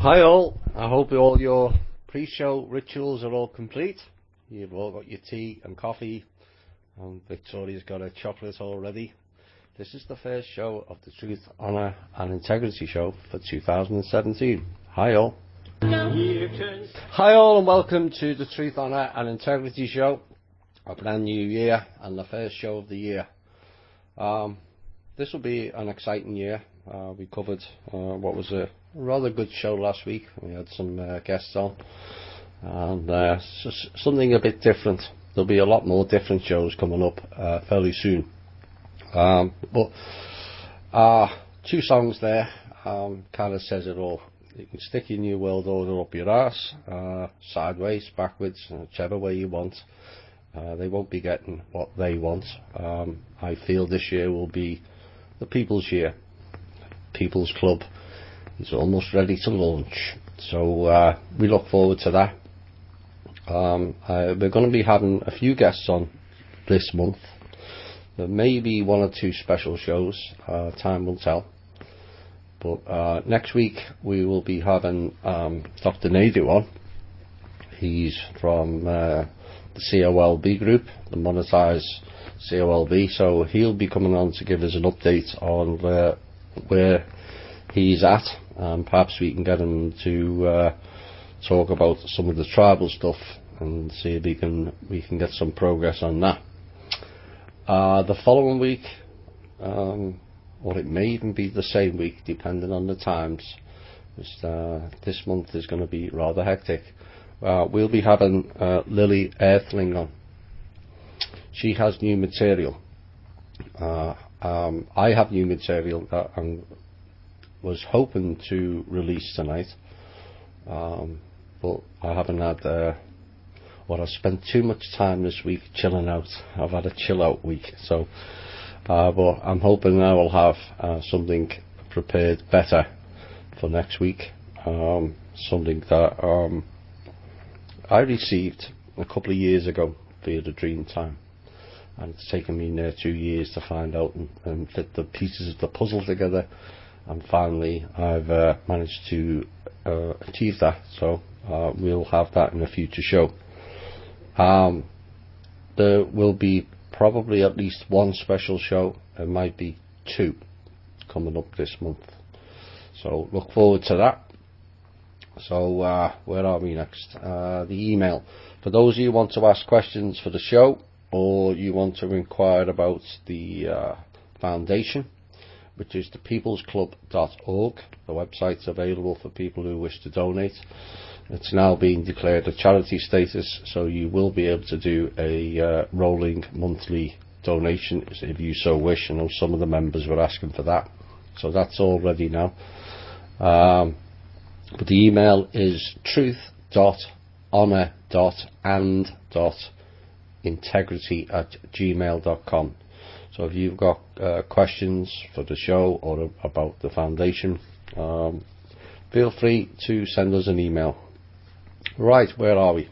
Hi all, I hope all your pre-show rituals are all complete. You've all got your tea and coffee, and Victoria's got her chocolate already. This is the first show of the Truth, Honour and Integrity show for 2017. Hi all. Hi all and welcome to the Truth, Honour and Integrity show. A brand new year and the first show of the year. This will be an exciting year. We covered what was a rather good show last week. We had some guests on, and something a bit different. There'll be a lot more different shows coming up fairly soon. But two songs there kind of says it all. You can stick your new world order up your arse, sideways, backwards, whichever way you want. They won't be getting what they want. I feel this year will be the People's Year. People's Club is almost ready to launch, so we look forward to that. We're going to be having a few guests on this month. There may be one or two special shows, time will tell. But next week we will be having Dr. Nadu on. He's from the COLB group, the Monetize COLB, so he'll be coming on to give us an update on where he's at. Perhaps we can get him to talk about some of the tribal stuff and see if we can get some progress on that. The following week, or it may even be the same week depending on the times, this month is going to be rather hectic. We'll be having Lily Earthling on. She has new material. I have new material that I was hoping to release tonight, but I haven't had I spent too much time this week chilling out. I've had a chill out week, so but I'm hoping I will have something prepared better for next week. Something that I received a couple of years ago via the Dreamtime, and it's taken me near 2 years to find out and fit the pieces of the puzzle together, and finally I've managed to achieve that, so we'll have that in a future show. There will be probably at least one special show, it might be two, coming up this month, so look forward to that. So where are we next? The email. For those of you who want to ask questions for the show, or you want to inquire about the foundation, which is thepeoplesclub.org. The website's available for people who wish to donate. It's now being declared a charity status, so you will be able to do a rolling monthly donation if you so wish. I know some of the members were asking for that, so that's all ready now. But the email is truth.honor.and.integrity@gmail.com. So if you've got questions for the show or about the foundation, feel free to send us an email. Right, where are we?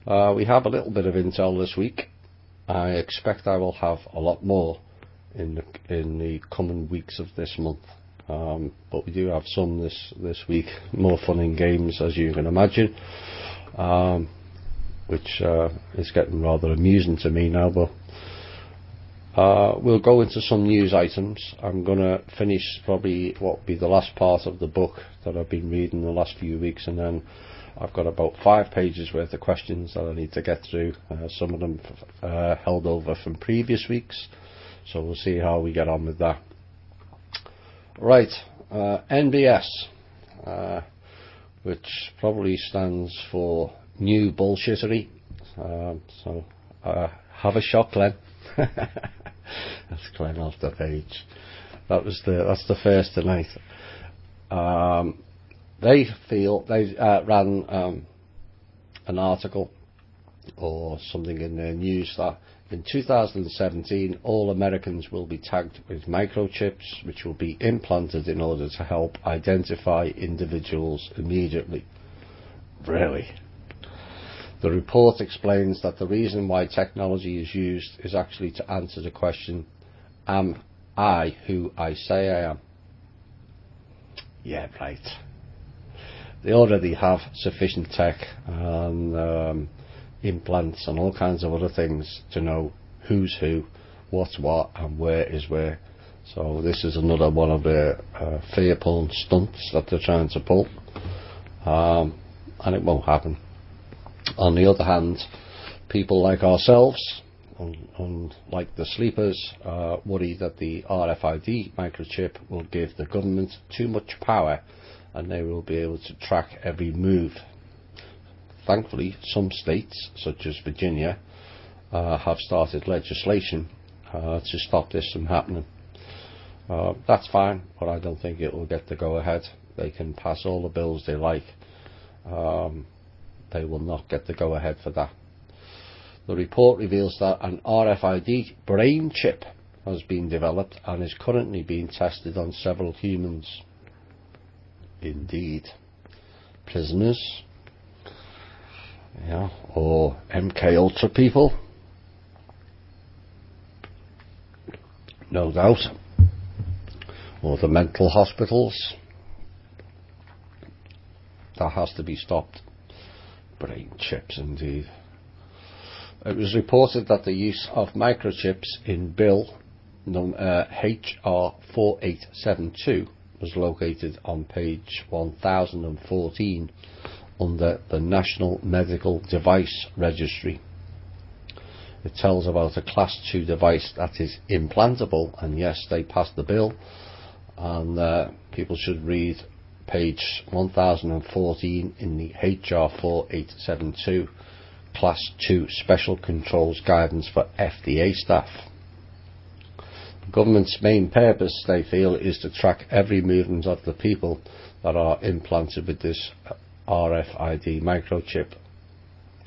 We have a little bit of intel this week. I expect I will have a lot more in the coming weeks of this month. But we do have some this week, more fun and games as you can imagine, which is getting rather amusing to me now. But we'll go into some news items. I'm going to finish probably what will be the last part of the book that I've been reading the last few weeks, and then I've got about 5 pages worth of questions that I need to get through. Some of them held over from previous weeks, so we'll see how we get on with that. Right, NBS, which probably stands for New Bullshittery. So have a shot, Glenn. That's Glenn off the page. That's the first tonight. They feel they ran an article or something in their news that in 2017 all Americans will be tagged with microchips which will be implanted in order to help identify individuals immediately. Really? The report explains that the reason why technology is used is actually to answer the question, am I who I say I am? Yeah, right. They already have sufficient tech and implants and all kinds of other things to know who's who, what's what, and where is where. So this is another one of the fear-pulling stunts that they're trying to pull, and it won't happen. On the other hand, people like ourselves, like the sleepers, worry that the RFID microchip will give the government too much power and they will be able to track every move. Thankfully, some states, such as Virginia, have started legislation to stop this from happening. That's fine, but I don't think it will get the go-ahead. They can pass all the bills they like. They will not get the go-ahead for that. The report reveals that an RFID brain chip has been developed and is currently being tested on several humans. Indeed. Prisoners, or MK Ultra people, no doubt, or the mental hospitals. That has to be stopped. Brain chips, indeed. It was reported that the use of microchips in Bill HR 4872 was located on page 1014 under the National Medical Device Registry. It tells about a Class 2 device that is implantable, and yes, they passed the bill, and people should read page 1014 in the HR 4872 Class 2 Special Controls Guidance for FDA staff. The government's main purpose, they feel, is to track every movement of the people that are implanted with this RFID microchip.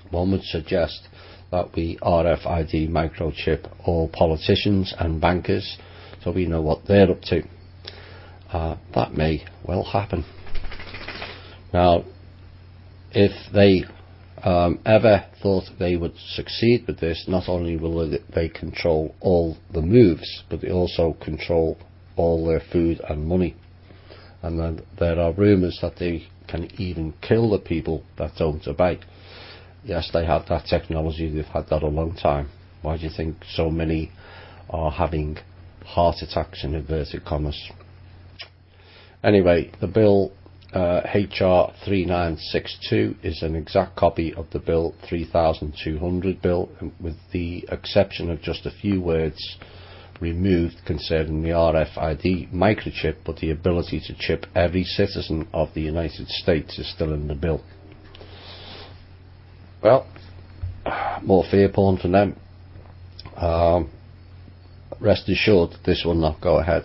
One would suggest that we RFID microchip all politicians and bankers so we know what they're up to. That may well happen. Now, if they ever thought they would succeed with this, not only will they control all the moves, but they also control all their food and money. And then there are rumours that they can even kill the people that don't obey. Yes, they have that technology, they've had that a long time. Why do you think so many are having heart attacks in inverted commas? Anyway, the bill HR 3962 is an exact copy of the bill 3200 bill, with the exception of just a few words removed concerning the RFID microchip, but the ability to chip every citizen of the United States is still in the bill. Well, more fear porn from them. Rest assured this will not go ahead.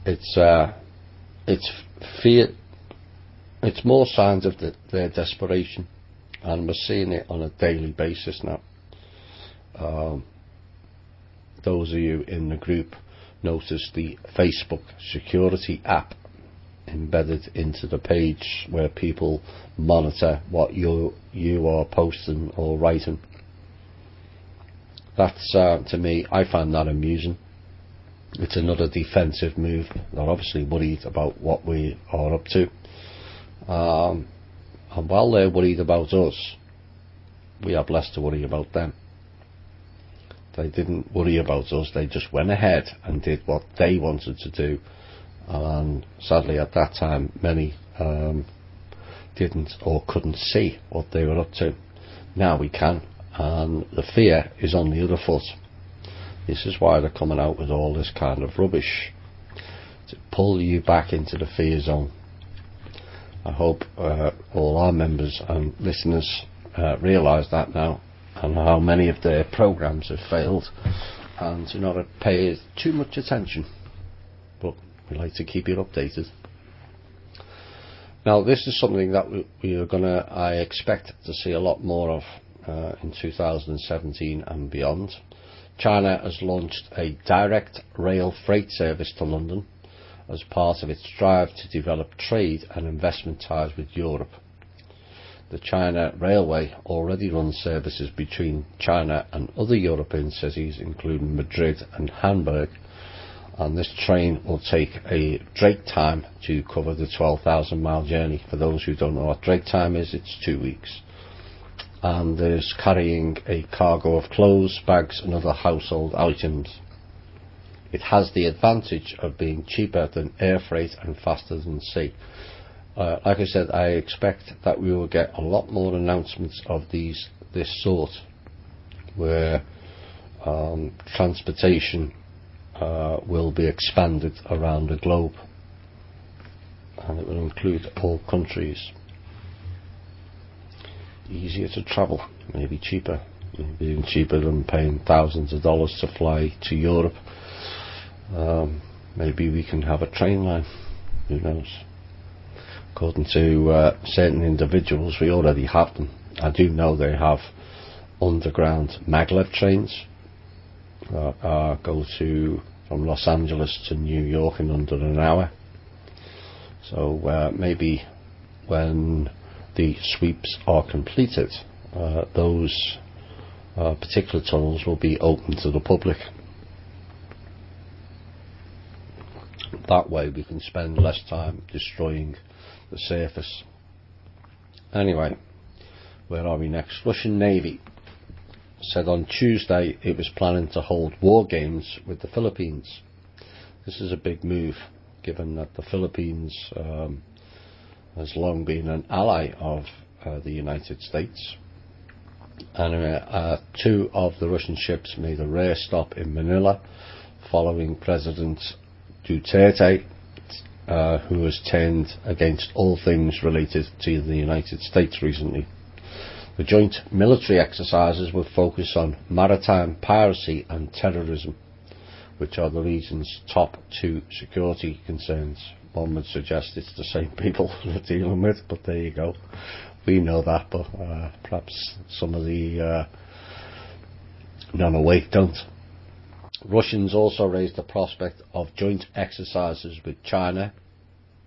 It's fear. It's more signs of their desperation, and we're seeing it on a daily basis now. Those of you in the group notice the Facebook security app embedded into the page where people monitor what you are posting or writing. That's to me, I find that amusing. It's another defensive move. They're obviously worried about what we are up to, and while they're worried about us, we have less to worry about them. They didn't worry about us, they just went ahead and did what they wanted to do, and sadly at that time many didn't or couldn't see what they were up to. Now we can, and the fear is on the other foot. This is why they're coming out with all this kind of rubbish, to pull you back into the fear zone. I hope all our members and listeners realise that now, and how many of their programmes have failed, and to not pay too much attention. But we like to keep you updated. Now, this is something that we are I expect to see a lot more of in 2017 and beyond. China has launched a direct rail freight service to London as part of its drive to develop trade and investment ties with Europe. The China Railway already runs services between China and other European cities, including Madrid and Hamburg, and this train will take a drayage time to cover the 12,000 mile journey. For those who don't know what drayage time is, it's 2 weeks, and is carrying a cargo of clothes, bags and other household items. It has the advantage of being cheaper than air freight and faster than sea. Like I said, I expect that we will get a lot more announcements of this sort, where transportation will be expanded around the globe, and it will include all countries. Easier to travel, maybe cheaper, maybe even cheaper than paying thousands of dollars to fly to Europe. Maybe we can have a train line, who knows. According to certain individuals, we already have them. I do know they have underground maglev trains that go from Los Angeles to New York in under an hour. So maybe when the sweeps are completed, those particular tunnels will be open to the public. That way we can spend less time destroying the surface. Anyway, where are we next? Russian Navy said on Tuesday it was planning to hold war games with the Philippines. This is a big move, given that the Philippines has long been an ally of the United States. And 2 of the Russian ships made a rare stop in Manila following President Duterte, who has turned against all things related to the United States recently. The joint military exercises will focus on maritime piracy and terrorism, which are the region's top 2 security concerns. One would suggest it's the same people we're dealing with, but there you go. We know that, but perhaps some of the non-awake don't. Russians also raised the prospect of joint exercises with China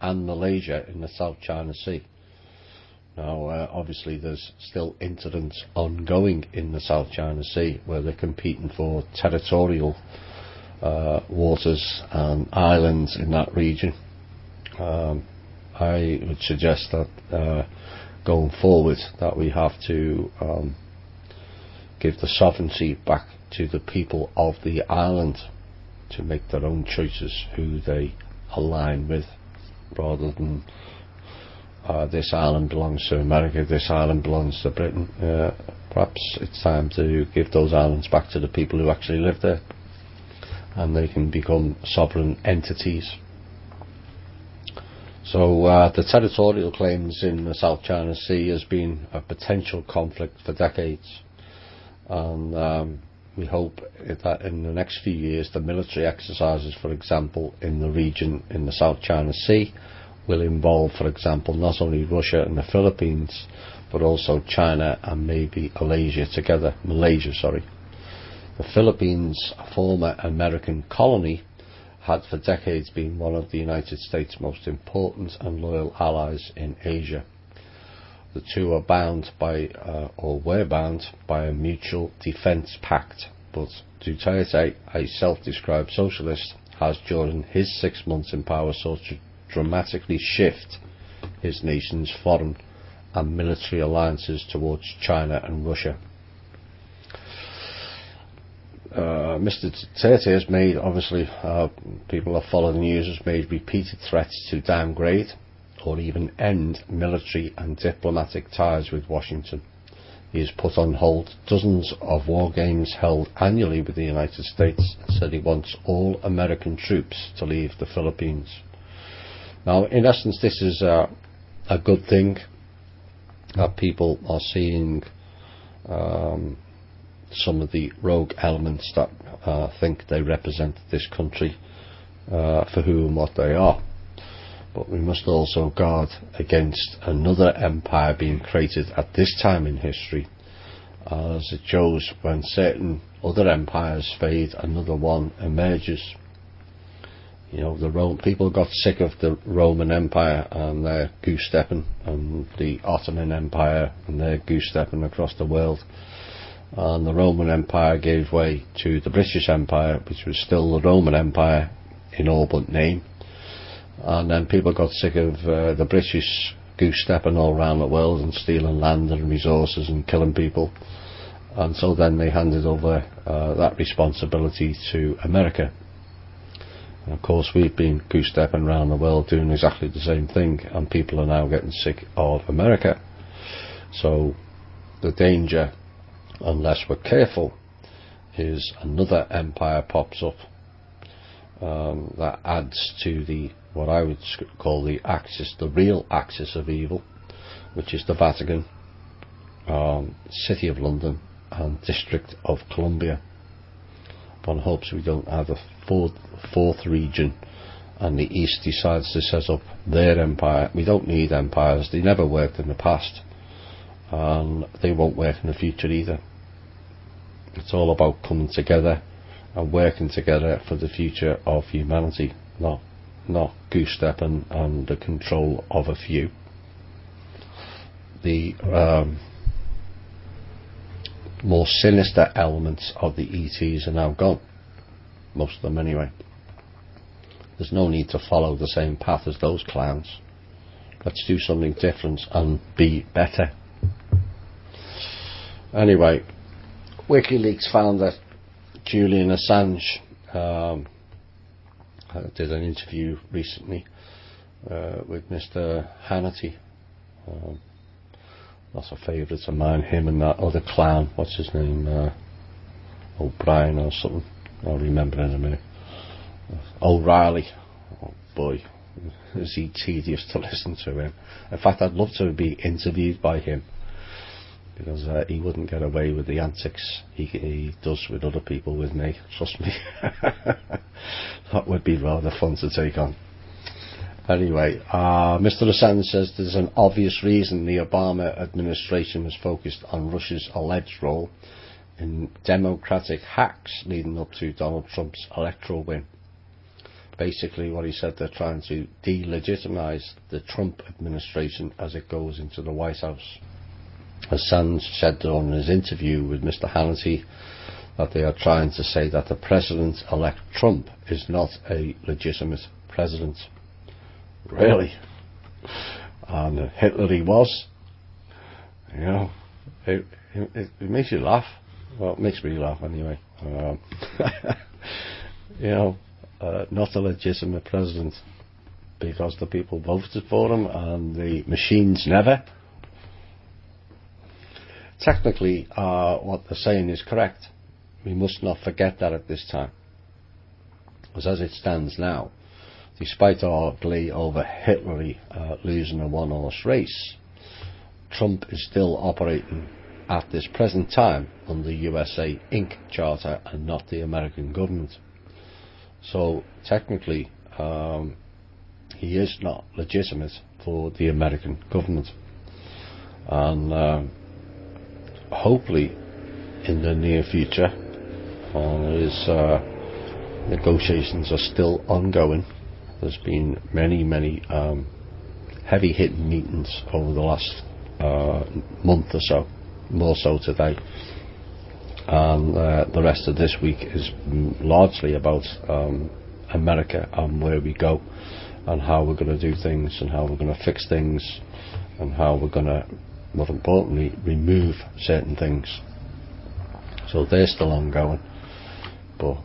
and Malaysia in the South China Sea. Now, obviously there's still incidents ongoing in the South China Sea where they're competing for territorial waters and islands in that region. I would suggest that going forward that we have to give the sovereignty back to the people of the island to make their own choices who they align with, rather than this island belongs to America, this island belongs to Britain. Perhaps it's time to give those islands back to the people who actually live there, and they can become sovereign entities. So the territorial claims in the South China Sea has been a potential conflict for decades, and we hope that in the next few years the military exercises, for example, in the region in the South China Sea will involve, for example, not only Russia and the Philippines, but also China and maybe Malaysia together. The Philippines, a former American colony, had for decades been one of the United States' most important and loyal allies in Asia. The two are bound by, or were bound by, a mutual defence pact, but Duterte, a self-described socialist, has during his 6 months in power sought to dramatically shift his nation's foreign and military alliances towards China and Russia. Mr. Duterte has made, obviously, people are following the news, has made repeated threats to downgrade or even end military and diplomatic ties with Washington. He has put on hold dozens of war games held annually with the United States and said he wants all American troops to leave the Philippines. Now, in essence, this is a good thing, that people are seeing some of the rogue elements that think they represent this country for who and what they are. But we must also guard against another empire being created at this time in history. As it shows, when certain other empires fade, another one emerges. You know, people got sick of the Roman Empire and their goose-stepping, and the Ottoman Empire and their goose-stepping across the world. And the Roman Empire gave way to the British Empire, which was still the Roman Empire, in all but name. And then people got sick of the British goose-stepping all around the world and stealing land and resources and killing people. And so then they handed over that responsibility to America. And of course we've been goose-stepping around the world doing exactly the same thing, and people are now getting sick of America. So the danger, unless we're careful, is another empire pops up that adds to the what I would call the real axis of evil, which is the Vatican, City of London and District of Columbia. One hopes we don't have a fourth region and the East decides to set up their empire. We don't need empires. They never worked in the past, and they won't work in the future either. It's all about coming together and working together for the future of humanity, not goose-stepping and the control of a few. The more sinister elements of the ETs are now gone, most of them anyway. There's no need to follow the same path as those clowns. Let's do something different and be better. Anyway, WikiLeaks found that Julian Assange did an interview recently with Mr. Hannity. That's a favourite of mine, him and that other clown, what's his name, O'Brien or something, I'll remember in a minute. O'Reilly. Oh boy, is he tedious to listen to him. In fact, I'd love to be interviewed by him, because he wouldn't get away with the antics he does with other people with me, trust me. That would be rather fun to take on. Anyway, Mr. Assange says there's an obvious reason the Obama administration was focused on Russia's alleged role in democratic hacks leading up to Donald Trump's electoral win. Basically what he said, they're trying to delegitimize the Trump administration as it goes into the White House. Assange said during his interview with Mr. Hannity that they are trying to say that the President-elect Trump is not a legitimate president. Really? And Hitler he was. You know, it makes you laugh. Well, it makes me laugh anyway. You know, not a legitimate president because the people voted for him and the machines never. Technically, what they're saying is correct. We must not forget that at this time. Because as it stands now, despite our glee over Hitler losing a one-horse race, Trump is still operating at this present time under USA Inc. Charter and not the American government. So technically, he is not legitimate for the American government. And hopefully in the near future, his negotiations are still ongoing. There's been many heavy hitting meetings over the last month or so, more so today, and the rest of this week is largely about America and where we go and how we're going to do things and how we're going to fix things and how we're going to, more importantly, remove certain things. So they're still ongoing, but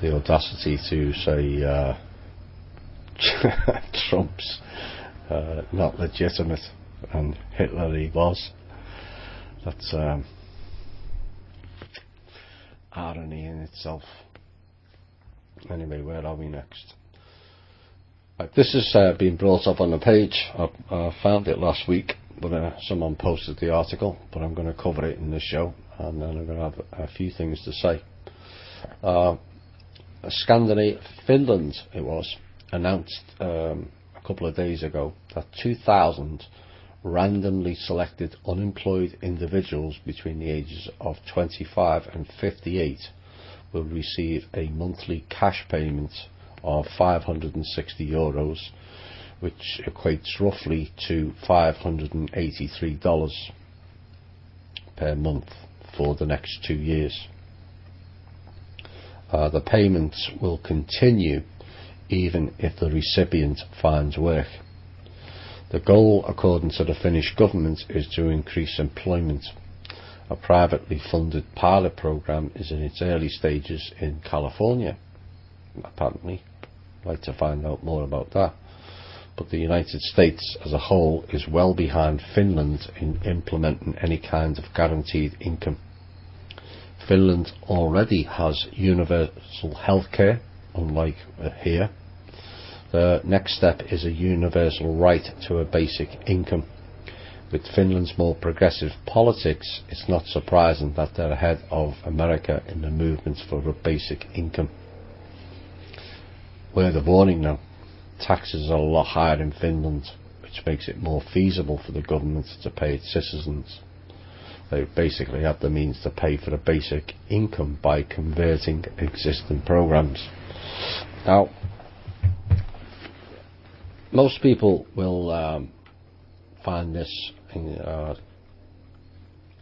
the audacity to say Trump's not legitimate and Hitler he was, that's irony in itself. Anyway, where are we next? Right, this has been brought up on the page. I found it last week, but someone posted the article, but I'm going to cover it in this show, and then I'm going to have a few things to say. Finland, it was, announced a couple of days ago that 2,000 randomly selected unemployed individuals between the ages of 25 and 58 will receive a monthly cash payment of €560, which equates roughly to $583 per month for the next 2 years. the payments will continue even if the recipient finds work. The goal, according to the Finnish government, is to increase employment. A privately funded pilot program is in its early stages in California, apparently. I'd like to find out more about that. But the United States as a whole is well behind Finland in implementing any kind of guaranteed income. Finland already has universal health care, unlike here. The next step is a universal right to a basic income. With Finland's more progressive politics, it's not surprising that they're ahead of America in the movements for a basic income. Word of warning now, taxes are a lot higher in Finland, which makes it more feasible for the government to pay its citizens. They basically have the means to pay for a basic income by converting existing programs. Now, most people will find this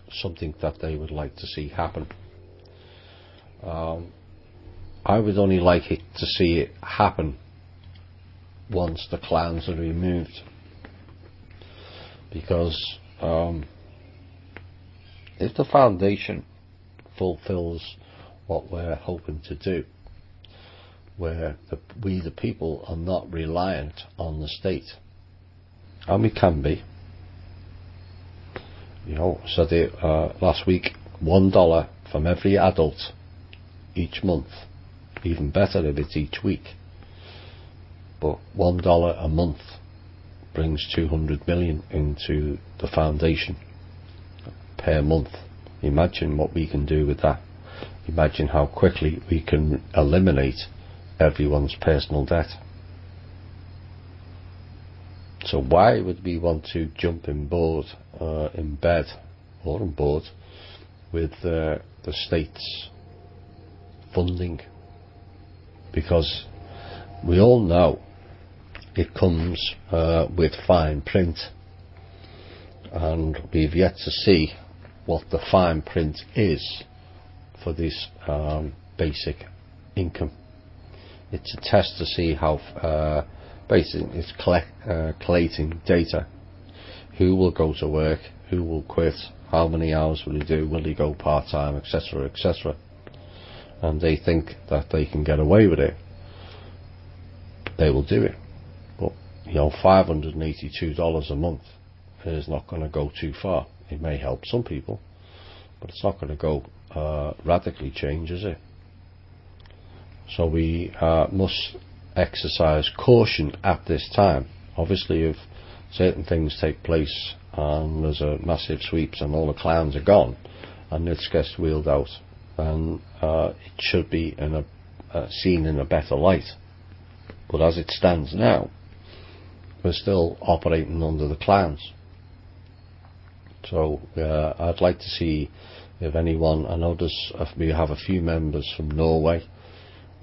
something that they would like to see happen. I would only like it to see it happen once the clowns are removed, because if the foundation fulfills what we're hoping to do, where we the people are not reliant on the state, and we can be, so last week, $1 from every adult each month, even better if it's each week, but $1 a month brings 200 million into the foundation per month. Imagine what we can do with that. Imagine how quickly we can eliminate everyone's personal debt. So why would we want to jump in bed or on board with the state's funding? Because we all know it comes with fine print, and we've yet to see what the fine print is for this basic income. It's a test to see how basically it's collating data. Who will go to work, who will quit, how many hours will he do, will he go part-time, etc., etc. And they think that they can get away with it. They will do it. But $582 a month is not going to go too far. It may help some people, but it's not going to go radically change, is it? So we must exercise caution at this time. Obviously, if certain things take place and there's a massive sweeps and all the clowns are gone and it gets wheeled out, then it should be seen in a better light. But as it stands now, we're still operating under the clowns. So I'd like to see if anyone, I know we have a few members from Norway,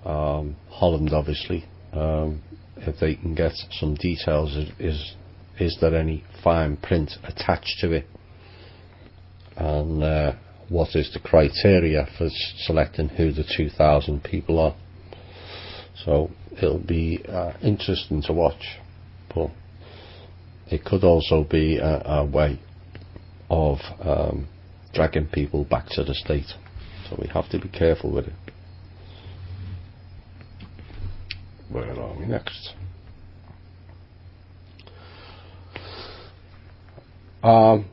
Holland obviously, if they can get some details. Is there any fine print attached to it, and what is the criteria for selecting who the 2,000 people are? So it'll be interesting to watch, but it could also be a way of dragging people back to the state. So we have to be careful with it. Where are we next?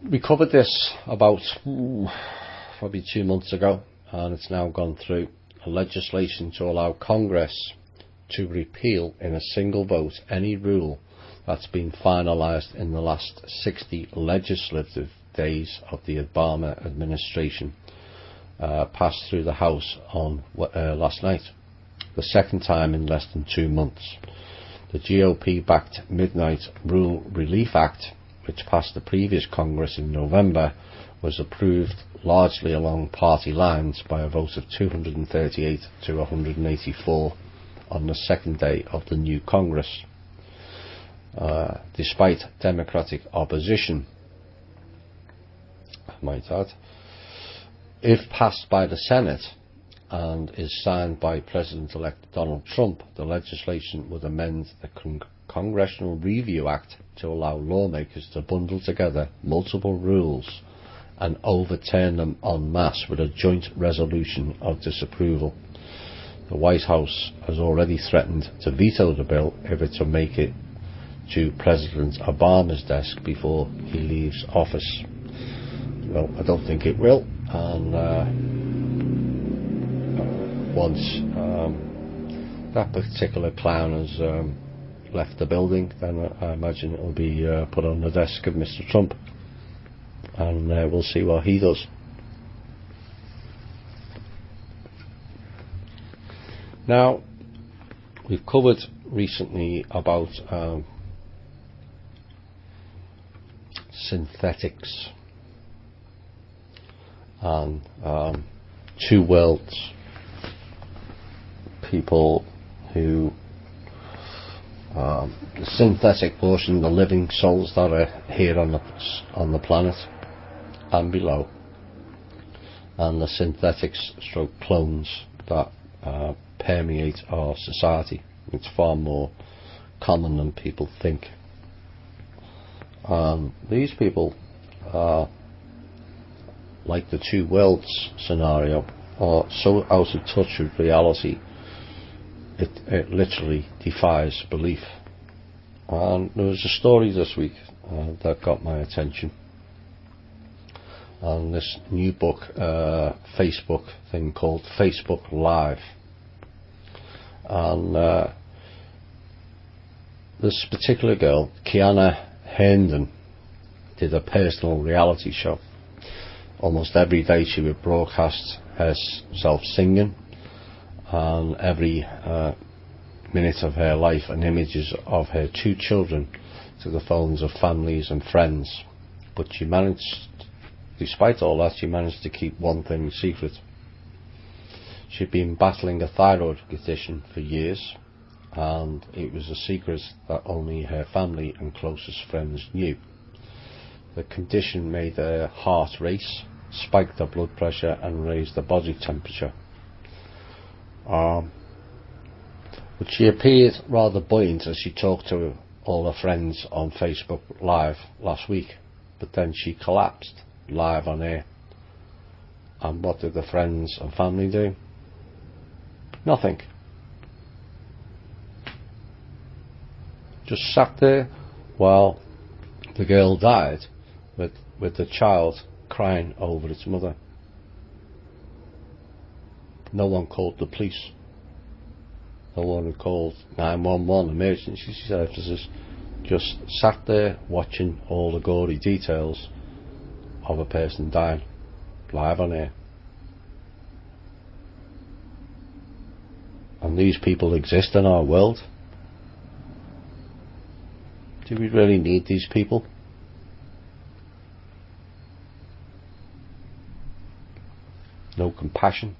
We covered this about probably 2 months ago, and it's now gone through a legislation to allow Congress to repeal in a single vote any rule that's been finalised in the last 60 legislative days of the Obama administration, passed through the House on last night, the second time in less than 2 months. The GOP-backed Midnight Rule Relief Act, which passed the previous Congress in November, was approved largely along party lines by a vote of 238 to 184 on the second day of the new Congress. Despite Democratic opposition, I might add, if passed by the Senate, and is signed by President-elect Donald Trump, the legislation would amend the Congressional Review Act to allow lawmakers to bundle together multiple rules and overturn them en masse with a joint resolution of disapproval. The White House has already threatened to veto the bill if it to make it to President Obama's desk before he leaves office. Well, I don't think it will, and once that particular clown has left the building, then I imagine it will be put on the desk of Mr. Trump, and we'll see what he does. Now, we've covered recently about synthetics and two worlds. People who the synthetic portion, the living souls that are here on the planet and below, and the synthetics stroke clones that permeate our society. It's far more common than people think. These people are like the two worlds scenario, are so out of touch with reality it literally defies belief. And there was a story this week that got my attention, and this new book, Facebook thing called Facebook Live. And this particular girl, Kiana Herndon, did a personal reality show. Almost every day she would broadcast herself singing, and every minute of her life and images of her two children to the phones of families and friends. But she managed, despite all that, she managed to keep one thing secret. She'd been battling a thyroid condition for years, and it was a secret that only her family and closest friends knew. The condition made her heart race, spiked her blood pressure, and raised her body temperature. But she appeared rather buoyant as she talked to all her friends on Facebook Live last week. But then she collapsed live on air. And what did the friends and family do? Nothing. Just sat there while the girl died with the child crying over its mother. No one called the police. No one called 911, emergency services. Just sat there watching all the gory details of a person dying live on air. And these people exist in our world. Do we really need these people? No compassion,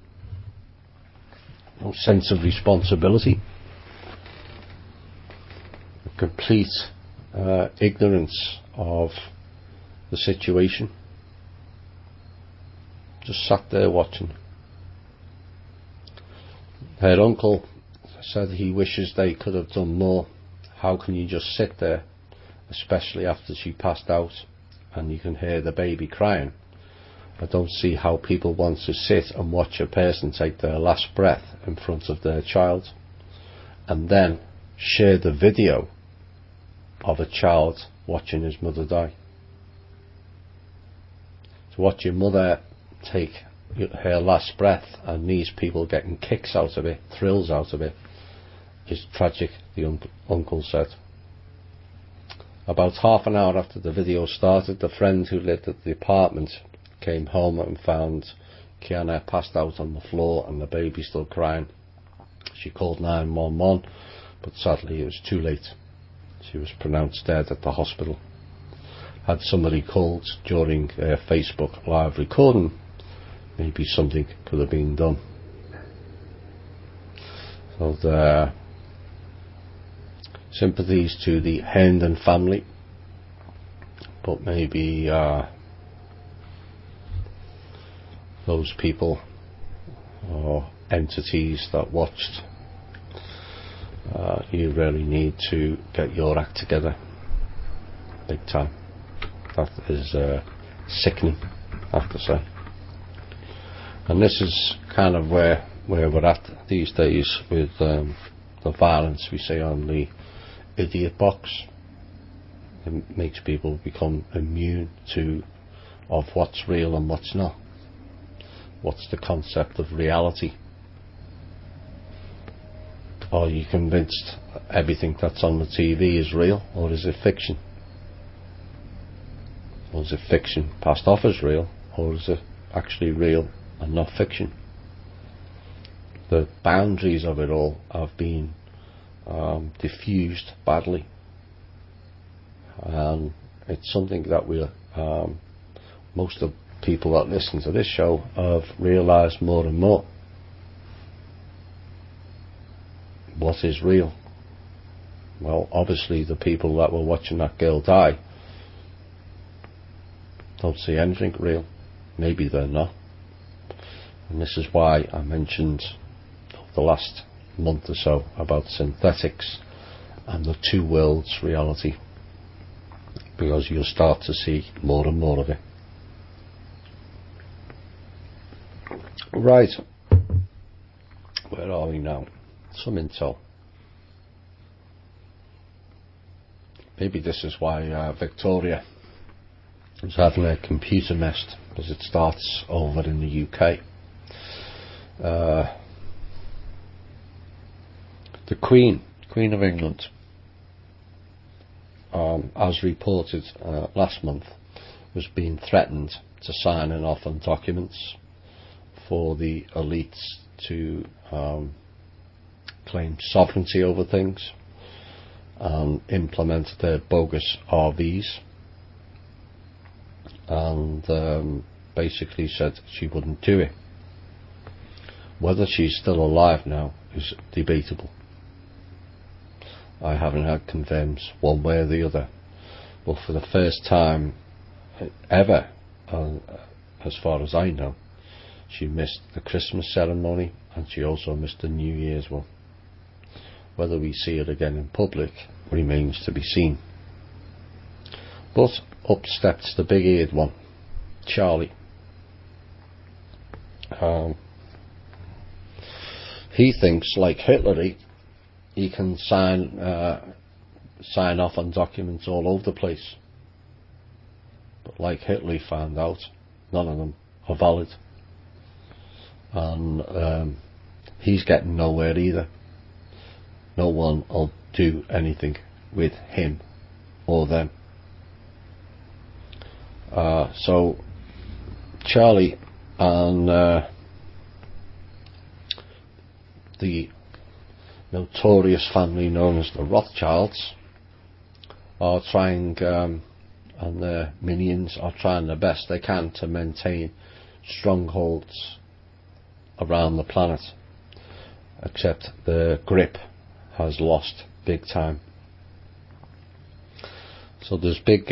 no sense of responsibility, a complete ignorance of the situation. Just sat there watching. Her uncle said he wishes they could have done more. How can you just sit there, especially after she passed out and you can hear the baby crying? I don't see how people want to sit and watch a person take their last breath in front of their child and then share the video of a child watching his mother die. To watch your mother take her last breath and these people getting kicks out of it, thrills out of it, is tragic, the uncle said. About half an hour after the video started, the friend who lived at the apartment came home and found Kiana passed out on the floor and the baby still crying. She called 911, but sadly it was too late. She was pronounced dead at the hospital. Had somebody called during Facebook Live recording, maybe something could have been done. So the sympathies to the Herndon family, but maybe those people, or entities that watched. You really need to get your act together, big time. That is sickening, I have to say. And this is kind of where we're at these days with the violence we see on the idiot box. It makes people become immune of what's real and what's not. What's the concept of reality? Are you convinced everything that's on the TV is real, or is it fiction? Or is it fiction passed off as real, or is it actually real and not fiction? The boundaries of it all have been diffused badly, and it's something that most of the people that listen to this show have realised more and more. What is real? Well, obviously the people that were watching that girl die don't see anything real. Maybe they're not. And this is why I mentioned the last month or so about synthetics and the two worlds reality, because you'll start to see more and more of it. Right, where are we now? Some intel. Maybe this is why Victoria is having a computer messed, because it starts over in the UK. The Queen of England, as reported last month, was being threatened to signing off on documents for the elites to claim sovereignty over things and implement their bogus RVs, and basically said she wouldn't do it. Whether she's still alive now is debatable. I haven't had confirmed one way or the other, but for the first time ever, as far as I know, she missed the Christmas ceremony and she also missed the New Year's one. Whether we see it again in public remains to be seen. But up steps the big-eared one, Charlie. He thinks, like Hitler, he can sign off on documents all over the place. But like Hitler found out, none of them are valid. And he's getting nowhere either. No one will do anything with him or them. So Charlie and the notorious family known as the Rothschilds are trying, and their minions are trying their best they can to maintain strongholds around the planet, except their grip has lost big time. So there's big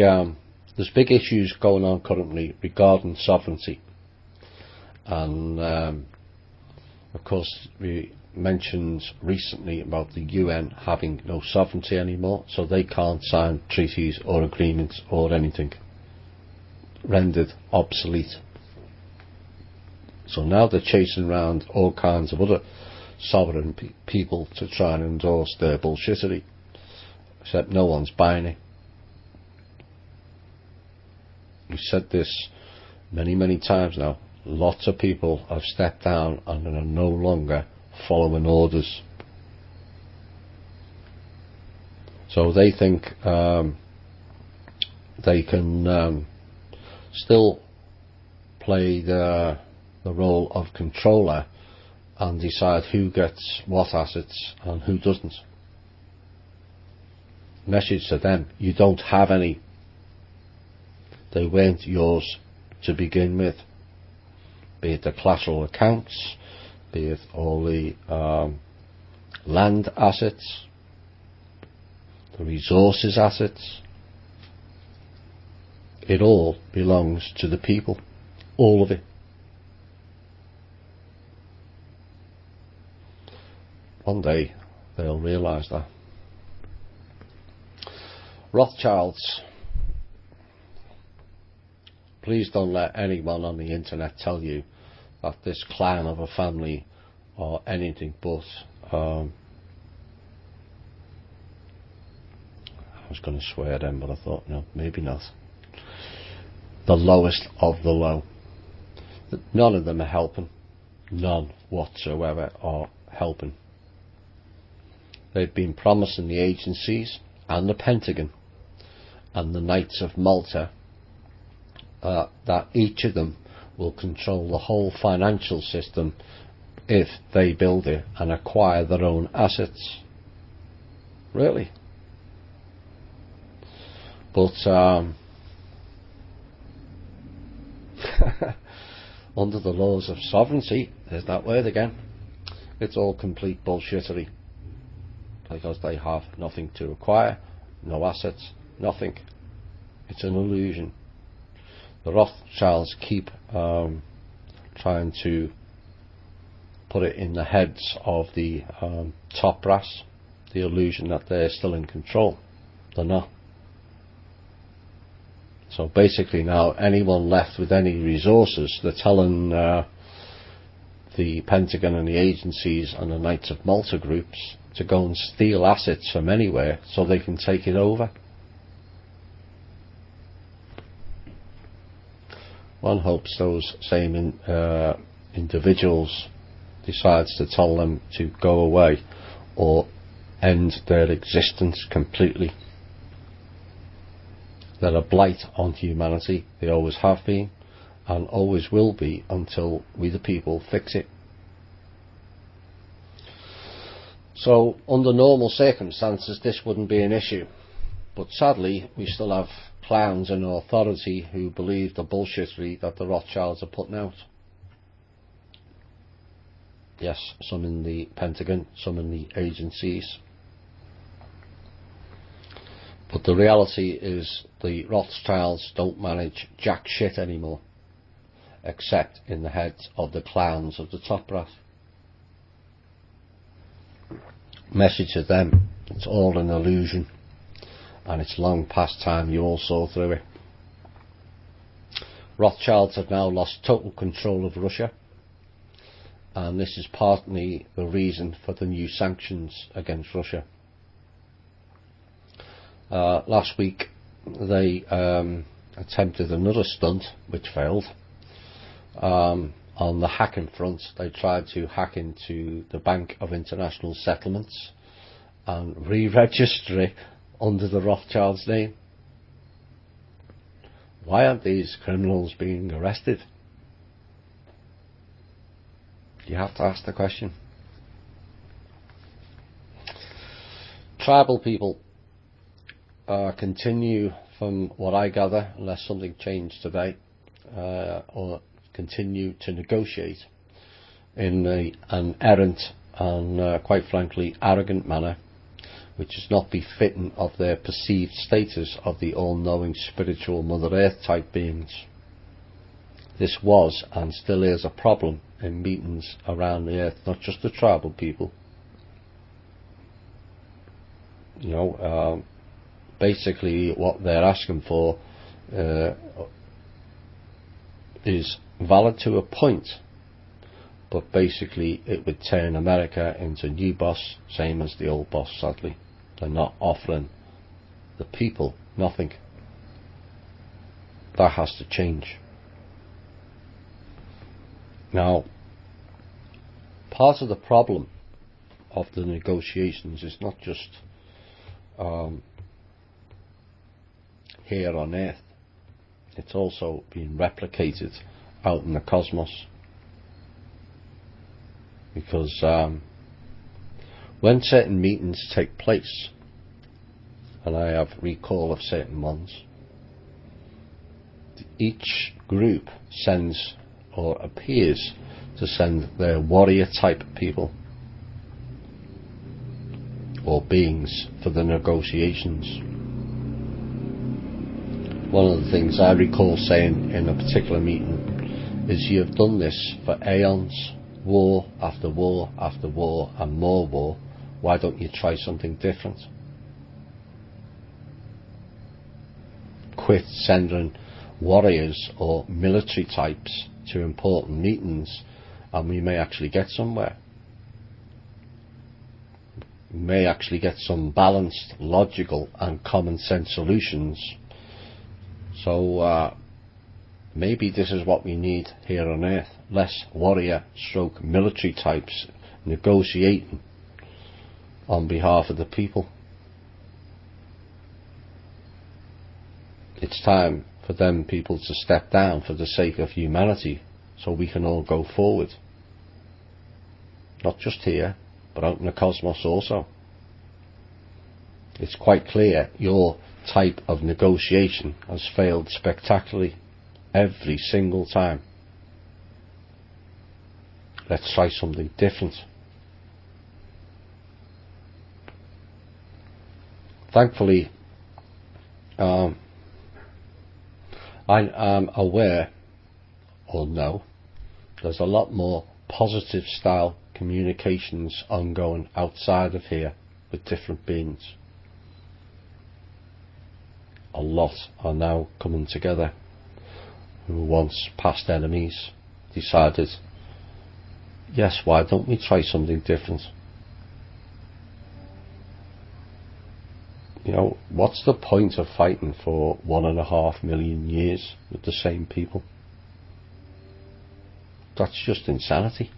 issues going on currently regarding sovereignty, and of course we mentioned recently about the UN having no sovereignty anymore, so they can't sign treaties or agreements or anything, rendered obsolete. So now they're chasing around all kinds of other sovereign people to try and endorse their bullshittery, except no one's buying it. We've said this many times now. Lots of people have stepped down and are no longer following orders. So they think they can still play the role of controller and decide who gets what assets and who doesn't. Message to them: you don't have any. They weren't yours to begin with. Be it the collateral accounts, be it all the land assets, the resources assets. It all belongs to the people. All of it. One day they'll realise that. Rothschilds. Please don't let anyone on the internet tell you that this clan of a family are anything but I was going to swear then, but I thought no, maybe not. The lowest of the low. None of them are helping. None whatsoever are helping. They've been promising the agencies and the Pentagon and the Knights of Malta that each of them will control the whole financial system if they build it and acquire their own assets. Really? But under the laws of sovereignty, there's that word again, it's all complete bullshittery, because they have nothing to acquire, no assets, nothing. It's an illusion. The Rothschilds keep trying to put it in the heads of the top brass, the illusion that they're still in control. They're not. So basically now anyone left with any resources, they're telling the Pentagon and the agencies and the Knights of Malta groups to go and steal assets from anywhere so they can take it over. One hopes those same individuals decides to tell them to go away or end their existence completely. They're a blight on humanity. They always have been and always will be until we the people fix it. So under normal circumstances this wouldn't be an issue, but sadly we still have clowns in authority who believe the bullshittery that the Rothschilds are putting out. Yes, some in the Pentagon, some in the agencies. But the reality is the Rothschilds don't manage jack shit anymore, except in the heads of the clowns of the top brass. Message to them, it's all an illusion, and it's long past time you all saw through it. Rothschilds have now lost total control of Russia, and this is partly the reason for the new sanctions against Russia. Last week they attempted another stunt which failed. On the hacking front, they tried to hack into the Bank of International Settlements and re-register it under the Rothschilds' name. Why aren't these criminals being arrested? You have to ask the question. Tribal people continue, from what I gather, unless something changed today, or continue to negotiate in an errant and quite frankly arrogant manner, which is not befitting of their perceived status of the all-knowing spiritual Mother Earth type beings. This was and still is a problem in meetings around the earth, not just the tribal people. You know, basically what they're asking for is valid to a point, but basically it would turn America into new boss, same as the old boss. Sadly, they're not offering the people nothing. That has to change. Now, part of the problem of the negotiations is not just here on Earth, it's also being replicated out in the cosmos, because when certain meetings take place, and I have recall of certain ones, each group sends or appears to send their warrior type people or beings for the negotiations. One of the things I recall saying in a particular meeting is, you have done this for aeons, war after war after war and more war, why don't you try something different? Quit sending warriors or military types to important meetings and we may actually get somewhere. We may actually get some balanced, logical and common sense solutions. So maybe this is what we need here on Earth. Less warrior stroke military types negotiating on behalf of the people. It's time for them people to step down for the sake of humanity so we can all go forward. Not just here, but out in the cosmos also. It's quite clear your type of negotiation has failed spectacularly every single time. Let's try something different. Thankfully, I am aware, or know, there's a lot more positive style communications ongoing outside of here with different beings. A lot are now coming together who once past enemies decided, yes, why don't we try something different? You know, what's the point of fighting for 1.5 million years with the same people? That's just insanity.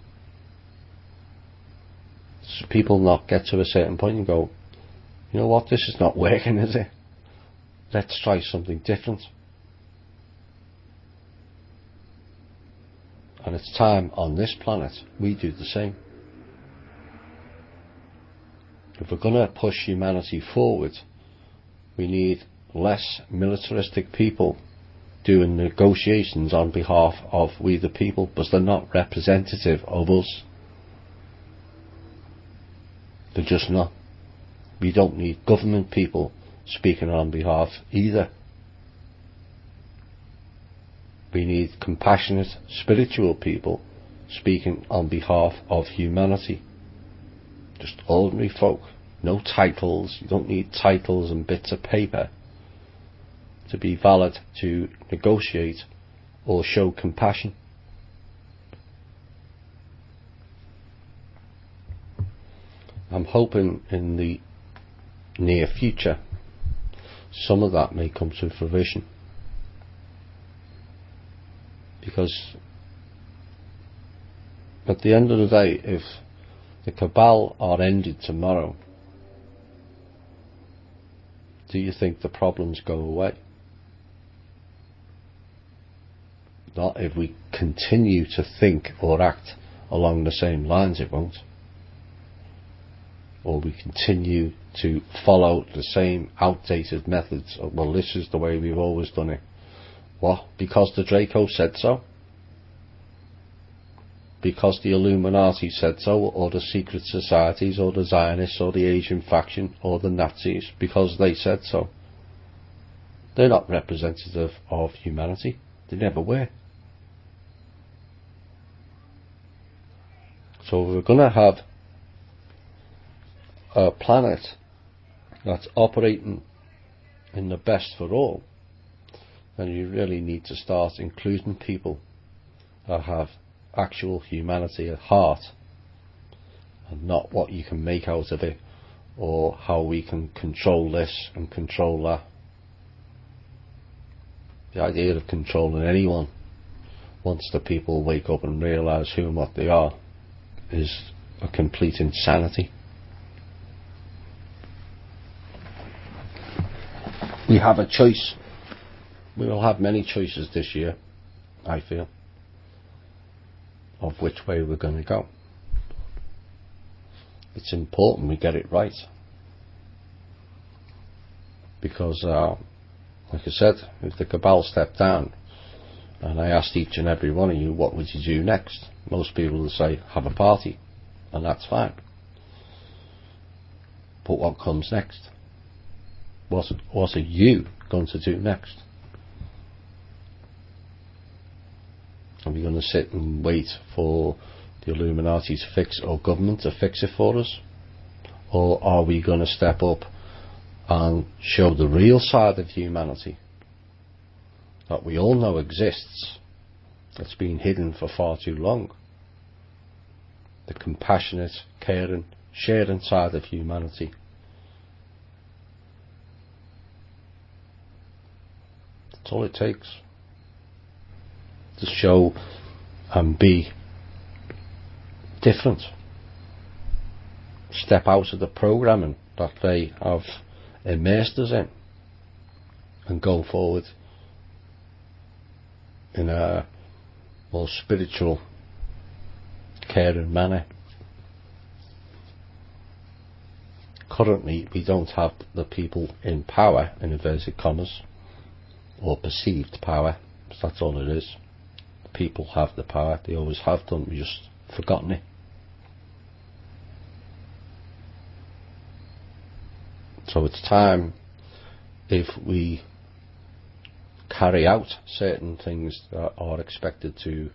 So people not get to a certain point and go, you know what, this is not working, is it? Let's try something different. And it's time on this planet we do the same. If we're going to push humanity forward, we need less militaristic people doing negotiations on behalf of we the people, because they're not representative of us. They're just not. We don't need government people speaking on behalf either. We need compassionate, spiritual people speaking on behalf of humanity. Just ordinary folk. No titles. You don't need titles and bits of paper to be valid to negotiate or show compassion. I'm hoping in the near future some of that may come to fruition, because at the end of the day, if the cabal are ended tomorrow, do you think the problems go away? Not if we continue to think or act along the same lines, it won't. Or we continue to follow the same outdated methods of, well, this is the way we've always done it. What? Because the Draco said so? Because the Illuminati said so, or the secret societies, or the Zionists, or the Asian faction, or the Nazis, because they said so? They're not representative of humanity. They never were. So if we're going to have a planet that's operating in the best for all, then you really need to start including people that have actual humanity at heart, and not what you can make out of it, or how we can control this and control that. The idea of controlling anyone, once the people wake up and realise who and what they are, is a complete insanity. We have a choice. We will have many choices this year, I feel, of which way we're going to go. It's important we get it right, because like I said, if the cabal stepped down and I asked each and every one of you, what would you do next? Most people will say, have a party, and that's fine. But what comes next? What are you going to do next? Are we going to sit and wait for the Illuminati to fix, or government to fix it for us? Or are we going to step up and show the real side of humanity that we all know exists, that's been hidden for far too long? The compassionate, caring, sharing side of humanity. That's all it takes to show and be different. Step out of the programming that they have immersed us in and go forward in a more spiritual, caring manner. Currently, we don't have the people in power, in inverted commas, or perceived power. That's all it is. The people have the power. They always have done. We've just forgotten it. So it's time, if we carry out certain things that are expected to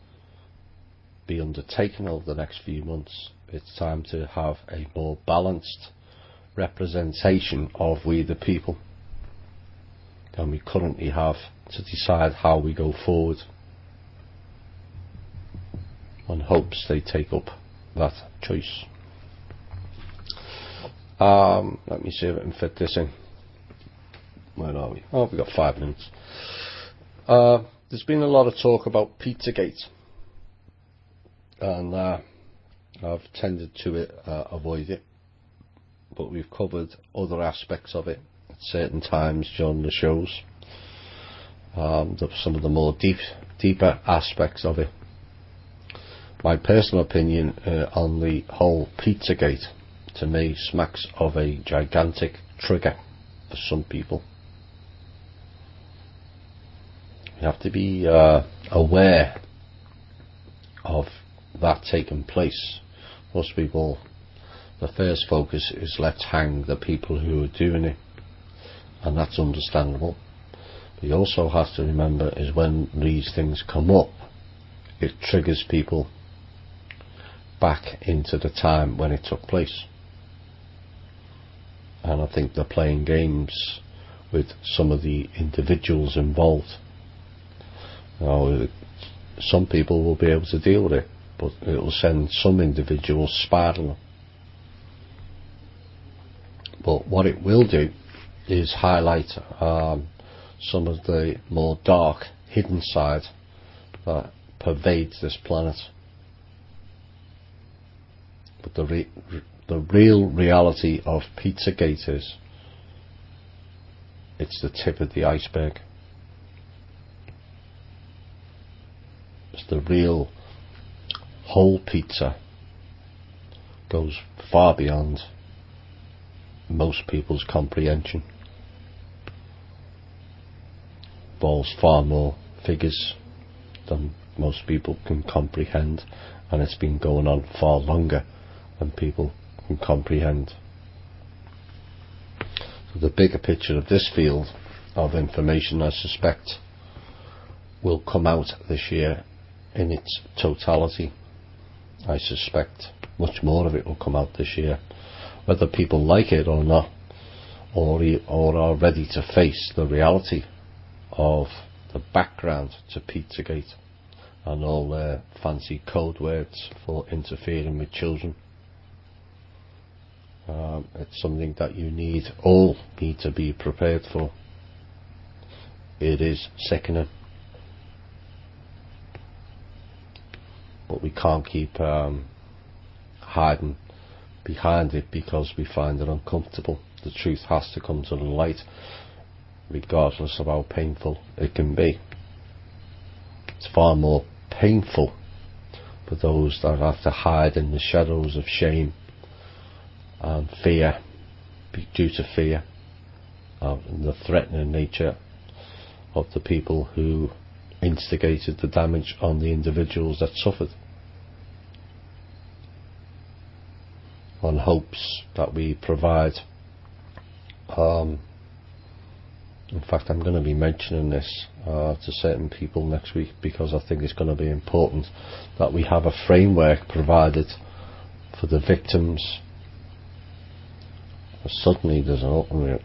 be undertaken over the next few months, it's time to have a more balanced representation of we the people than we currently have, to decide how we go forward, and hopes they take up that choice. Let me see if I can fit this in. Where are we? Oh, we've got 5 minutes. There's been a lot of talk about Pizzagate, and I've tended to avoid it, but we've covered other aspects of it at certain times during the shows. Some of the more deeper aspects of it. My personal opinion on the whole Pizzagate, to me, smacks of a gigantic trigger for some people. You have to be aware of that taking place. Most people, the first focus is let's hang the people who are doing it, and that's understandable. But you also have to remember is when these things come up, it triggers people back into the time when it took place. And I think they're playing games with some of the individuals involved. Some people will be able to deal with it, but it will send some individuals spiraling. But what it will do is highlight some of the more dark, hidden side that pervades this planet. But the real reality of Pizzagate is it's the tip of the iceberg. It's the real whole pizza, goes far beyond most people's comprehension, involves far more figures than most people can comprehend, and it's been going on far longer than people can comprehend. So the bigger picture of this field of information, I suspect, will come out this year in its totality. I suspect much more of it will come out this year, whether people like it or not, or are ready to face the reality of the background to Pizzagate and all their fancy code words for interfering with children. It's something that you all need to be prepared for. It is sickening, but we can't keep hiding behind it because we find it uncomfortable. The truth has to come to the light, regardless of how painful it can be. It's far more painful for those that have to hide in the shadows of shame and fear, due to fear and the threatening nature of the people who instigated the damage on the individuals that suffered. On hopes that we provide In fact, I'm going to be mentioning this to certain people next week, because I think it's going to be important that we have a framework provided for the victims. Suddenly there's an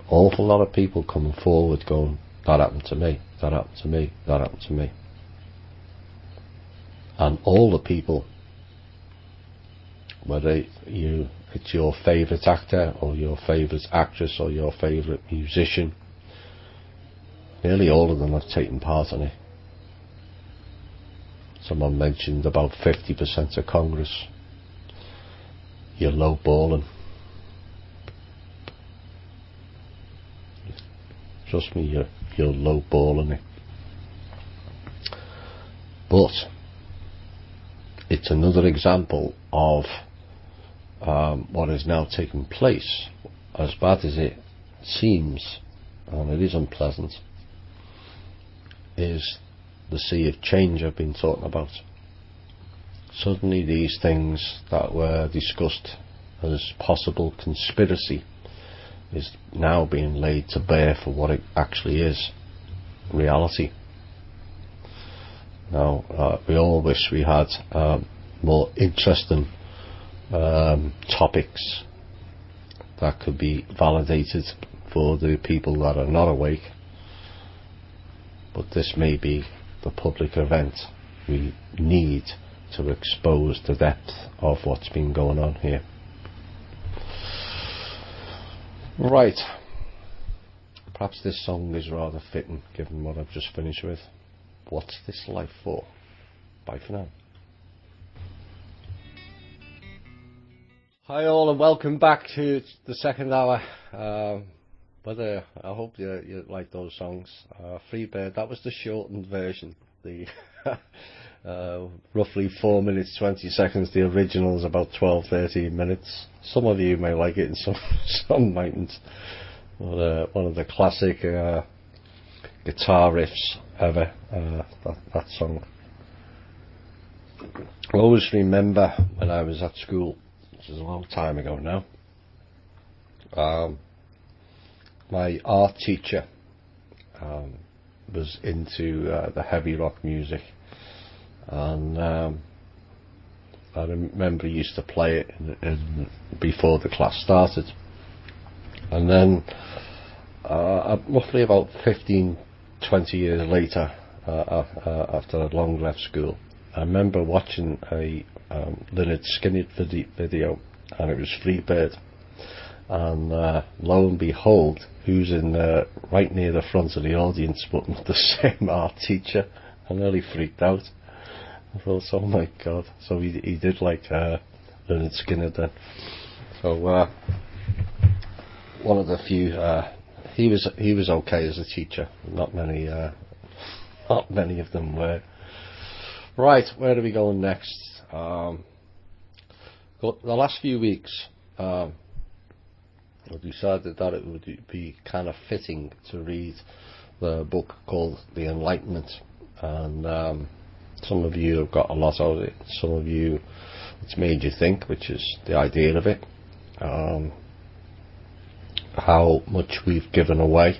awful lot of people coming forward going, that happened to me, that happened to me, that happened to me. And all the people, whether it's your favourite actor or your favourite actress or your favourite musician, nearly all of them have taken part in it. Someone mentioned about 50% of Congress. You're lowballing. Trust me, you're lowballing it. But it's another example of what is now taking place. As bad as it seems, and it is unpleasant, is the sea of change I've been talking about. Suddenly these things that were discussed as possible conspiracy is now being laid to bear for what it actually is, reality. Now, we all wish we had more interesting topics that could be validated for the people that are not awake, but this may be the public event we need to expose the depth of what's been going on here. Right, perhaps this song is rather fitting given what I've just finished with. What's this life for? Bye for now. Hi all, and welcome back to the second hour. I hope you like those songs. Freebird, that was the shortened version. The roughly 4 minutes 20 seconds. The original is about 12-13 minutes. Some of you may like it and some mightn't. But, one of the classic guitar riffs ever, that song. I always remember when I was at school, which is a long time ago now, my art teacher was into the heavy rock music, and I remember he used to play it before the class started. And then roughly about 15-20 years later, after I'd long left school, I remember watching a Lynyrd Skynyrd video, and it was Freebird, and lo and behold, who's in right near the front of the audience but the same art teacher. I nearly freaked out. I thought, oh my god. So he did like Lynyrd Skynyrd then. So one of the few, he was okay as a teacher. Not many of them were. Right, where are we going next? The last few weeks, I decided that it would be kind of fitting to read the book called The Enlightenment, and some of you have got a lot out of it. Some of you, it's made you think, which is the idea of it. How much we've given away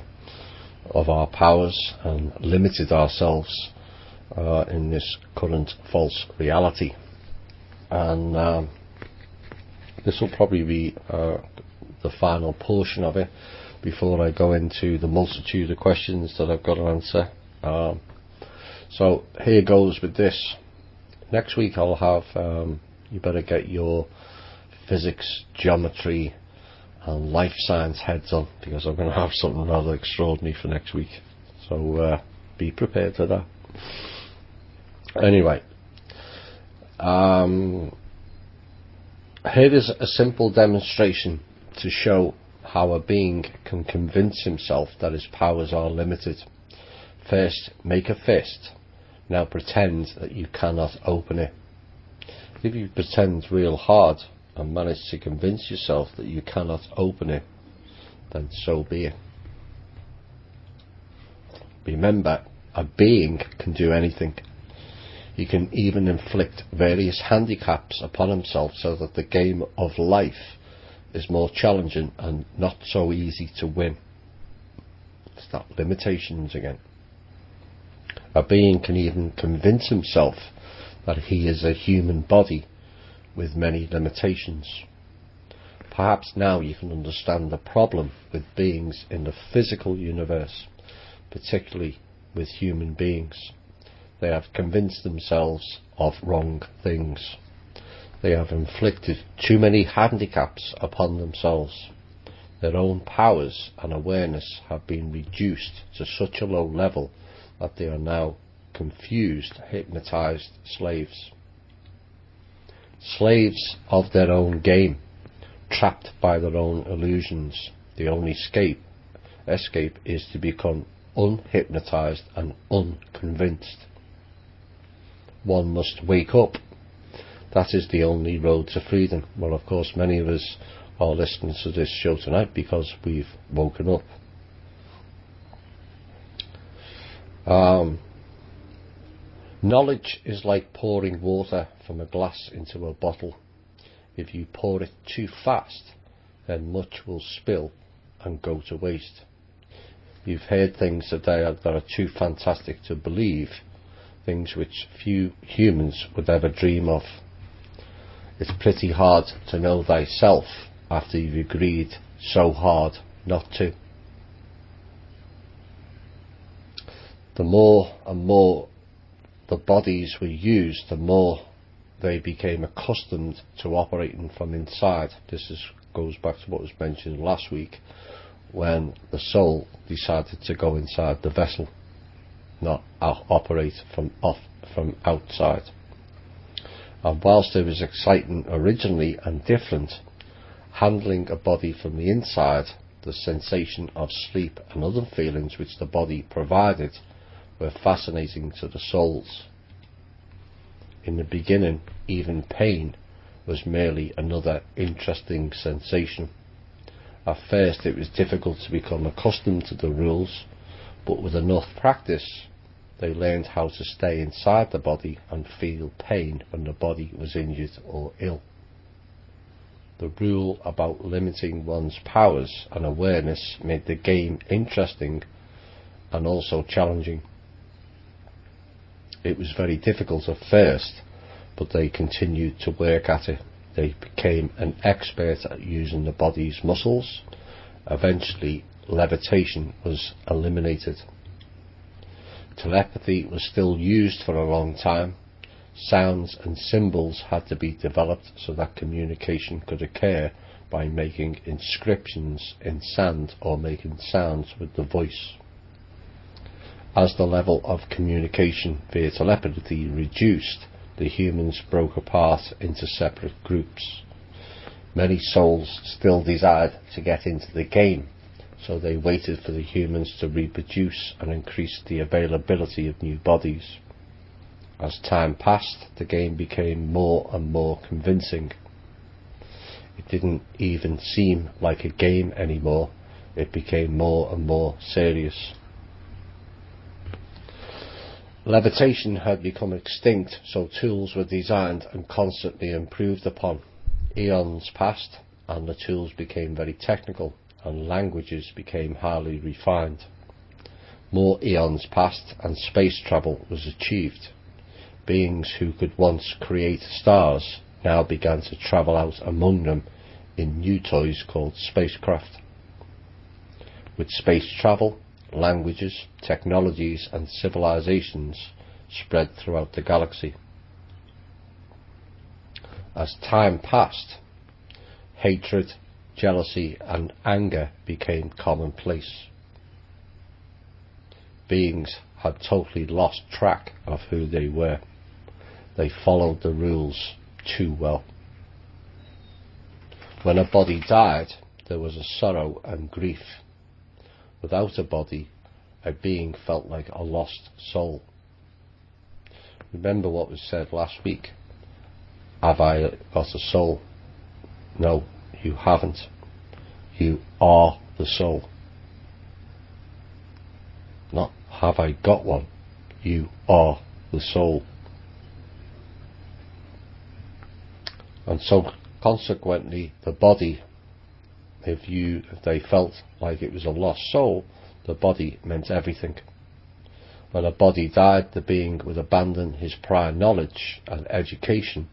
of our powers and limited ourselves in this current false reality. And this will probably be the final portion of it before I go into the multitude of questions that I've got to answer. So here goes with this. Next week I'll have, you better get your physics, geometry and life science heads on, because I'm going to have something rather extraordinary for next week. So be prepared for that. Anyway, here is a simple demonstration to show how a being can convince himself that his powers are limited. First, make a fist. Now pretend that you cannot open it. If you pretend real hard and manage to convince yourself that you cannot open it, then so be it. Remember, a being can do anything. He can even inflict various handicaps upon himself so that the game of life is more challenging and not so easy to win. It's not limitations again. A being can even convince himself that he is a human body with many limitations. Perhaps now you can understand the problem with beings in the physical universe, particularly with human beings. They have convinced themselves of wrong things. They have inflicted too many handicaps upon themselves. Their own powers and awareness have been reduced to such a low level that they are now confused, hypnotized slaves. Slaves of their own game, trapped by their own illusions. The only escape is to become unhypnotized and unconvinced. One must wake up. That is the only road to freedom. Well, of course, many of us are listening to this show tonight because we've woken up. Knowledge is like pouring water from a glass into a bottle. If you pour it too fast, then much will spill and go to waste. You've heard things today that are too fantastic to believe, things which few humans would ever dream of. It's pretty hard to know thyself after you've agreed so hard not to. The more and more the bodies were used, the more they became accustomed to operating from inside. This goes back to what was mentioned last week, when the soul decided to go inside the vessel, not operate from outside. And whilst it was exciting originally and different, handling a body from the inside, the sensation of sleep and other feelings which the body provided were fascinating to the souls. In the beginning, even pain was merely another interesting sensation. At first it was difficult to become accustomed to the rules, but with enough practice they learned how to stay inside the body and feel pain when the body was injured or ill. The rule about limiting one's powers and awareness made the game interesting and also challenging. It was very difficult at first, but they continued to work at it. They became an expert at using the body's muscles. Eventually, levitation was eliminated. Telepathy was still used for a long time. Sounds and symbols had to be developed so that communication could occur by making inscriptions in sand or making sounds with the voice. As the level of communication via telepathy reduced, the humans broke apart into separate groups. Many souls still desired to get into the game, so they waited for the humans to reproduce and increase the availability of new bodies. As time passed, the game became more and more convincing. It didn't even seem like a game anymore. It became more and more serious. Levitation had become extinct, so tools were designed and constantly improved upon. Eons passed, and the tools became very technical, and languages became highly refined. More eons passed, and space travel was achieved. Beings who could once create stars now began to travel out among them in new toys called spacecraft. With space travel, languages, technologies and civilizations spread throughout the galaxy. As time passed, hatred, jealousy and anger became commonplace. Beings had totally lost track of who they were. They followed the rules too well. When a body died, there was a sorrow and grief. Without a body, a being felt like a lost soul. Remember what was said last week. Have I got a soul? No, you haven't. You are the soul. Not have I got one. You are the soul. And so consequently the body, if they felt like it was a lost soul, the body meant everything. When a body died, the being would abandon his prior knowledge and education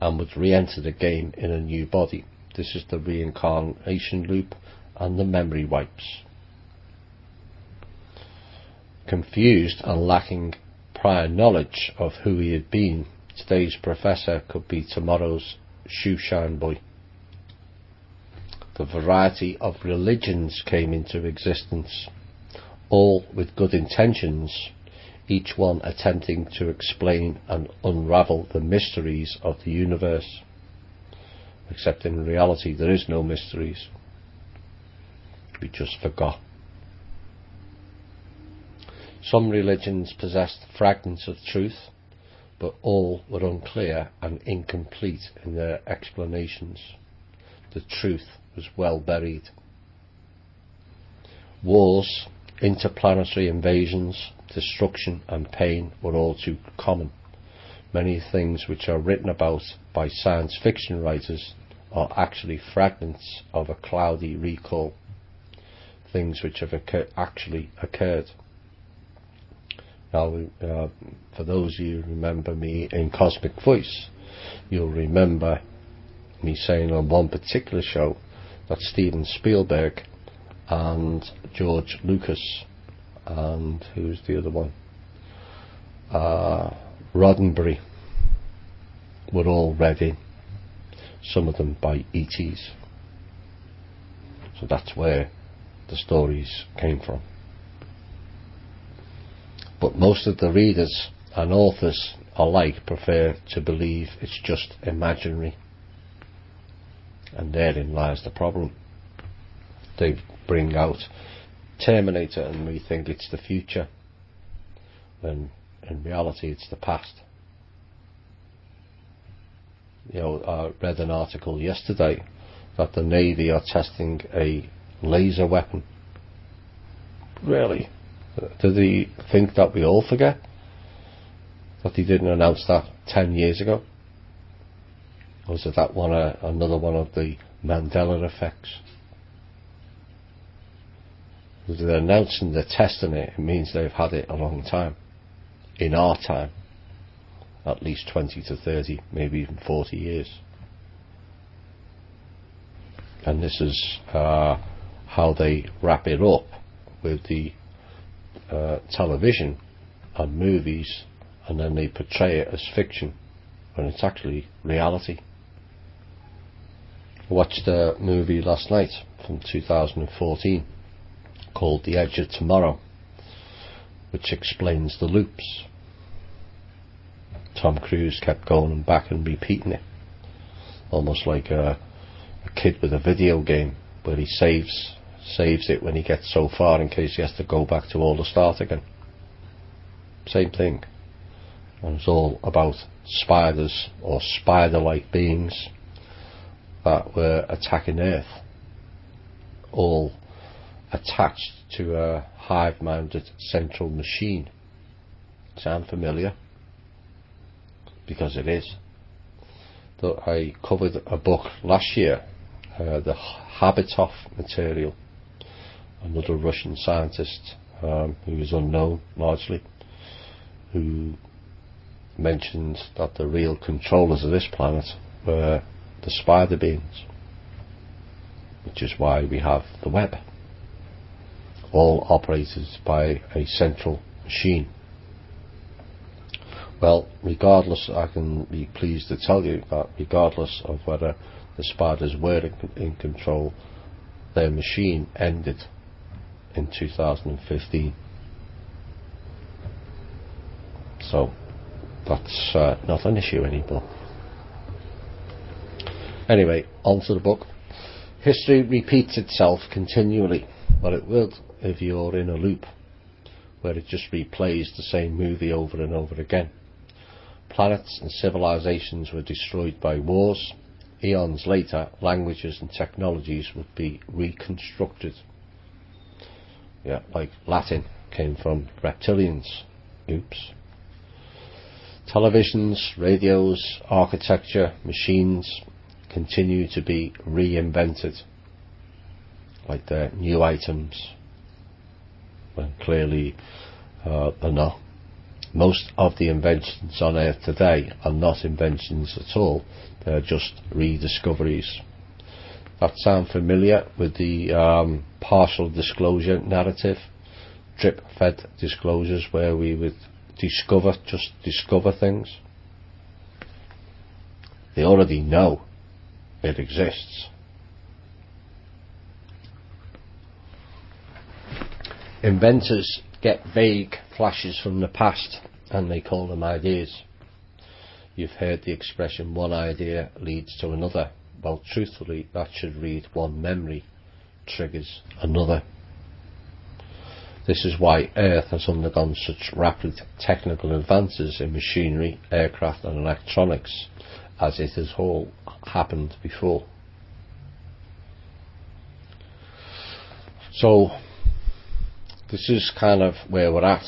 and would re-enter the game in a new body. This is the reincarnation loop and the memory wipes. Confused and lacking prior knowledge of who he had been, today's professor could be tomorrow's shoeshine boy. The variety of religions came into existence, all with good intentions, each one attempting to explain and unravel the mysteries of the universe. Except in reality there is no mysteries. We just forgot. Some religions possessed fragments of truth, but all were unclear and incomplete in their explanations. The truth was well buried. Wars, interplanetary invasions, destruction and pain were all too common. Many things which are written about by science fiction writers are actually fragments of a cloudy recall, things which have actually occurred. Now, for those of you who remember me in Cosmic Voice, you'll remember me saying on one particular show that Steven Spielberg and George Lucas and who's the other one? Roddenberry were all read in, some of them by ETs. So that's where the stories came from. But most of the readers and authors alike prefer to believe it's just imaginary. And therein lies the problem. They bring out Terminator and we think it's the future, when in reality it's the past. I read an article yesterday that the Navy are testing a laser weapon. Really? Do they think that we all forget? That they didn't announce that 10 years ago? Or is it that another one of the Mandela effects? If they're announcing they're testing it, it means they've had it a long time. In our time. At least 20 to 30, maybe even 40 years. And this is how they wrap it up with the television and movies, and then they portray it as fiction when it's actually reality. I watched a movie last night from 2014 called The Edge of Tomorrow, which explains the loops. Tom Cruise kept going back and repeating it, almost like a kid with a video game where he saves it when he gets so far in case he has to go back to all the start again. Same thing. And it's all about spiders or spider-like beings that were attacking Earth, all attached to a hive-mounted central machine. Sound familiar? Because it is. I covered a book last year, the Habitov material, another Russian scientist who is unknown largely, who mentioned that the real controllers of this planet were the spider beings, which is why we have the web, all operated by a central machine. Well, regardless, I can be pleased to tell you that regardless of whether the spiders were in control, their machine ended in 2015. So that's not an issue anymore. Anyway, on to the book. History repeats itself continually, but it will if you're in a loop where it just replays the same movie over and over again. Planets and civilizations were destroyed by wars. Eons later, languages and technologies would be reconstructed. Like Latin came from reptilians. Oops. Televisions, radios, architecture, machines continue to be reinvented, like the new items when clearly they're not. Most of the inventions on Earth today are not inventions at all. They're just rediscoveries. That sound familiar with the partial disclosure narrative? Drip-fed disclosures where we would just discover things. They already know it exists. Inventors get vague flashes from the past and they call them ideas. You've heard the expression, one idea leads to another. Well, truthfully, that should read, one memory triggers another. This is why Earth has undergone such rapid technical advances in machinery, aircraft and electronics, as it has all happened before. So, this is kind of where we're at,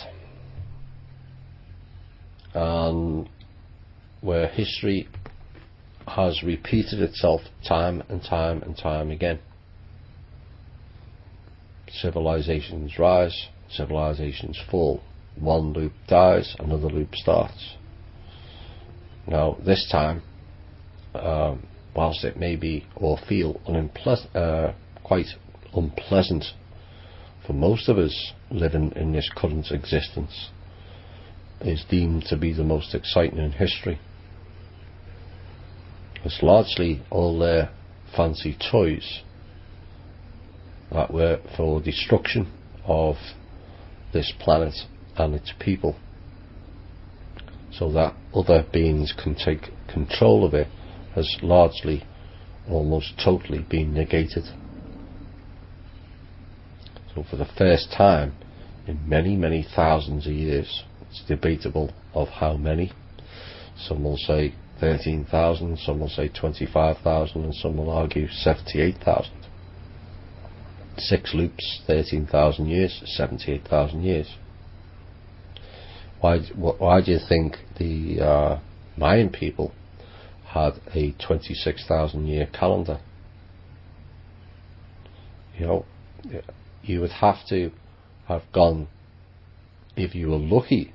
and where history has repeated itself time and time and time again. Civilizations rise, civilizations fall. One loop dies, another loop starts. Now, this time, whilst it may be or feel quite unpleasant for most of us living in this current existence, is deemed to be the most exciting in history. It's largely all their fancy toys that were for destruction of this planet and its people, so that other beings can take control of it, has largely, almost totally been negated. So for the first time in many, many thousands of years, it's debatable of how many. Some will say 13,000, some will say 25,000, and some will argue 78,000. 6 loops, 13,000 years, 78,000 years. Why do you think the Mayan people had a 26,000 year calendar? You know, you would have to have gone, if you were lucky,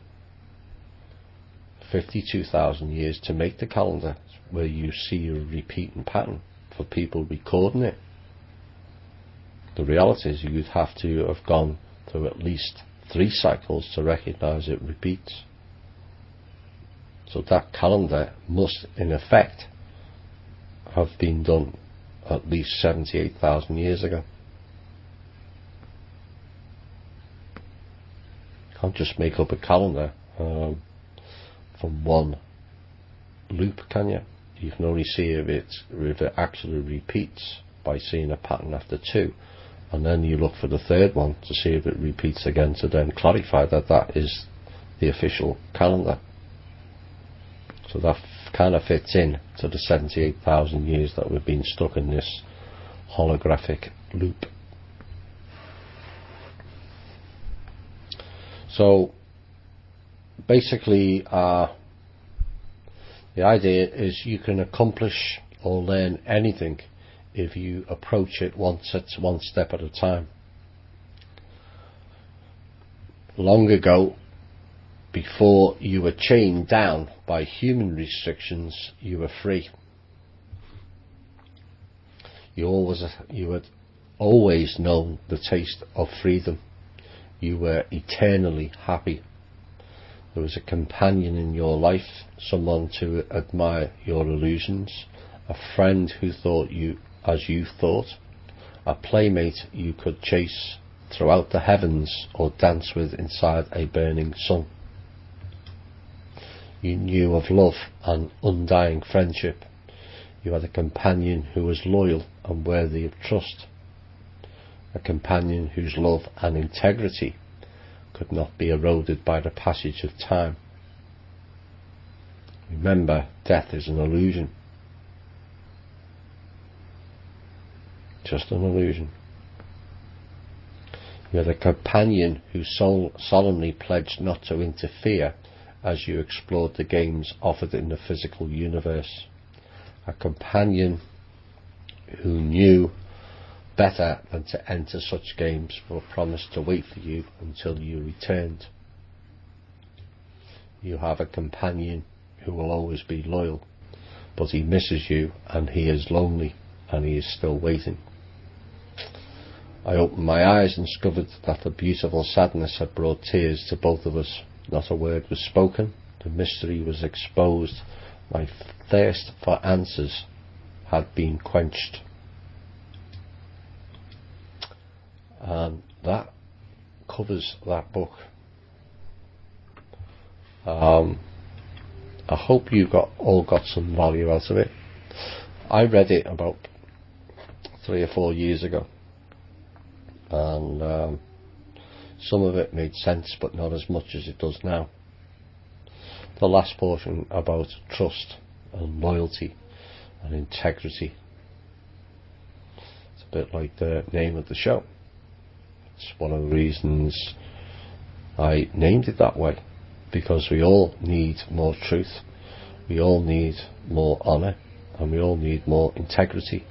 52,000 years to make the calendar where you see a repeating pattern for people recording it. The reality is you'd have to have gone through at least 3 cycles to recognize it repeats. So that calendar must in effect have been done at least 78,000 years ago. You can't just make up a calendar from one loop, can you? You can only see if it actually repeats by seeing a pattern after 2, and then you look for the 3rd one to see if it repeats again, to then clarify that that is the official calendar. So that kind of fits in to the 78,000 years that we've been stuck in this holographic loop. So basically the idea is you can accomplish or learn anything if you approach it one step at a time. Long ago, before you were chained down by human restrictions, you were free. You had always known the taste of freedom. You were eternally happy. There was a companion in your life, someone to admire your illusions, a friend who thought you as you thought, a playmate you could chase throughout the heavens or dance with inside a burning sun. You knew of love and undying friendship. You had a companion who was loyal and worthy of trust, a companion whose love and integrity could not be eroded by the passage of time. Remember, death is an illusion. Just an illusion. You had a companion who solemnly pledged not to interfere as you explored the games offered in the physical universe. A companion who knew better than to enter such games for a promise to wait for you until you returned. You have a companion who will always be loyal, but he misses you and he is lonely and he is still waiting. I opened my eyes and discovered that the beautiful sadness had brought tears to both of us. Not a word was spoken. The mystery was exposed. My thirst for answers had been quenched. And that covers that book. I hope you all got some value out of it. I read it about 3 or 4 years ago, and some of it made sense, but not as much as it does now. The last portion about trust and loyalty and integrity. It's a bit like the name of the show. It's one of the reasons I named it that way, because we all need more truth, we all need more honour, and we all need more integrity.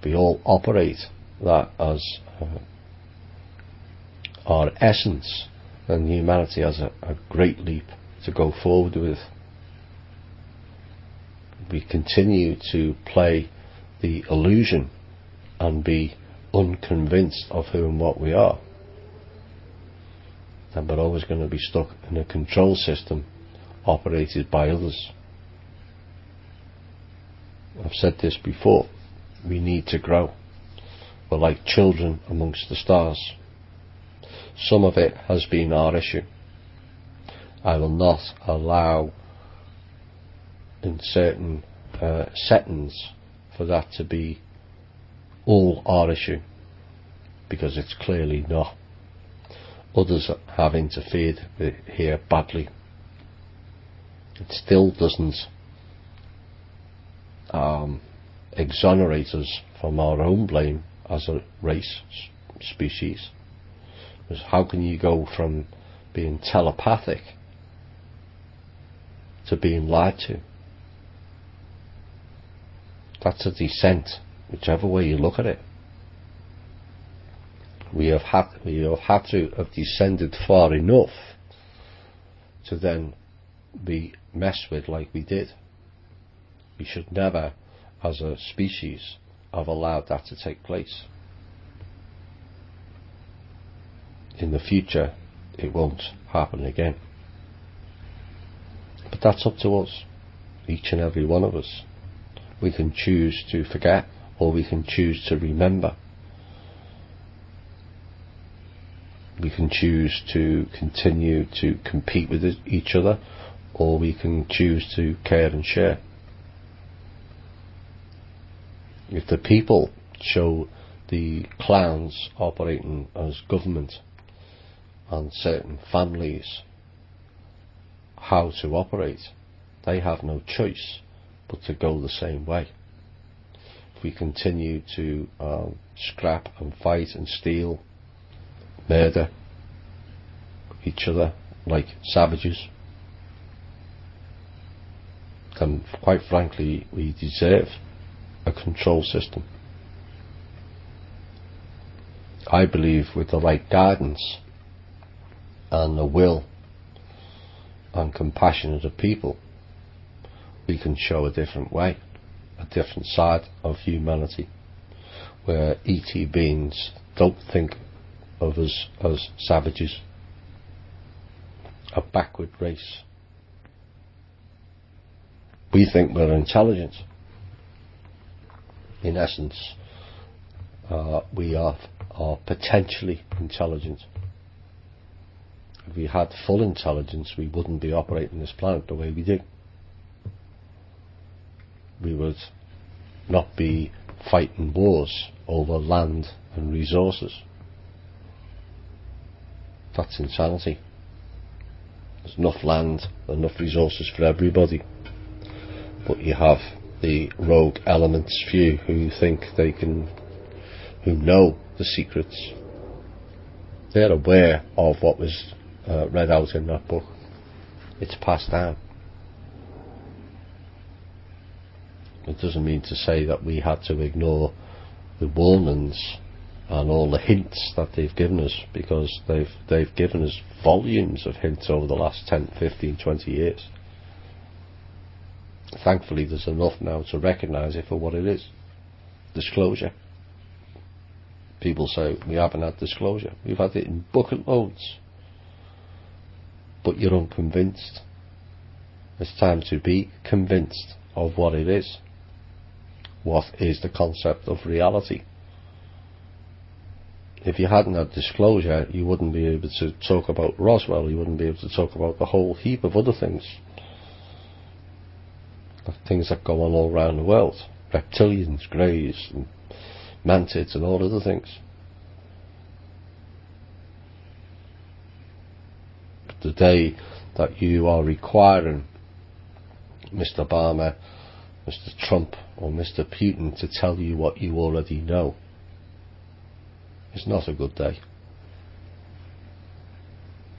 We all operate that as our essence, and humanity has a great leap to go forward with. We continue to play the illusion and be unconvinced of who and what we are, then we're always going to be stuck in a control system operated by others. I've said this before, we need to grow. We're like children amongst the stars. Some of it has been our issue. I will not allow in certain settings for that to be all our issue, because it's clearly not. Others have interfered here badly. It still doesn't exonerate us from our own blame as a race, species. Because how can you go from being telepathic to being lied to? That's a descent, whichever way you look at it. We have had to have descended far enough to then be messed with like we did. We should never, as a species, have allowed that to take place. In the future, it won't happen again. But that's up to us, each and every one of us. We can choose to forget, or we can choose to remember. We can choose to continue to compete with each other, or we can choose to care and share. If the people show the clowns operating as government and certain families how to operate, they have no choice but to go the same way. If we continue to scrap and fight and steal, murder each other like savages, then quite frankly we deserve a control system. I believe with the right guidance and the will and compassion of the people, we can show a different way, a different side of humanity, where ET beings don't think of us as savages, a backward race. We think we're intelligent. In essence, we are potentially intelligent. If we had full intelligence, we wouldn't be operating this planet the way we do. We would not be fighting wars over land and resources. That's insanity. There's enough land, enough resources for everybody, but you have the rogue elements few who think they can, who know the secrets. They're aware of what was read out in that book. It's passed down. It doesn't mean to say that we had to ignore the warnings and all the hints that they've given us, because they've given us volumes of hints over the last 10, 15, 20 years. Thankfully there's enough now to recognise it for what it is. Disclosure. People say we haven't had disclosure. We've had it in bucket loads. But you're unconvinced. It's time to be convinced of what it is. What is the concept of reality? If you hadn't had disclosure, you wouldn't be able to talk about Roswell, you wouldn't be able to talk about the whole heap of other things. Things that go on all around the world. Reptilians, greys, and mantids and all other things. The day that you are requiring Mr. Obama, Mr. Trump or Mr. Putin to tell you what you already know, it's not a good day.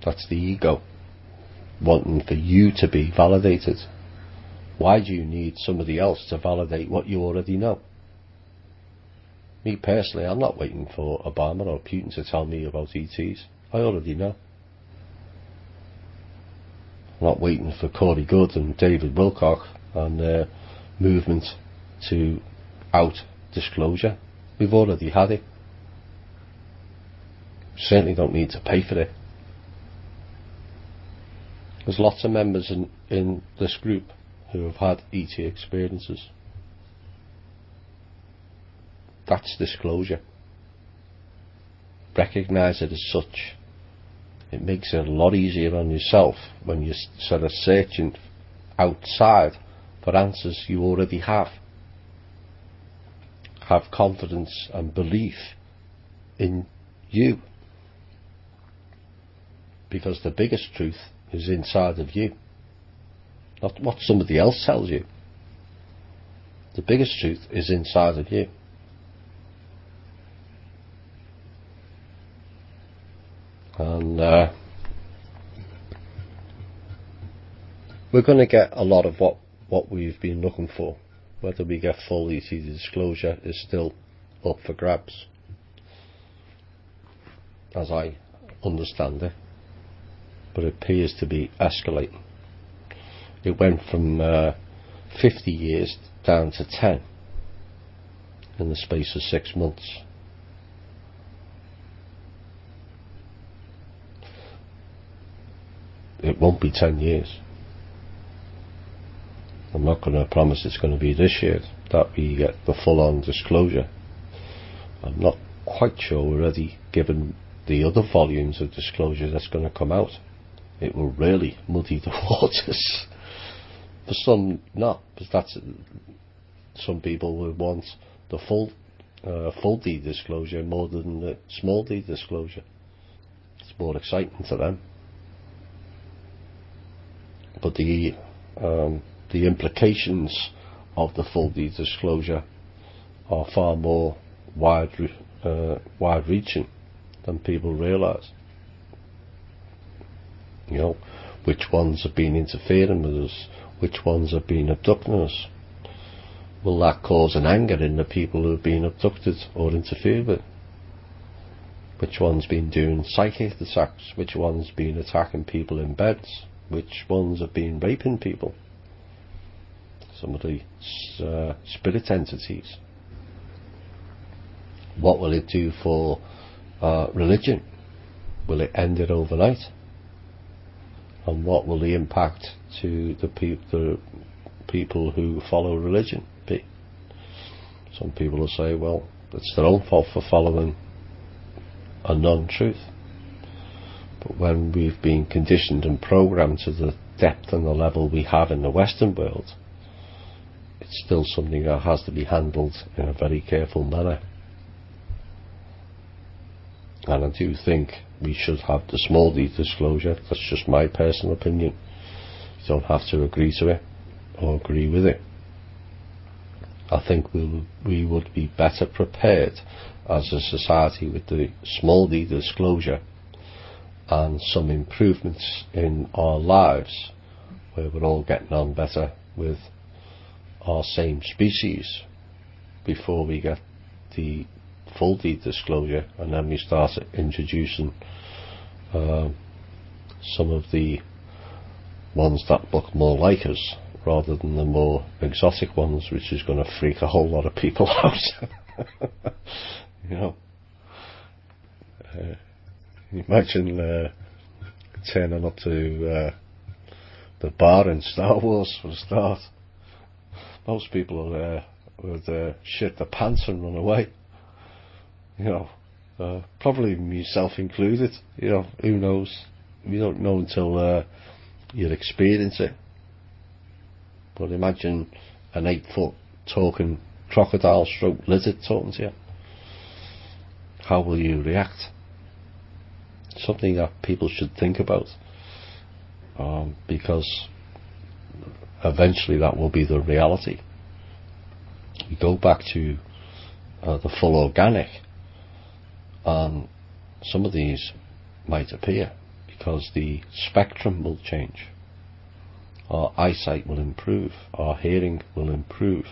That's the ego wanting for you to be validated. Why do you need somebody else to validate what you already know? Me personally, I'm not waiting for Obama or Putin to tell me about ETs. I already know. I'm not waiting for Corey Goode and David Wilcock and their movement to out disclosure. We've already had it. Certainly don't need to pay for it. There's lots of members in this group who have had ET experiences. That's disclosure. Recognise it as such. It makes it a lot easier on yourself when you're sort of searching outside for answers you already have. Have confidence and belief in you. Because the biggest truth is inside of you, not what somebody else tells you. The biggest truth is inside of you. And we're going to get a lot of what we've been looking for. Whether we get full ET disclosure is still up for grabs, as I understand it. But it appears to be escalating. It went from 50 years down to 10 in the space of 6 months. It won't be 10 years. I'm not going to promise it's going to be this year that we get the full-on disclosure. I'm not quite sure we're ready, given the other volumes of disclosure that's going to come out. It will really muddy the waters. For some, not, because that's some people would want the full D disclosure more than the small D disclosure. It's more exciting to them. But the implications of the full D disclosure are far more wide-reaching than people realise. You know, which ones have been interfering with us, which ones have been abducting us. Will that cause an anger in the people who have been abducted or interfered with? Which one's been doing psychic attacks? Which one's been attacking people in beds? Which ones have been raping people? Some of the spirit entities. What will it do for religion? Will it end it overnight? And what will the impact to the people who follow religion be? Some people will say, well, it's their own fault for following a non-truth. But when we've been conditioned and programmed to the depth and the level we have in the Western world, it's still something that has to be handled in a very careful manner. And I do think we should have the small D disclosure. That's just my personal opinion. You don't have to agree to it or agree with it. I think we would be better prepared as a society with the small D disclosure and some improvements in our lives where we're all getting on better with our same species before we get the full deed disclosure, and then we start introducing some of the ones that look more like us rather than the more exotic ones, which is going to freak a whole lot of people out. Imagine turning up to the bar in Star Wars for a start. Most people would shit their pants and run away. Probably myself included. Who knows? You don't know until you experience it. But imagine an 8-foot talking crocodile stroke lizard talking to you. How will you react? Something that people should think about, because eventually that will be the reality. We go back to the full organic, and some of these might appear because the spectrum will change. Our eyesight will improve, our hearing will improve,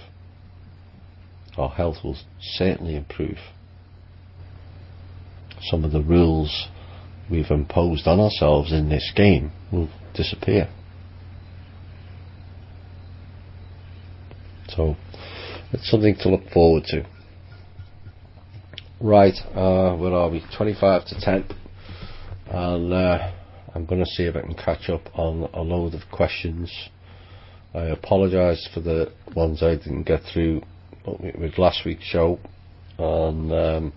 our health will certainly improve. Some of the rules we've imposed on ourselves in this game will disappear. So it's something to look forward to. Right, where are we? 25 to 10. And I'm going to see if I can catch up on a load of questions. I apologise for the ones I didn't get through with last week's show, and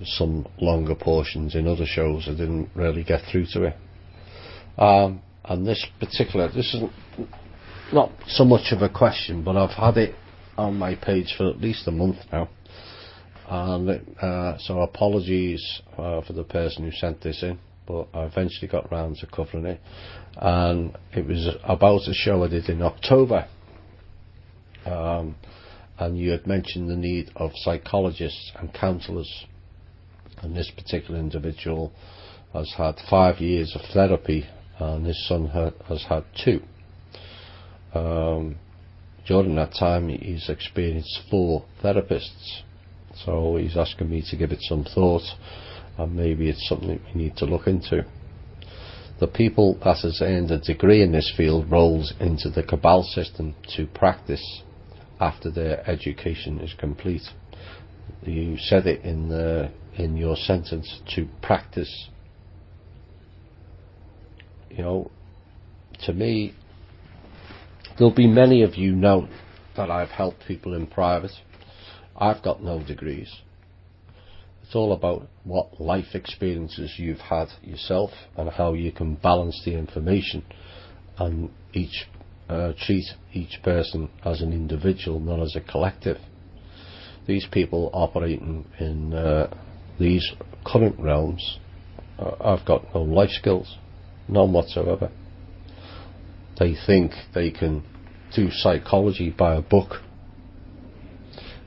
some longer portions in other shows I didn't really get through to it. And this is not so much of a question, but I've had it on my page for at least a month now, and so apologies for the person who sent this in, but I eventually got round to covering it. And it was about a show I did in October, and you had mentioned the need of psychologists and counsellors, and this particular individual has had 5 years of therapy, and his son has had 2. During that time he's experienced 4 therapists, so he's asking me to give it some thought, and maybe it's something we need to look into. The people that has earned a degree in this field rolls into the cabal system to practice after their education is complete. You said it in your sentence, to practice. To me, there'll be many of you know that I've helped people in private. I've got no degrees. It's all about what life experiences you've had yourself and how you can balance the information and treat each person as an individual, not as a collective. These people operating in these current realms, I've got no life skills, none whatsoever. They think they can do psychology by a book.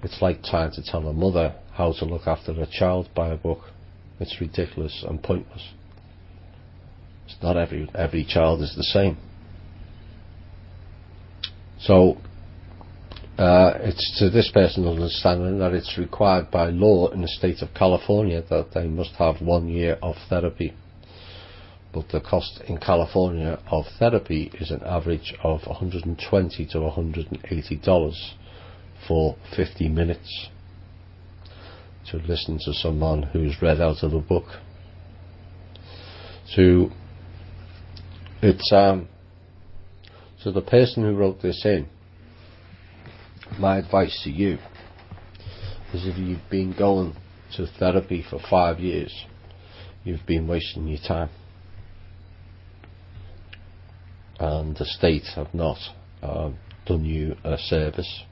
It's like trying to tell a mother how to look after a child by a book. It's ridiculous and pointless. It's not every child is the same. So it's to this person's understanding that it's required by law in the state of California that they must have 1 year of therapy. But the cost in California of therapy is an average of $120 to $180 for 50 minutes to listen to someone who's read out of a book. So it's so the person who wrote this in, my advice to you is, if you've been going to therapy for 5 years, you've been wasting your time, and the state have not done you a service.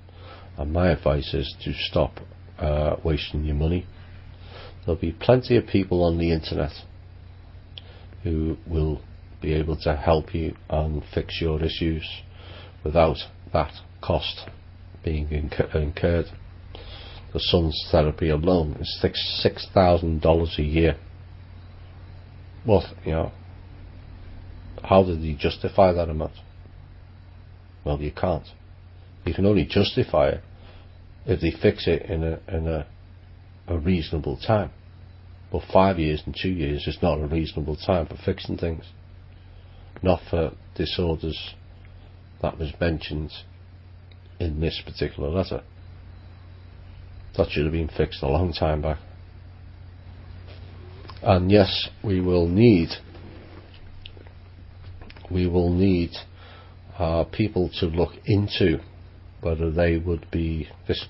And my advice is to stop wasting your money. There'll be plenty of people on the internet who will be able to help you and fix your issues without that cost being incurred. The son's therapy alone is $6,000 a year. What, how did he justify that amount? Well, you can't. You can only justify it if they fix it in a reasonable time. But 5 years and 2 years is not a reasonable time for fixing things. Not for disorders that was mentioned in this particular letter. That should have been fixed a long time back. And yes, we will need people to look into whether they would be. This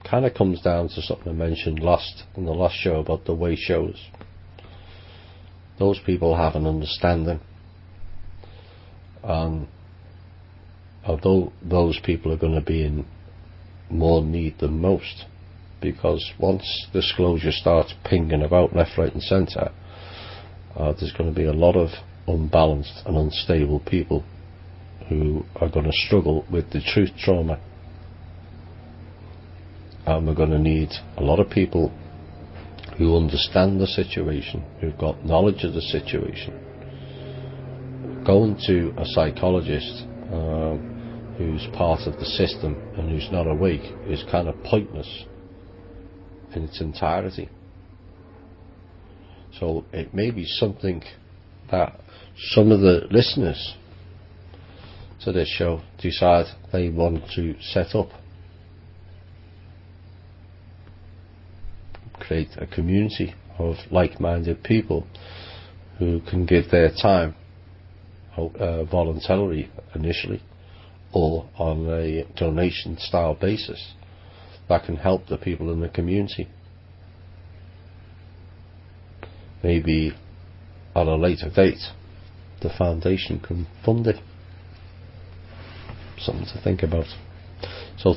kind of comes down to something I mentioned in the last show about the way shows. Those people have an understanding, and although those people are going to be in more need than most, because once disclosure starts pinging about left, right and centre, there's going to be a lot of unbalanced and unstable people who are going to struggle with the truth trauma. And we're going to need a lot of people who understand the situation, who've got knowledge of the situation. Going to a psychologist who's part of the system and who's not awake is kind of pointless in its entirety. So it may be something that some of the listeners to this show decide they want to set up. Create a community of like-minded people who can give their time voluntarily initially, or on a donation style basis that can help the people in the community. Maybe at a later date the foundation can fund it. Something to think about. So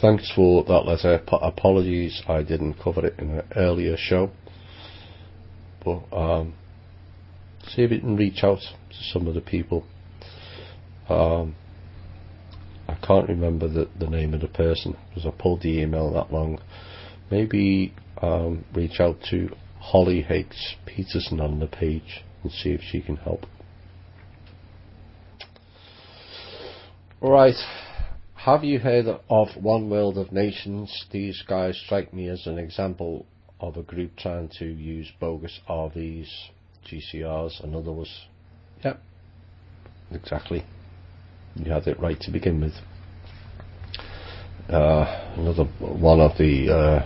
thanks for that letter. Apologies I didn't cover it in an earlier show, but see if you can reach out to some of the people. I can't remember the name of the person because I pulled the email that long. Maybe reach out to Holly Higgs Peterson on the page and see if she can help. Alright, have you heard of One World of Nations? These guys strike me as an example of a group trying to use bogus RVs, GCRs and others. Yep, exactly. You had it right to begin with. Another one of the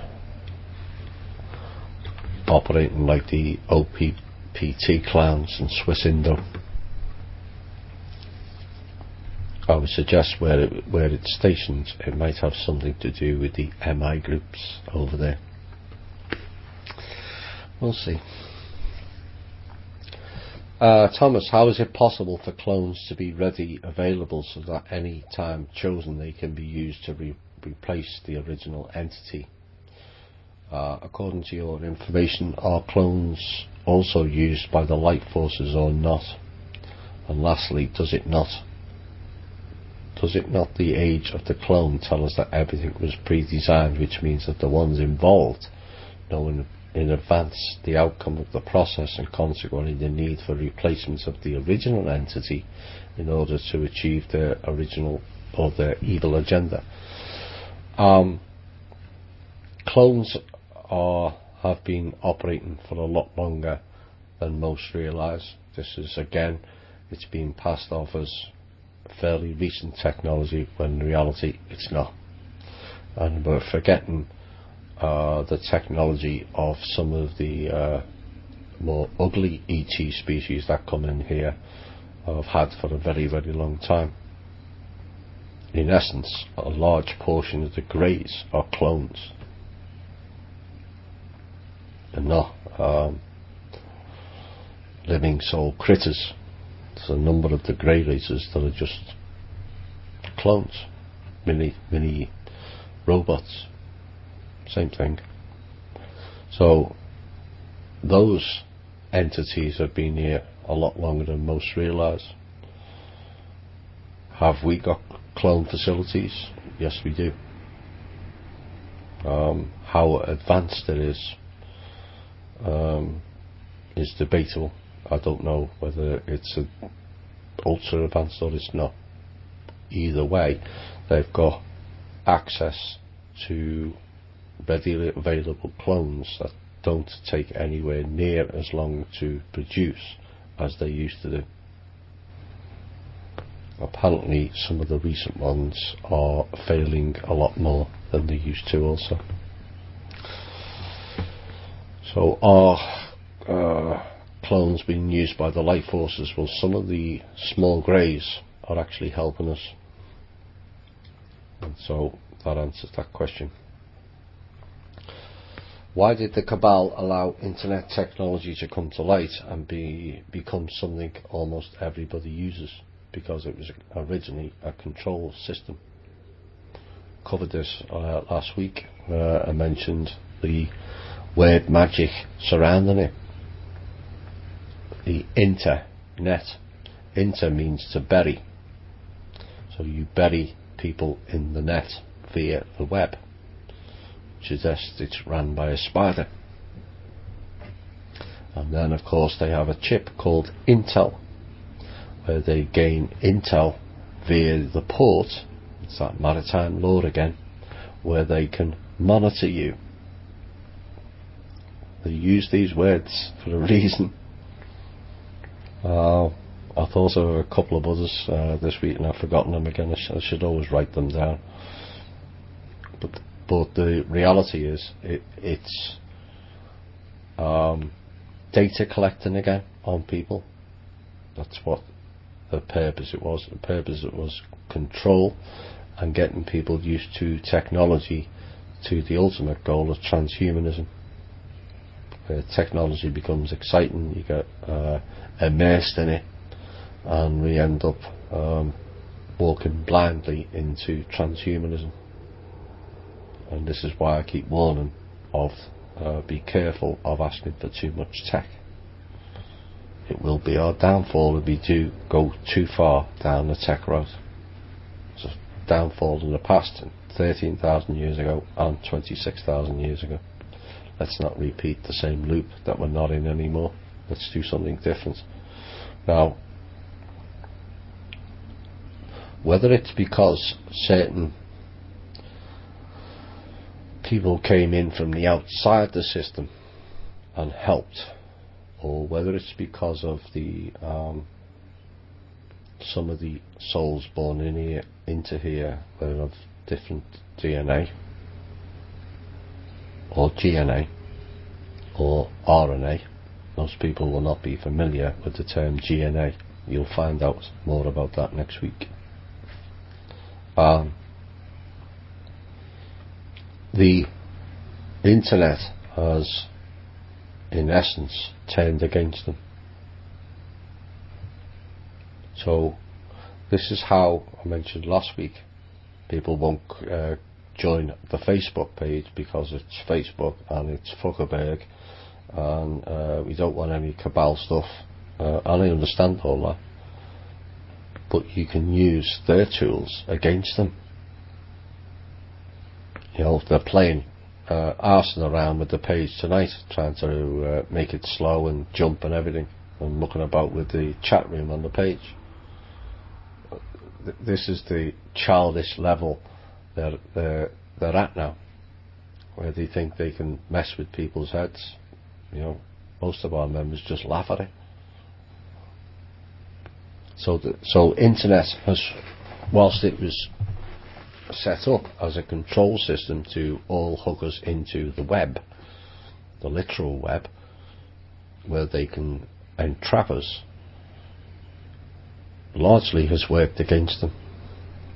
operating like the OPPT clowns and Swiss Indo. I would suggest where it's stationed, it might have something to do with the MI groups over there. We'll see. Thomas, how is it possible for clones to be ready, available, so that any time chosen they can be used to replace the original entity? According to your information, are clones also used by the light forces or not? And lastly, does it not the age of the clone tell us that everything was pre-designed, which means that the ones involved know in advance the outcome of the process and consequently the need for replacement of the original entity in order to achieve their original or their evil agenda? Clones have been operating for a lot longer than most realise. This is, again, it's been passed off as fairly recent technology when in reality it's not, and we're forgetting the technology of some of the more ugly ET species that come in here have had for a very, very long time. In essence, a large portion of the greys are clones and not living soul critters. There's a number of the grey races that are just clones, mini robots, same thing. So those entities have been here a lot longer than most realise. Have we got clone facilities? Yes, we do. How advanced it is debatable. I don't know whether it's ultra advanced or it's not. Either way, they've got access to readily available clones that don't take anywhere near as long to produce as they used to do. Apparently some of the recent ones are failing a lot more than they used to also. So are clones being used by the life forces? Well, some of the small greys are actually helping us, and so that answers that question. Why did the cabal allow internet technology to come to light and become something almost everybody uses? Because it was originally a control system. Covered this last week. I mentioned the word magic surrounding it. The internet. Inter means to bury. So you bury people in the net via the web. Suggests it's run by a spider. And then of course they have a chip called Intel, where they gain intel via the port. It's that maritime law again, where they can monitor you. They use these words for a reason. I thought of a couple of others this week and I've forgotten them again. I should always write them down. But the reality is it's data collecting again on people. That's what the purpose it was. The purpose it was control and getting people used to technology, to the ultimate goal of transhumanism, where technology becomes exciting, you get immersed in it, and we end up walking blindly into transhumanism. And this is why I keep warning of be careful of asking for too much tech. It will be our downfall if we do go too far down the tech road. It's a downfall in the past, 13,000 years ago and 26,000 years ago. Let's not repeat the same loop that we're not in anymore. Let's do something different. Now, whether it's because certain people came in from the outside the system and helped, or whether it's because of the some of the souls born in here into here that have different DNA or GNA or RNA. Most people will not be familiar with the term GNA. You'll find out more about that next week. The internet has, in essence, turned against them. So this is how I mentioned last week, people won't join the Facebook page because it's Facebook and it's Zuckerberg, and we don't want any cabal stuff, and I understand all that, but you can use their tools against them. You know, if they're playing arsing around with the page tonight, trying to make it slow and jump and everything, and looking about with the chat room on the page. This is the childish level that they're at now, where they think they can mess with people's heads. You know, most of our members just laugh at it. So internet has, whilst it was set up as a control system to all hook us into the web, the literal web, where they can entrap us, largely has worked against them,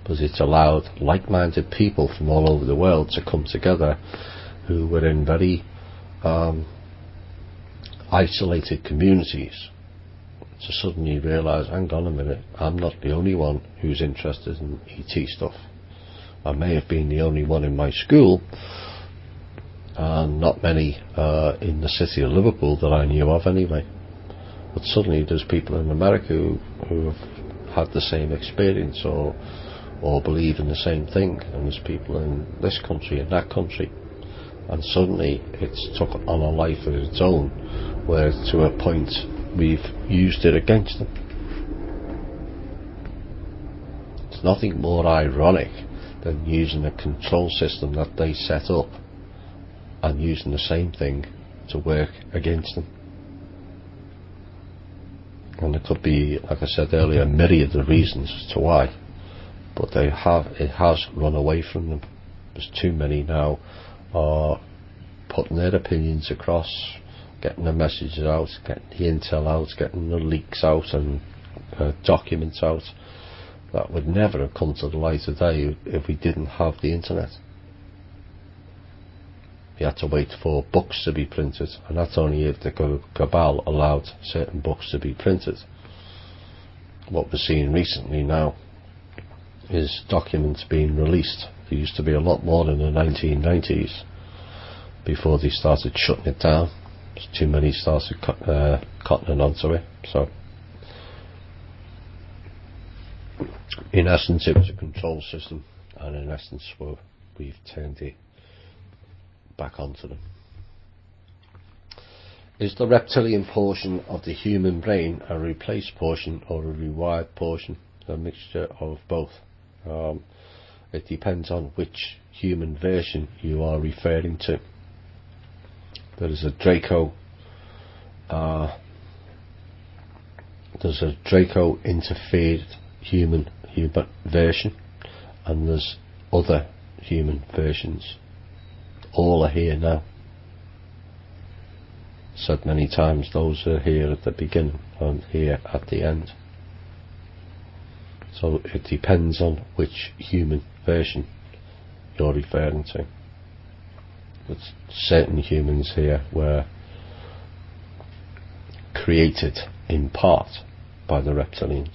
because it's allowed like-minded people from all over the world to come together who were in very isolated communities to suddenly realise, hang on a minute, I'm not the only one who's interested in ET stuff. I may have been the only one in my school, and not many in the city of Liverpool that I knew of anyway. But suddenly there's people in America who have had the same experience or believe in the same thing, and there's people in this country and that country, and suddenly it's took on a life of its own, where to a point we've used it against them. It's nothing more ironic than using a control system that they set up and using the same thing to work against them. And there could be, like I said earlier, a myriad of reasons as to why, but it has run away from them. There's too many now are putting their opinions across, getting the messages out, getting the intel out, getting the leaks out and documents out that would never have come to the light of day if we didn't have the internet. You had to wait for books to be printed, and that's only if the cabal allowed certain books to be printed. What we're seeing recently now is documents being released. There used to be a lot more in the 1990s before they started shutting it down. Too many started cottoning onto it. So in essence it was a control system, and in essence we've turned it back onto them. Is the reptilian portion of the human brain a replaced portion or a rewired portion? A mixture of both. It depends on which human version you are referring to. There is a Draco interfered human version, and there's other human versions. All are here now. Said many times, those are here at the beginning and here at the end. So it depends on which human version you're referring to. But certain humans here were created in part by the reptilians,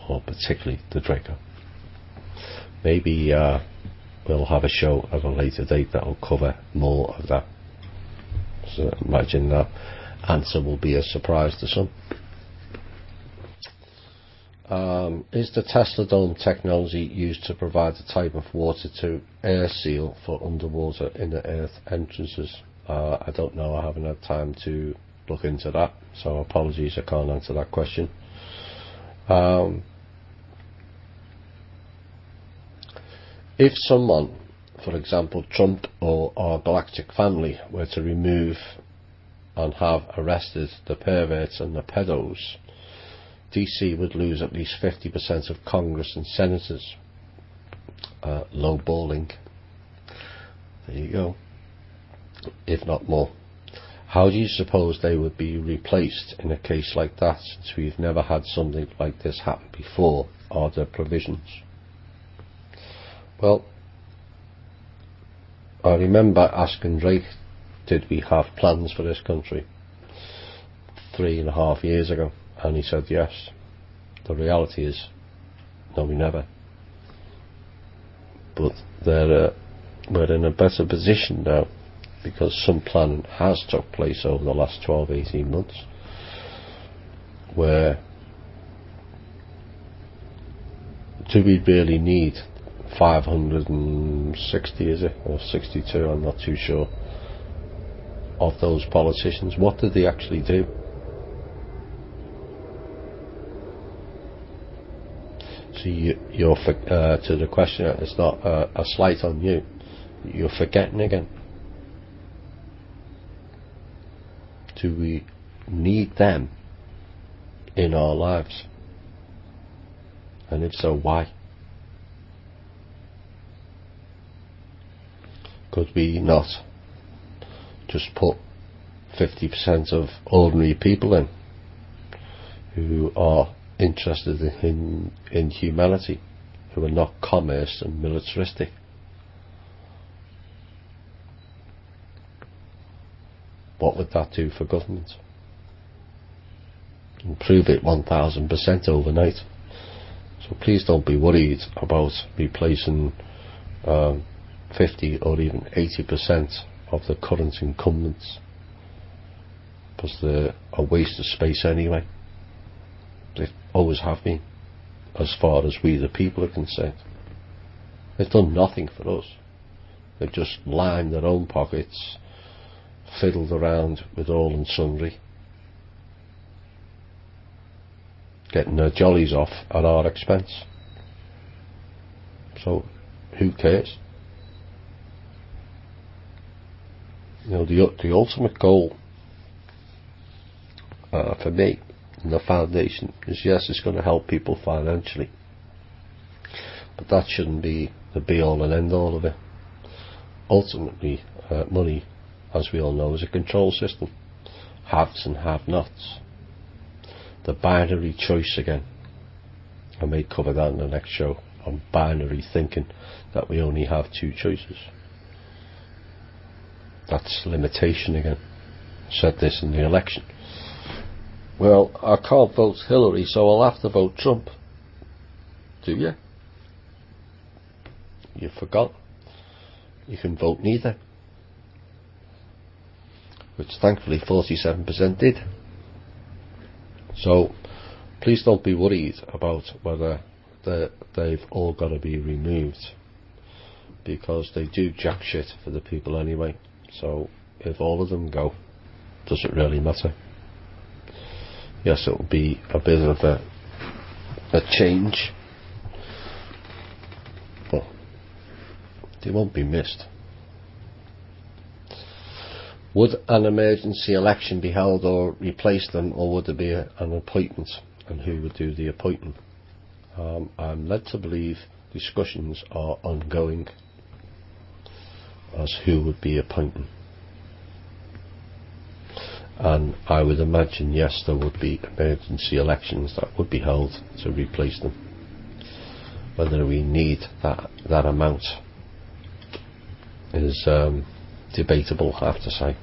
or particularly the Draco. Maybe we'll have a show at a later date that will cover more of that. So imagine that answer will be a surprise to some. Is the Tesla dome technology used to provide a type of water to air seal for underwater inner earth entrances? I don't know, I haven't had time to look into that, so apologies, I can't answer that question. If someone, for example Trump or our galactic family, were to remove and have arrested the perverts and the pedos, DC would lose at least 50% of Congress and senators. Low balling. There you go. If not more. How do you suppose they would be replaced in a case like that, since we've never had something like this happen before? Are there provisions? Well, I remember asking Drake, did we have plans for this country 3.5 years ago, and he said yes. The reality is, no, we never. But we're in a better position now, because some planning has took place over the last 12-18 months, where do we really need 560, is it, or 62, I'm not too sure, of those politicians? What did they actually do? So you're to the question, it's not a slight on you, you're forgetting again. Do we need them in our lives? And if so, why? Could we not just put 50% of ordinary people in who are interested in humanity, who are not commerce and militaristic? What would that do for government? Improve it 1000% overnight. So please don't be worried about replacing 50 or even 80% of the current incumbents, because they're a waste of space anyway. They always have been, as far as we the people are concerned. They've done nothing for us. They've just lined their own pockets, fiddled around with all and sundry, getting their jollies off at our expense. So who cares? You know, the ultimate goal for me and the foundation is, yes, it's going to help people financially, but that shouldn't be the be-all and end-all of it. Ultimately, money, as we all know, is a control system. Haves and have-nots. The binary choice again. I may cover that in the next show, on binary thinking, that we only have two choices. That's limitation again. I said this in the election. Well, I can't vote Hillary, so I'll have to vote Trump. Do you? You forgot. You can vote neither. Which thankfully 47% did. So please don't be worried about whether they've all got to be removed, because they do jack shit for the people anyway. So if all of them go, does it really matter? Yes, it will be a bit of a change, but they won't be missed. Would an emergency election be held or replace them, or would there be an appointment, and who would do the appointment? I'm led to believe discussions are ongoing as who would be appointed, and I would imagine, yes, there would be emergency elections that would be held to replace them. Whether we need that amount is debatable, I have to say.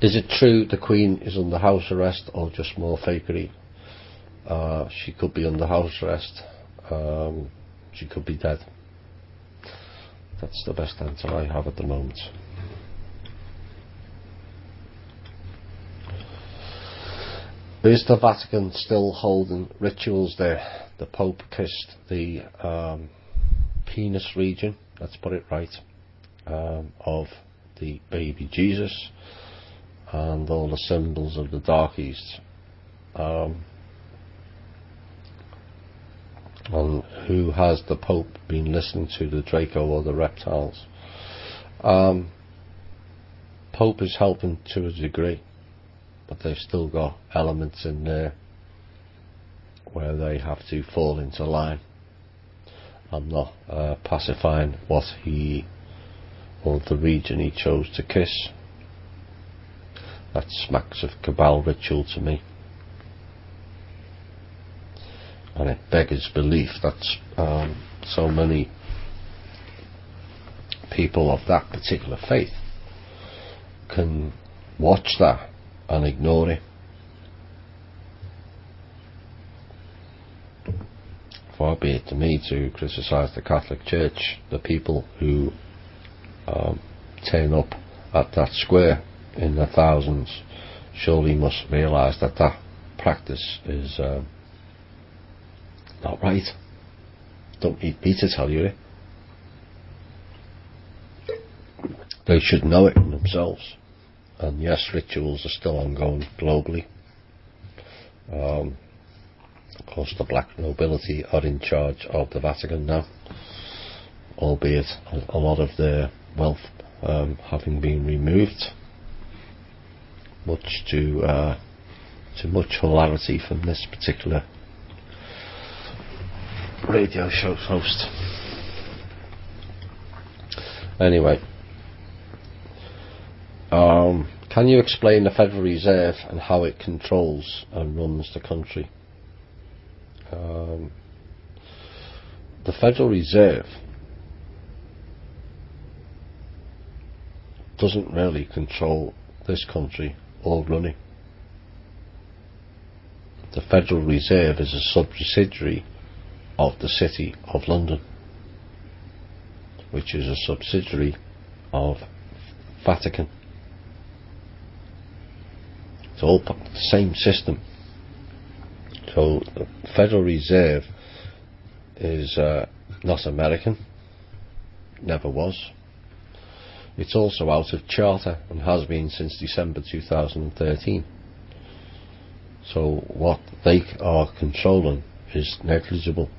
Is it true the Queen is under house arrest, or just more fakery? She could be under house arrest. She could be dead. That's the best answer I have at the moment. Is the Vatican still holding rituals there? The Pope kissed the penis region, let's put it right, of the baby Jesus and all the symbols of the Dark East. And who has the Pope been listening to, the Draco or the reptiles? Pope is helping to a degree, but they've still got elements in there where they have to fall into line. I'm not pacifying what he, or the region he chose to kiss. That smacks of cabal ritual to me, and it beggars belief that so many people of that particular faith can watch that and ignore it. Far be it to me to criticise the Catholic Church. The people who turn up at that square in the thousands surely must realise that that practice is not right. Don't need me to tell you it. They should know it themselves. And yes, rituals are still ongoing globally. Of course, the black nobility are in charge of the Vatican now, albeit a lot of their wealth having been removed, much to much hilarity from this particular radio show host. Anyway, can you explain the Federal Reserve and how it controls and runs the country? The Federal Reserve doesn't really control this country or run it. The Federal Reserve is a subsidiary of the City of London, which is a subsidiary of Vatican. It's all the same system. So the Federal Reserve is not American, never was. It's also out of charter and has been since December 2013. So what they are controlling is negligible.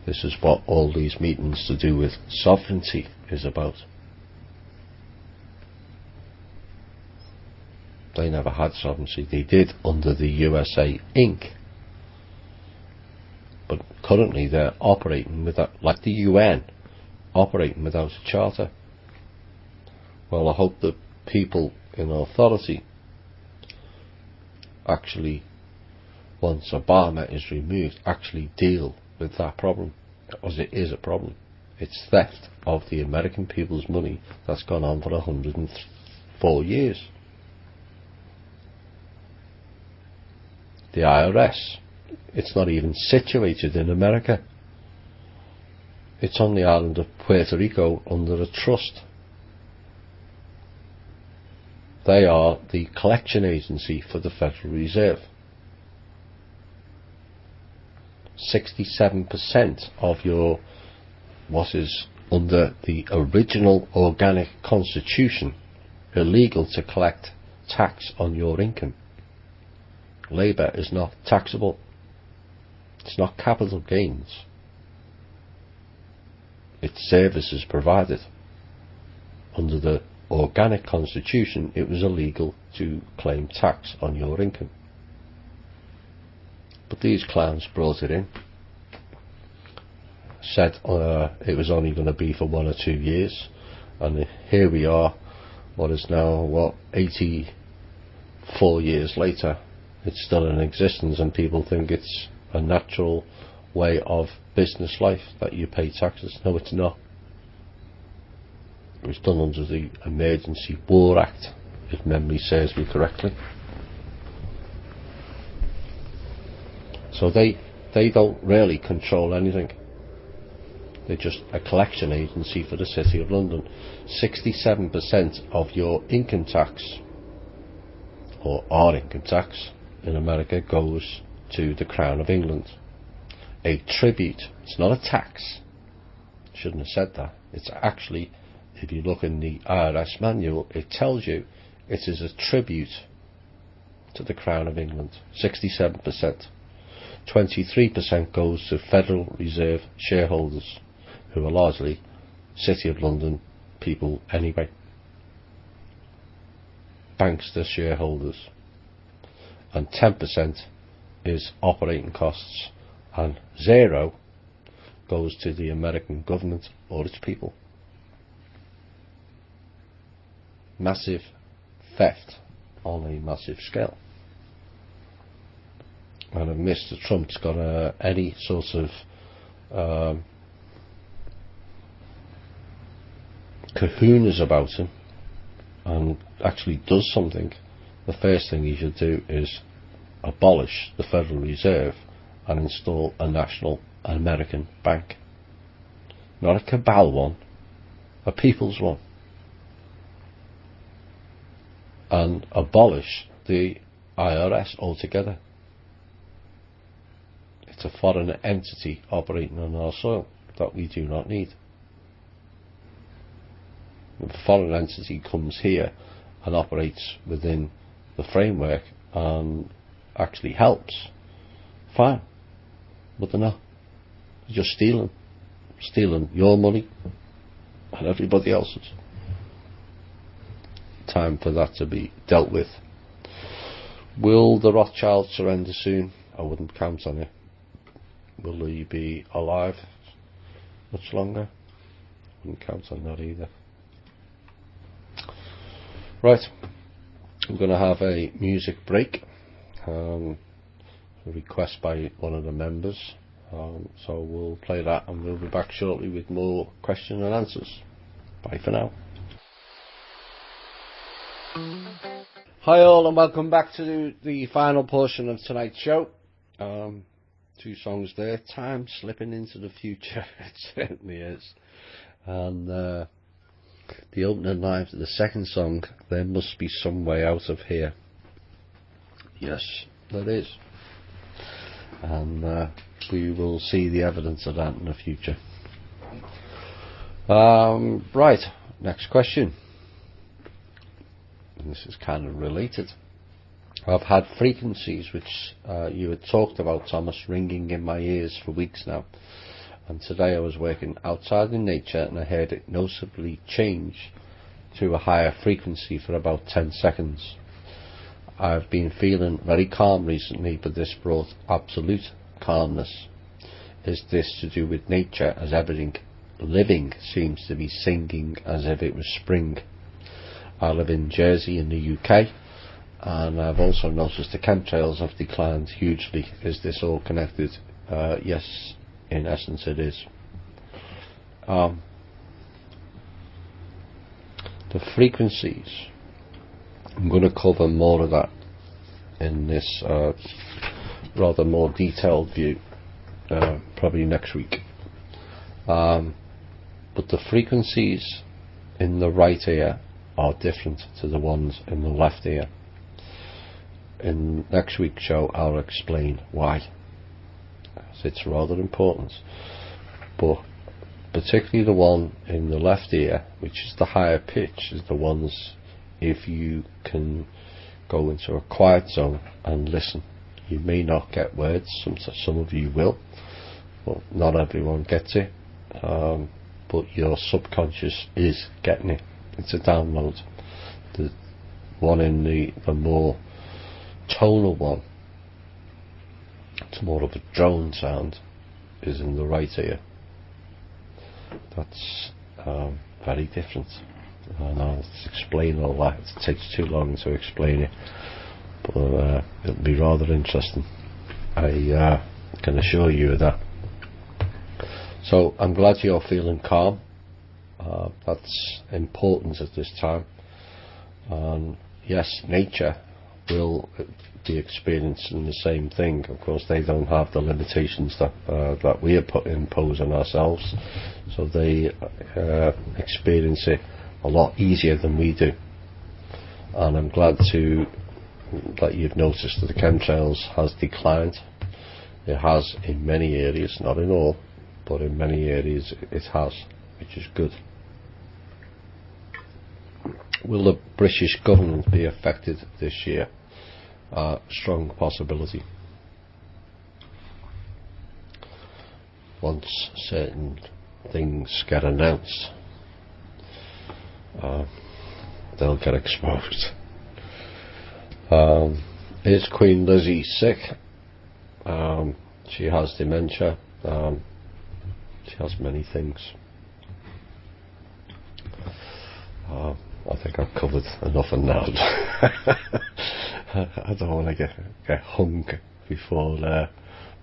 This is what all these meetings to do with sovereignty is about. They never had sovereignty. They did under the USA Inc. But currently they're operating without, like the UN, operating without a charter. Well, I hope that people in authority actually, once Obama is removed, actually deal with that problem, because it is a problem. It's theft of the American people's money that's gone on for 104 years. The IRS, it's not even situated in America. It's on the island of Puerto Rico under a trust. They are the collection agency for the Federal Reserve. 67% of your, what is under the original organic constitution, illegal to collect tax on your income. Labour is not taxable. It's not capital gains. It's services provided. Under the organic constitution, it was illegal to claim tax on your income. But these clowns brought it in. Said it was only going to be for 1 or 2 years. And here we are, what is now, 84 years later. It's still in existence, and people think it's a natural way of business life that you pay taxes. No, it's not. It was done under the Emergency War Act, if memory serves me correctly. So they don't really control anything. They're just a collection agency for the City of London. 67% of your income tax, or our income tax in America, goes to the Crown of England. A tribute. It's not a tax. Shouldn't have said that. It's actually, if you look in the IRS manual, it tells you it is a tribute to the Crown of England. 67%. 23% goes to Federal Reserve shareholders, who are largely City of London people anyway. Bankster shareholders. And 10% is operating costs, and 0 goes to the American government or its people. Massive theft on a massive scale. And if Mr. Trump's got any sort of kahunas about him and actually does something, the first thing he should do is abolish the Federal Reserve and install a national American bank. Not a cabal one, a people's one. And abolish the IRS altogether. It's a foreign entity operating on our soil that we do not need. If a foreign entity comes here and operates within the framework and actually helps, fine. But they're not. They're just stealing your money and everybody else's. Time for that to be dealt with. Will the Rothschilds surrender soon? I wouldn't count on it. Will he be alive much longer? Wouldn't count on that either. Right, I'm going to have a music break. A request by one of the members. So we'll play that and we'll be back shortly with more question and answers. Bye for now. Hi all, and welcome back to the final portion of tonight's show. 2 songs there. Time slipping into the future. It certainly is. And the opening line to the second song, there must be some way out of here. Yes, there is. And we will see the evidence of that in the future. Right, next question. And this is kind of related. I've had frequencies which you had talked about, Thomas, ringing in my ears for weeks now. and today I was working outside in nature and I heard it noticeably change to a higher frequency for about 10 seconds. I've been feeling very calm recently, but this brought absolute calmness. Is this to do with nature, as everything living seems to be singing as if it was spring? I live in Jersey in the UK, and I've also noticed the chemtrails have declined hugely. Is this all connected? Yes, in essence it is. The frequencies, I'm going to cover more of that in this rather more detailed view probably next week. But the frequencies in the right ear are different to the ones in the left ear. In next week's show I'll explain why. It's rather important. But particularly the one in the left ear, which is the higher pitch, is the ones if you can go into a quiet zone and listen. You may not get words, some of you will, but not everyone gets it. But your subconscious is getting it. It's a download. The one in the more tonal one, it's more of a drone sound, is in the right ear. That's very different, and I'll explain all that. It takes too long to explain it, but it'll be rather interesting. I can assure you of that. So I'm glad you're feeling calm. That's important at this time. And yes, nature will be experiencing the same thing. Of course, they don't have the limitations that we impose on ourselves, so they experience it a lot easier than we do. And I'm glad that you've noticed that the chemtrails has declined. It has in many areas, not in all, but in many areas it has, which is good. Will the British government be affected this year? Strong possibility. Once certain things get announced, they'll get exposed. Is Queen Lizzie sick? She has dementia. She has many things. I think I've covered enough on that. I don't want to get hung before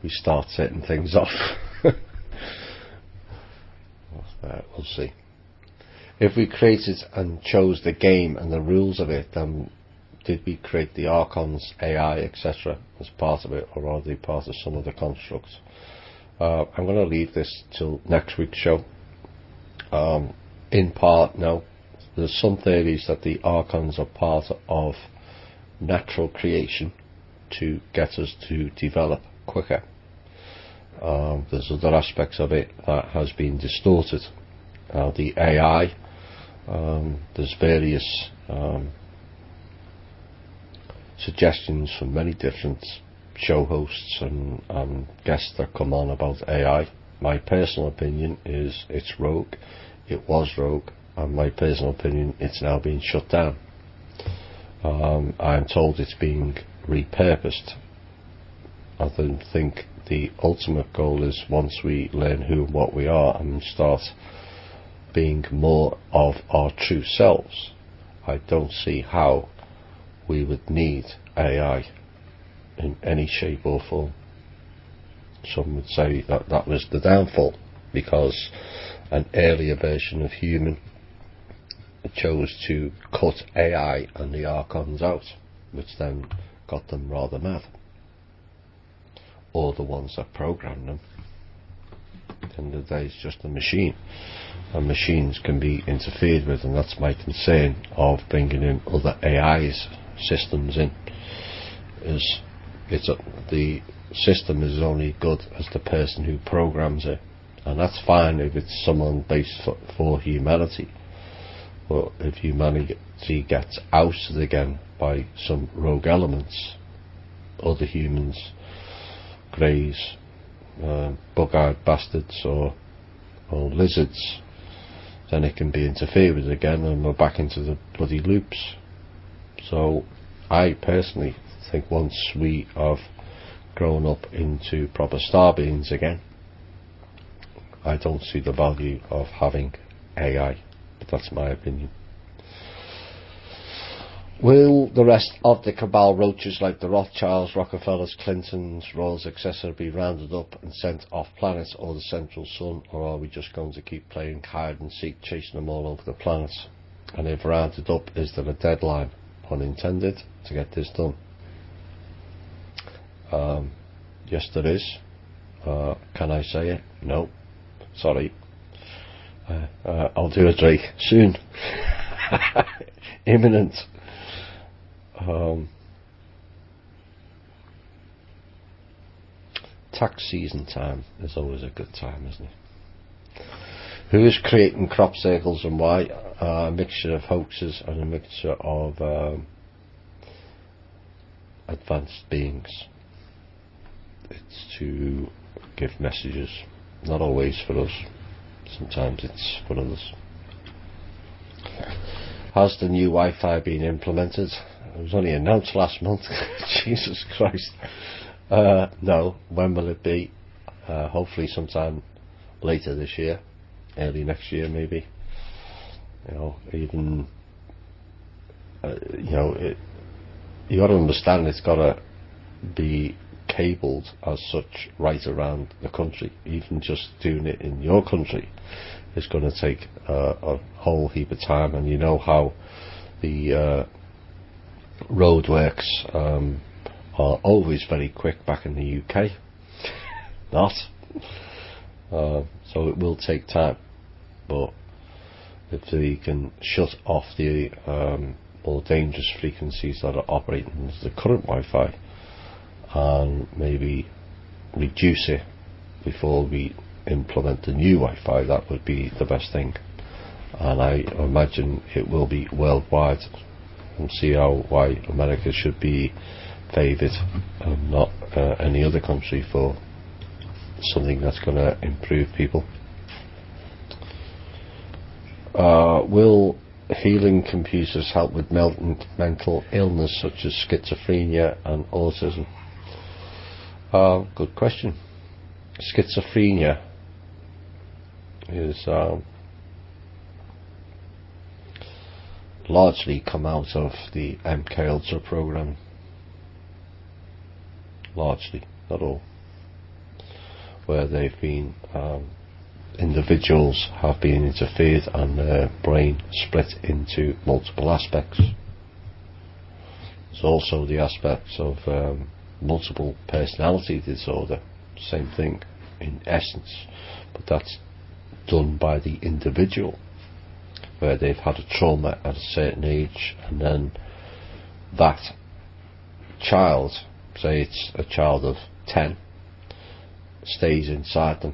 we start setting things off. We'll see. If we created and chose the game and the rules of it, then did we create the Archons, AI, etc. as part of it, or are they part of some of the constructs? I'm going to leave this till next week's show. In part, no. There's some theories that the Archons are part of natural creation to get us to develop quicker. There's other aspects of it that has been distorted. The AI, there's various suggestions from many different show hosts and guests that come on about AI. My personal opinion is it's rogue. It was rogue, and my personal opinion, it's now being shut down. I'm told it's being repurposed. I don't think the ultimate goal is, once we learn who and what we are and start being more of our true selves, I don't see how we would need AI in any shape or form. Some would say that that was the downfall, because an earlier version of human chose to cut AI and the Archons out, which then got them rather mad. Or the ones that programmed them. At the end of the day, it's just a machine, and machines can be interfered with, and that's my concern of bringing in other AI's systems in. The system is only good as the person who programs it, and that's fine if it's someone based for humanity. But if humanity gets ousted again by some rogue elements, other humans, greys, bug-eyed bastards or lizards, then it can be interfered with again and we're back into the bloody loops. So I personally think once we have grown up into proper star beings again, I don't see the value of having AI, but that's my opinion. Will the rest of the cabal roaches like the Rothschilds, Rockefellers, Clintons, Royals, etc. be rounded up and sent off planet or the central sun, or are we just going to keep playing hide and seek, chasing them all over the planet? And if rounded up, is there a deadline, pun intended, to get this done? Yes, there is. Can I say it? No. Sorry. I'll do it, Drake, soon. Imminent. Tax season time is always a good time, isn't it? Who is creating crop circles and why? A mixture of hoaxes and a mixture of advanced beings. It's to give messages, not always for us, sometimes it's for others. Has the new Wi-Fi been implemented? It was only announced last month. Jesus Christ. No. When will it be? Hopefully sometime later this year, early next year maybe. You got to understand it's got to be cabled as such right around the country. Even just doing it in your country is going to take a whole heap of time, and you know how the roadworks are always very quick back in the UK. Not. So it will take time, but if they can shut off the more dangerous frequencies that are operating as the current Wi-Fi and maybe reduce it before we implement the new Wi-Fi, that would be the best thing. And I imagine it will be worldwide. And see why America should be favoured and not any other country for something that's going to improve people. Will healing computers help with mental illness such as schizophrenia and autism? Good question. Schizophrenia is largely come out of the MK Ultra program. Largely, not all. Where they've been individuals have been interfered and their brain split into multiple aspects. There's also the aspects of multiple personality disorder, same thing in essence, but that's done by the individual, where they've had a trauma at a certain age, and then that child, say it's a child of 10, stays inside them,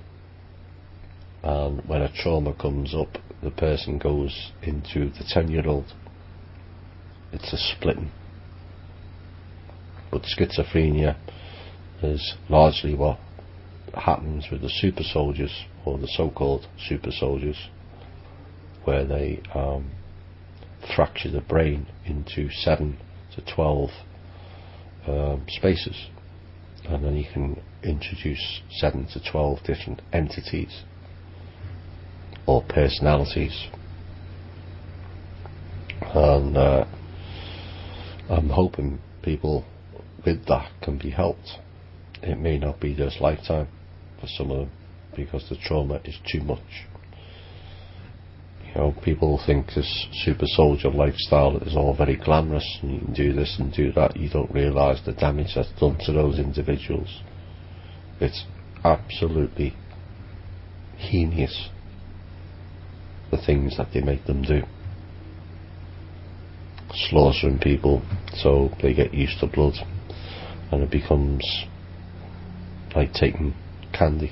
and when a trauma comes up, the person goes into the 10-year-old. It's a splitting. But schizophrenia is largely what happens with the super soldiers, or the so-called super soldiers, where they fracture the brain into 7 to 12 spaces, and then you can introduce 7 to 12 different entities or personalities, and I'm hoping people with that can be helped. It may not be this lifetime for some of them, because the trauma is too much. People think this super soldier lifestyle is all very glamorous and you can do this and do that. You don't realise the damage that's done to those individuals. It's absolutely heinous, the things that they make them do. Slaughtering people so they get used to blood, and it becomes like taking candy.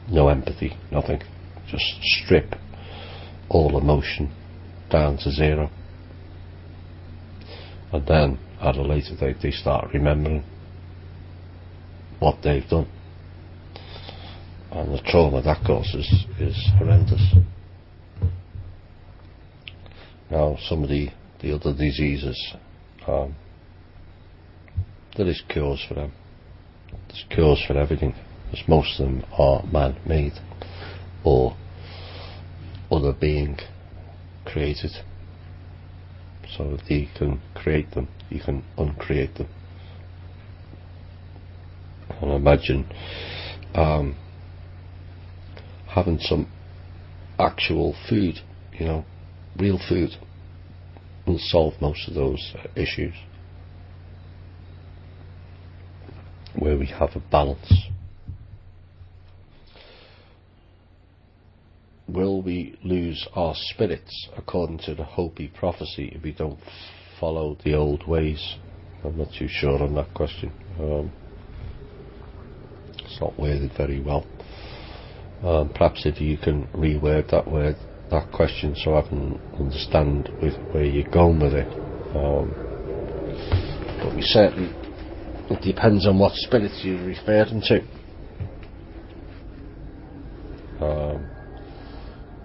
No empathy, nothing. Just strip all emotion down to zero. and then at a later date they start remembering what they've done, and the trauma that causes is horrendous. Now, some of the other diseases, there is cures for them. There's cures for everything, because most of them are man-made or other being created. So if you can create them, you can uncreate them. And imagine having some actual food, real food, will solve most of those issues, where we have a balance. Will we lose our spirits, according to the Hopi prophecy, if we don't follow the old ways? I'm not too sure on that question. It's not worded very well. Perhaps if you can reword that question so I can understand where you're going with it. But we certainly, it depends on what spirits you're referring to.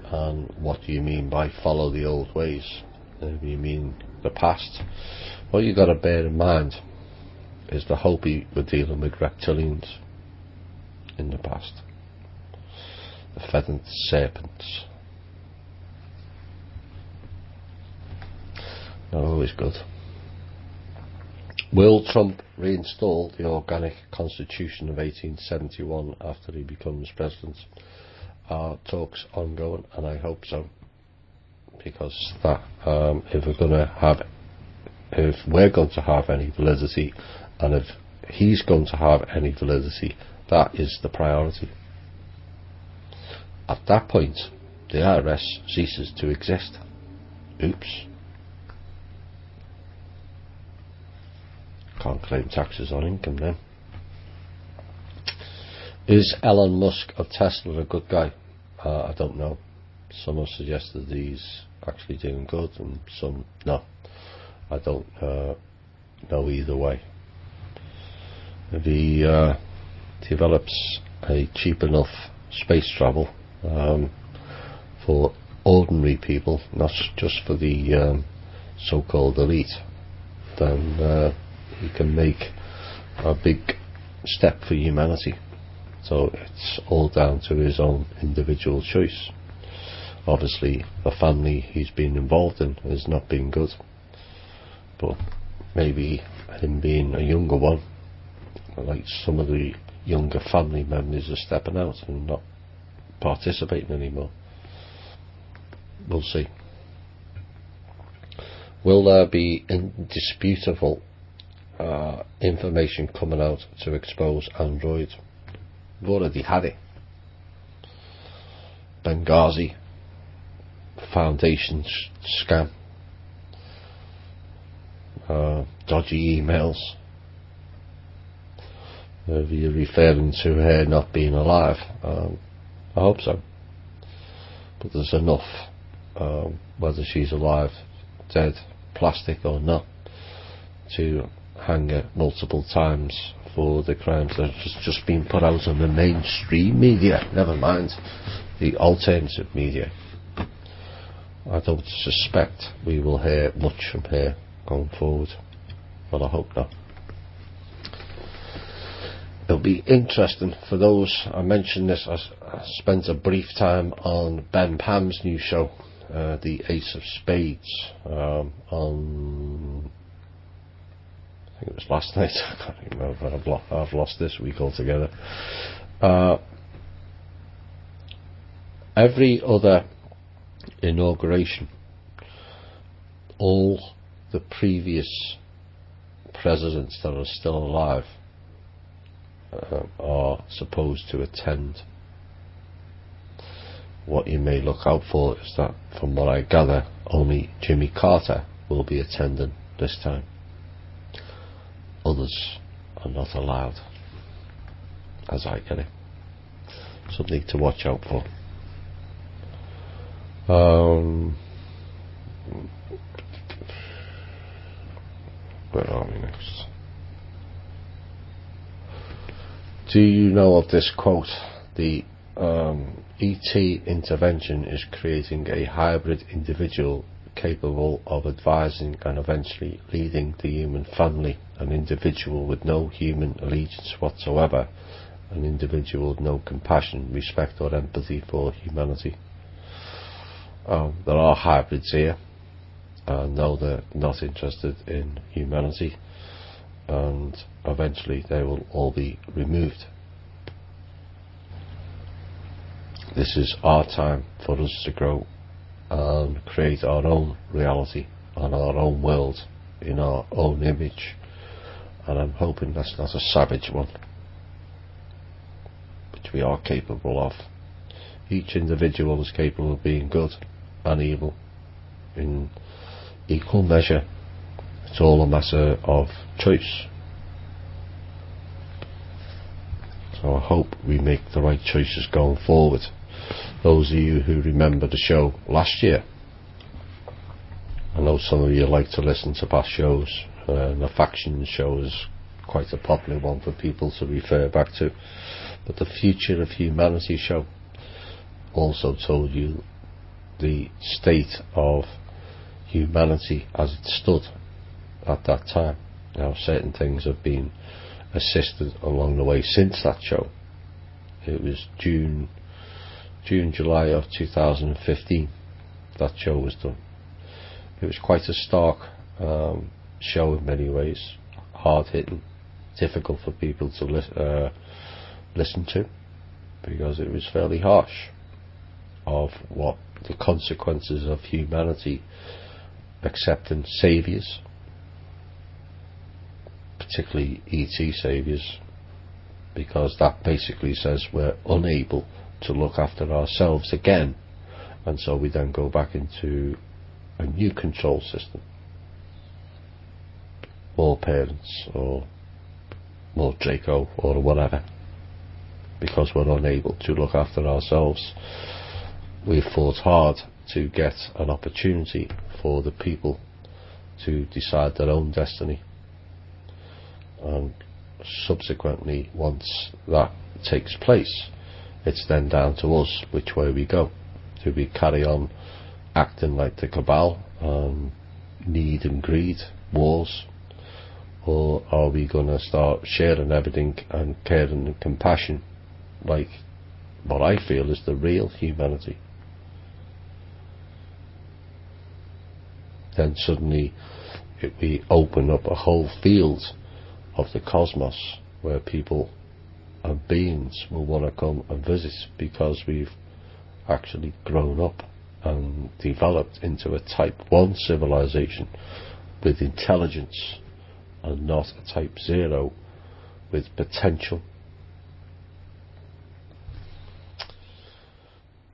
And what do you mean by follow the old ways? If you mean the past, what you got to bear in mind is the Hopi were dealing with reptilians in the past, the feathered serpents. Not always good. Will Trump reinstall the organic constitution of 1871 after he becomes president? Talks ongoing, and I hope so, because that if we're going to have any validity, and if he's going to have any validity, that is the priority. At that point, the IRS ceases to exist. Oops. Can't claim taxes on income then. Is Elon Musk of Tesla a good guy? I don't know. Some have suggested he's actually doing good, and some no. I don't know either way. If he develops a cheap enough space travel for ordinary people, not just for the so-called elite, then he can make a big step for humanity. So it's all down to his own individual choice. Obviously, the family he's been involved in has not been good, but maybe him being a younger one, like some of the younger family members, are stepping out and not participating anymore. We'll see. Will there be indisputable information coming out to expose Android? We've already had it. Benghazi Foundation scam, dodgy emails. If you're referring to her not being alive, I hope so. But there's enough, whether she's alive, dead, plastic or not, to hang her multiple times for the crimes that have just been put out on the mainstream media, never mind the alternative media. I don't suspect we will hear much from her going forward, but I hope not. It'll be interesting for those, I mentioned this, I spent a brief time on Ben Pam's new show, the Ace of Spades, on, I think it was last night, I can't remember, I've lost this week altogether. Every other inauguration, all the previous presidents that are still alive are supposed to attend. What you may look out for is that, from what I gather, only Jimmy Carter will be attending this time. Others are not allowed, as I get it. Something to watch out for. Where are we next? Do you know of this quote? The ET intervention is creating a hybrid individual capable of advising and eventually leading the human family, an individual with no human allegiance whatsoever, an individual with no compassion, respect or empathy for humanity. There are hybrids here. No, they're not interested in humanity, and eventually they will all be removed. This is our time for us to grow and create our own reality and our own world in our own image, and I'm hoping that's not a savage one, which we are capable of. Each individual is capable of being good and evil in equal measure. It's all a matter of choice. So I hope we make the right choices going forward. Those of you who remember the show last year, I know some of you like to listen to past shows, and the faction show is quite a popular one for people to refer back to, but the Future of Humanity show also told you the state of humanity as it stood at that time. Now certain things have been assisted along the way since that show. It was July of 2015 that show was done. It was quite a stark show in many ways, hard hitting, difficult for people to listen to, because it was fairly harsh of what the consequences of humanity accepting saviours, particularly ET saviours, because that basically says we're unable to look after ourselves again, and so we then go back into a new control system, more parents or more Draco or whatever, because we're unable to look after ourselves. We've fought hard to get an opportunity for the people to decide their own destiny, and subsequently once that takes place, it's then down to us which way we go. Do we carry on acting like the cabal, need and greed, wars, or are we going to start sharing everything and caring and compassion like what I feel is the real humanity? Then suddenly we open up a whole field of the cosmos where people and beings will want to come and visit, because we've actually grown up and developed into a type 1 civilization with intelligence, and not a type 0 with potential.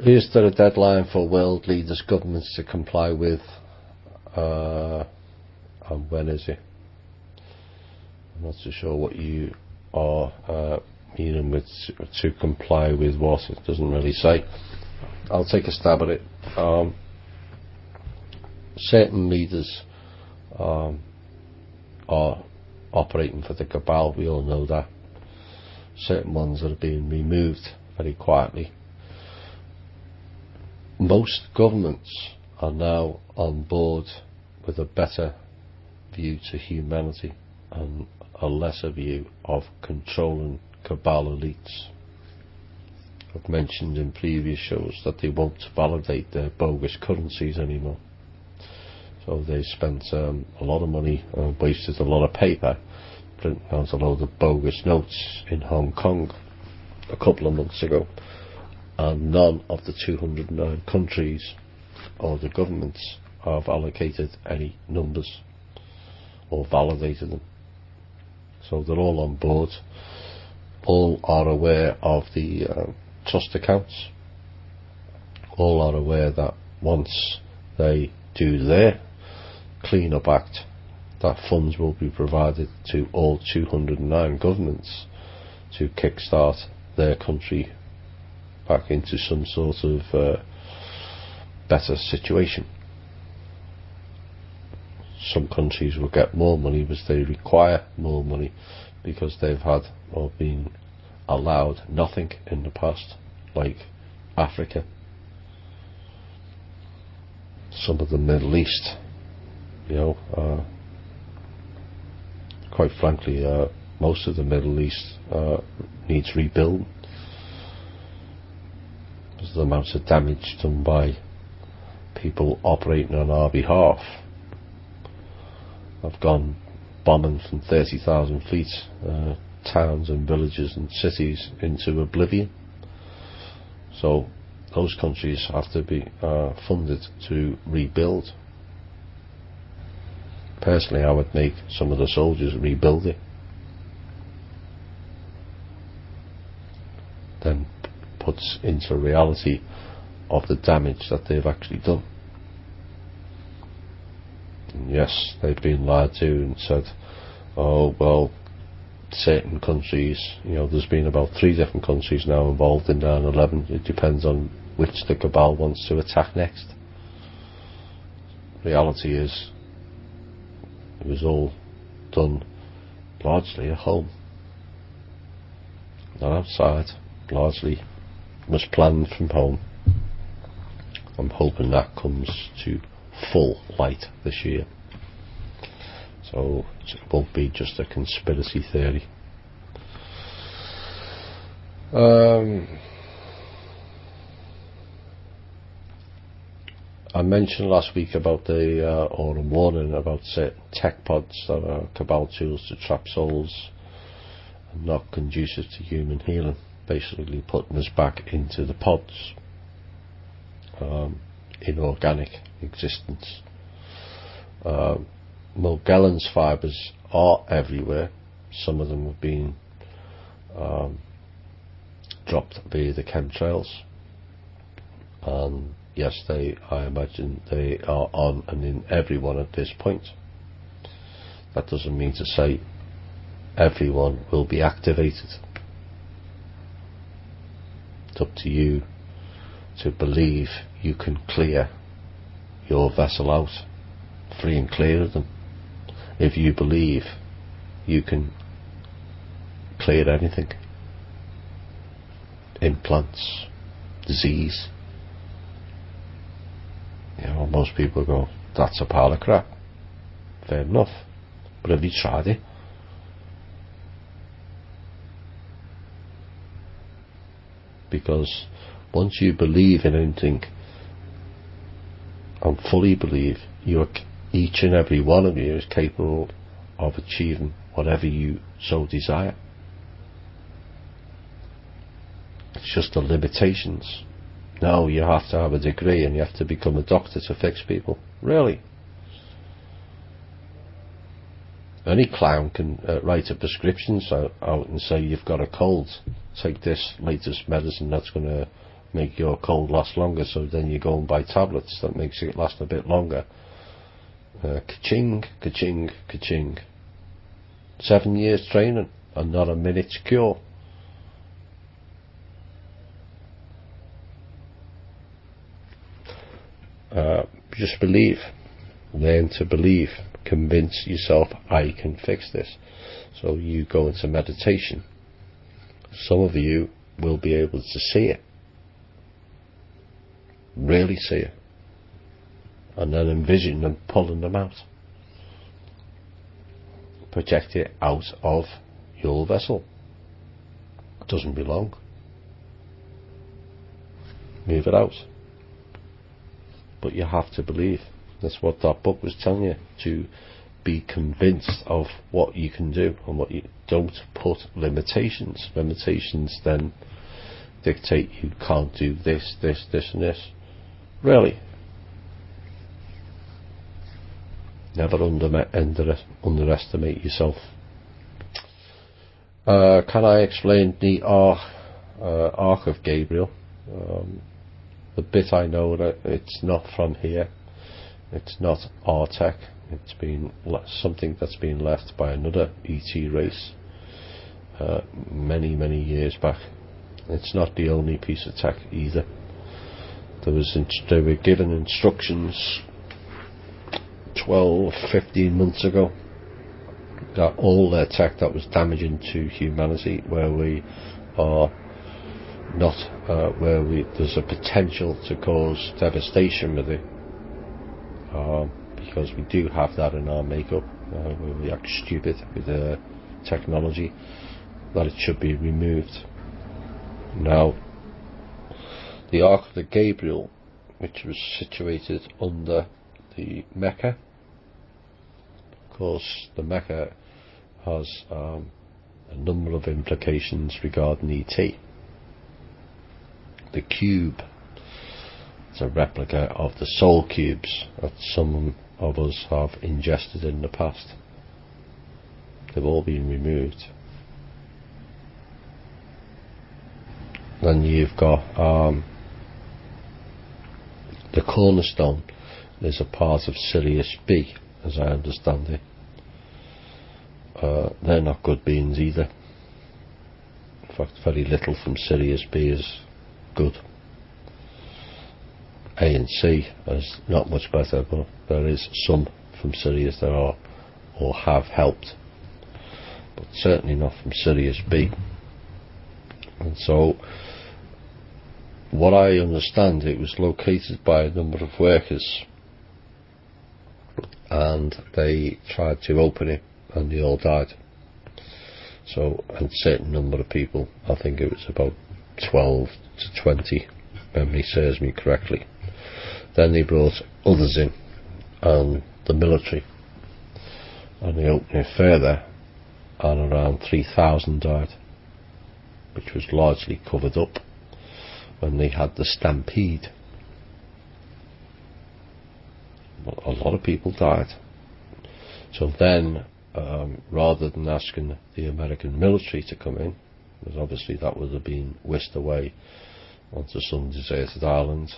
Is there a deadline for world leaders, governments to comply with, and when is it? I'm not so sure what you are meaning with to comply with what. It doesn't really say. I'll take a stab at it. Certain leaders are operating for the cabal, we all know that. Certain ones that are being removed very quietly. Most governments are now on board with a better view to humanity and a lesser view of controlling cabal elites. I've mentioned in previous shows that they won't validate their bogus currencies anymore. So they spent a lot of money and wasted a lot of paper printing out a load of bogus notes in Hong Kong a couple of months ago, and none of the 209 countries or the governments have allocated any numbers or validated them. So they're all on board. All are aware of the trust accounts. All are aware that once they do their clean-up act, that funds will be provided to all 209 governments to kickstart their country back into some sort of better situation. some countries will get more money because they require more money because they've had or been allowed nothing in the past, like Africa, some of the Middle East, quite frankly, most of the Middle East needs rebuilding because of the amount of damage done by people operating on our behalf. I've gone bombing from 30,000 feet towns and villages and cities into oblivion. So those countries have to be funded to rebuild. Personally, I would make some of the soldiers rebuild it, then puts into reality of the damage that they've actually done. And yes, they've been lied to and said, oh well, certain countries, there's been about 3 different countries now involved in 9/11. It depends on which the cabal wants to attack next. Reality is, it was all done largely at home, not outside. Largely was planned from home. I'm hoping that comes to full light this year, so it won't be just a conspiracy theory. I mentioned last week about or a warning about certain tech pods that are cabal tools to trap souls and not conducive to human healing, basically putting us back into the pods, inorganic existence. Magellan's fibres are everywhere. Some of them have been dropped via the chemtrails, and yes, I imagine they are on and in everyone at this point. That doesn't mean to say everyone will be activated. It's up to you to believe you can clear your vessel out, free and clear of them. If you believe you can clear anything, implants, disease, most people go, that's a pile of crap. Fair enough, but have you tried it? Because once you believe in anything, and fully believe, each and every one of you is capable of achieving whatever you so desire. It's just the limitations. No, you have to have a degree and you have to become a doctor to fix people. Really? Any clown can write a prescription out and say you've got a cold. Take this latest medicine that's going to make your cold last longer, so then you go and buy tablets that makes it last a bit longer. Ka-ching, ka-ching, ka-ching. 7 years training and not a minute's cure. Just believe. Learn to believe. Convince yourself, I can fix this. So you go into meditation. Some of you will be able to see it. Really see it. And then envision them pulling them out. Project it out of your vessel. It doesn't belong. Move it out. But you have to believe. That's what that book was telling you, to be convinced of what you can do and what you don't put limitations. Limitations then dictate you can't do this, this, this and this. Really. Never underestimate yourself. Can I explain the Ark of Gabriel? The bit I know that it's not from here. It's not our tech. It's been something that's been left by another ET race many, many years back. It's not the only piece of tech either. They were given instructions 12, 15 months ago, that all their tech that was damaging to humanity, where we are not, there's a potential to cause devastation with it, because we do have that in our makeup, where we act stupid with the technology, that it should be removed. Now, the Ark of the Gabriel, which was situated under the Mecca, of course the Mecca has a number of implications regarding ET. The cube is a replica of the soul cubes that some of us have ingested in the past. They've all been removed. Then you've got the cornerstone is a part of Sirius B, as I understand it. They're not good beings either. In fact, very little from Sirius B is good. A and C is not much better, but there is some from Sirius that are or have helped, but certainly not from Sirius B. And so, what I understand, it was located by a number of workers, and they tried to open it and they all died. So, and a certain number of people, I think it was about 12 to 20, memory serves me correctly. Then they brought others in, and the military, and they opened it further, and around 3,000 died, which was largely covered up when they had the stampede. But a lot of people died. So then, rather than asking the American military to come in, because obviously that would have been whisked away onto some deserted island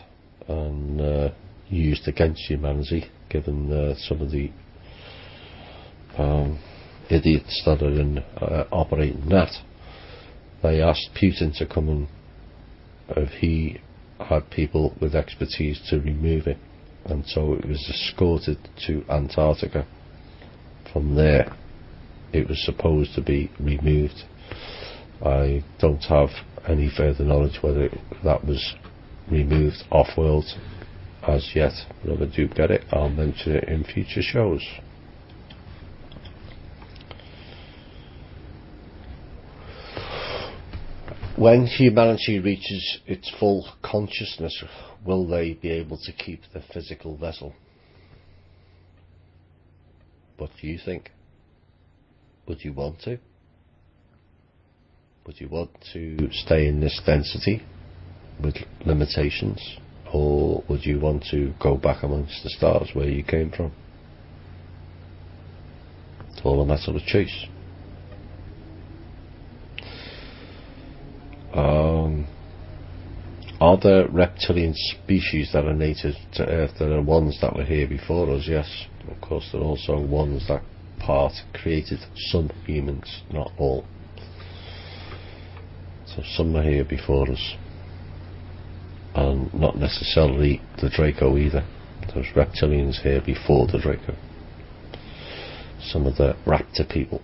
and used against humanity, given some of the idiots that are operating that, they asked Putin to come in if he had people with expertise to remove it, and so it was escorted to Antarctica. From there it was supposed to be removed. I don't have any further knowledge whether that was removed off-world as yet, but if I do get it, I'll mention it in future shows. When humanity reaches its full consciousness, will they be able to keep the physical vessel? What do you think? Would you want to? Would you want to stay in this density with limitations, or would you want to go back amongst the stars where you came from? It's all a matter of choice. Are there reptilian species that are native to Earth? There are ones that were here before us, yes. Of course, there are also ones that created some humans, not all. So some were here before us, and not necessarily the Draco either. There's reptilians here before the Draco. Some of the raptor people,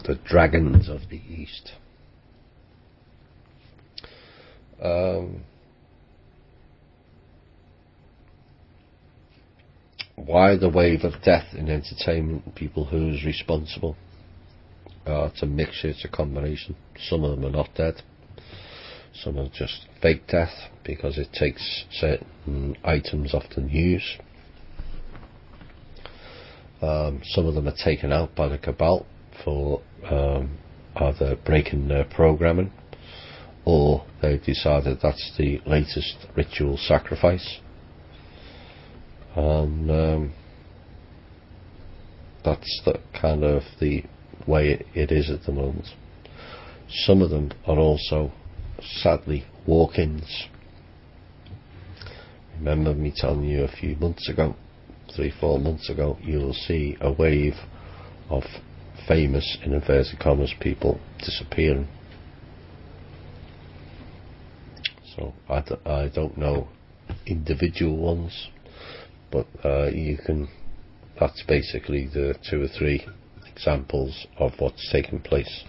the dragons of the East. Why the wave of death in entertainment? People, who's responsible? It's a mixture, it's a combination. Some of them are not dead. Some are just fake death because it takes certain items off the news. Some of them are taken out by the cabal for either breaking their programming, or they've decided that's the latest ritual sacrifice, and that's the kind of the way it is at the moment. Some of them are also sadly walk-ins. Remember me telling you a few months ago, 3-4 months ago, you'll see a wave of famous, in inverted commas, people disappearing. So I don't know individual ones, but that's basically the 2 or 3 examples of what's taking place.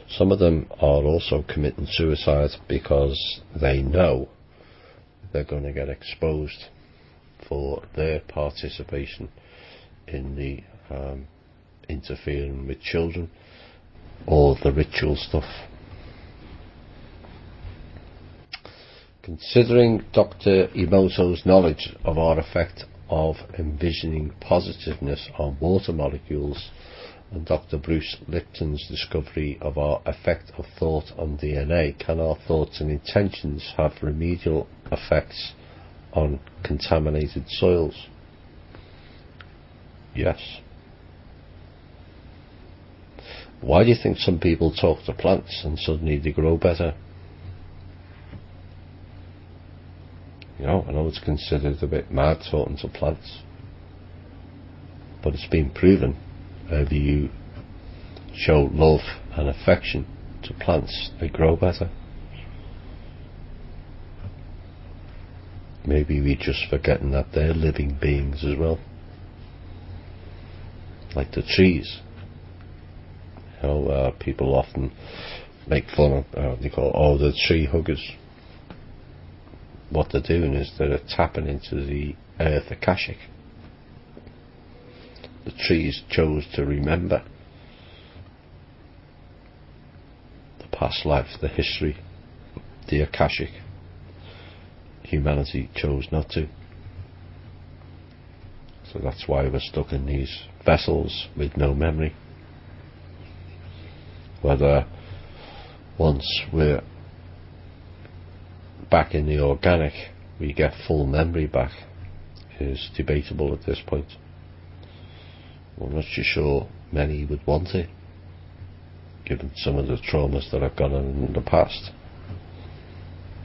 Some of them are also committing suicide because they know they're going to get exposed for their participation in the interfering with children or the ritual stuff. Considering Dr. Emoto's knowledge of our effect of envisioning positiveness on water molecules and Dr. Bruce Lipton's discovery of our effect of thought on DNA, can our thoughts and intentions have remedial effects on contaminated soils? Yes. Why do you think some people talk to plants and suddenly they grow better? You know, I know it's considered a bit mad talking to plants, but it's been proven. If you show love and affection to plants, they grow better. Maybe we're just forgetting that they're living beings as well, like the trees. You know, people often make fun of, they call the tree huggers. What they're doing is they're tapping into the earth akashic. The trees chose to remember the past life, the history, the akashic. Humanity chose not to. So that's why we're stuck in these vessels with no memory. Whether once we're back in the organic we get full memory back is debatable at this point. I'm not too sure many would want it, given some of the traumas that have gone on in the past.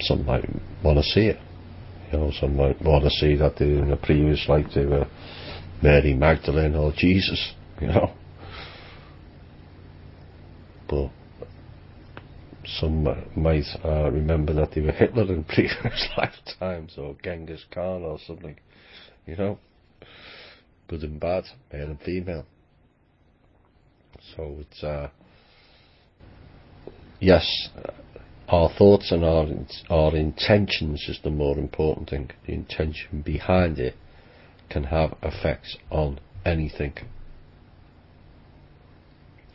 Some might want to see it. You know, some might want to see that they, in a previous life they were Mary Magdalene or Jesus, you know. But some might remember that they were Hitler in previous lifetimes, or Genghis Khan or something, you know. Good and bad, male and female. So it's yes, our thoughts and our intentions is the more important thing. The intention behind it can have effects on anything.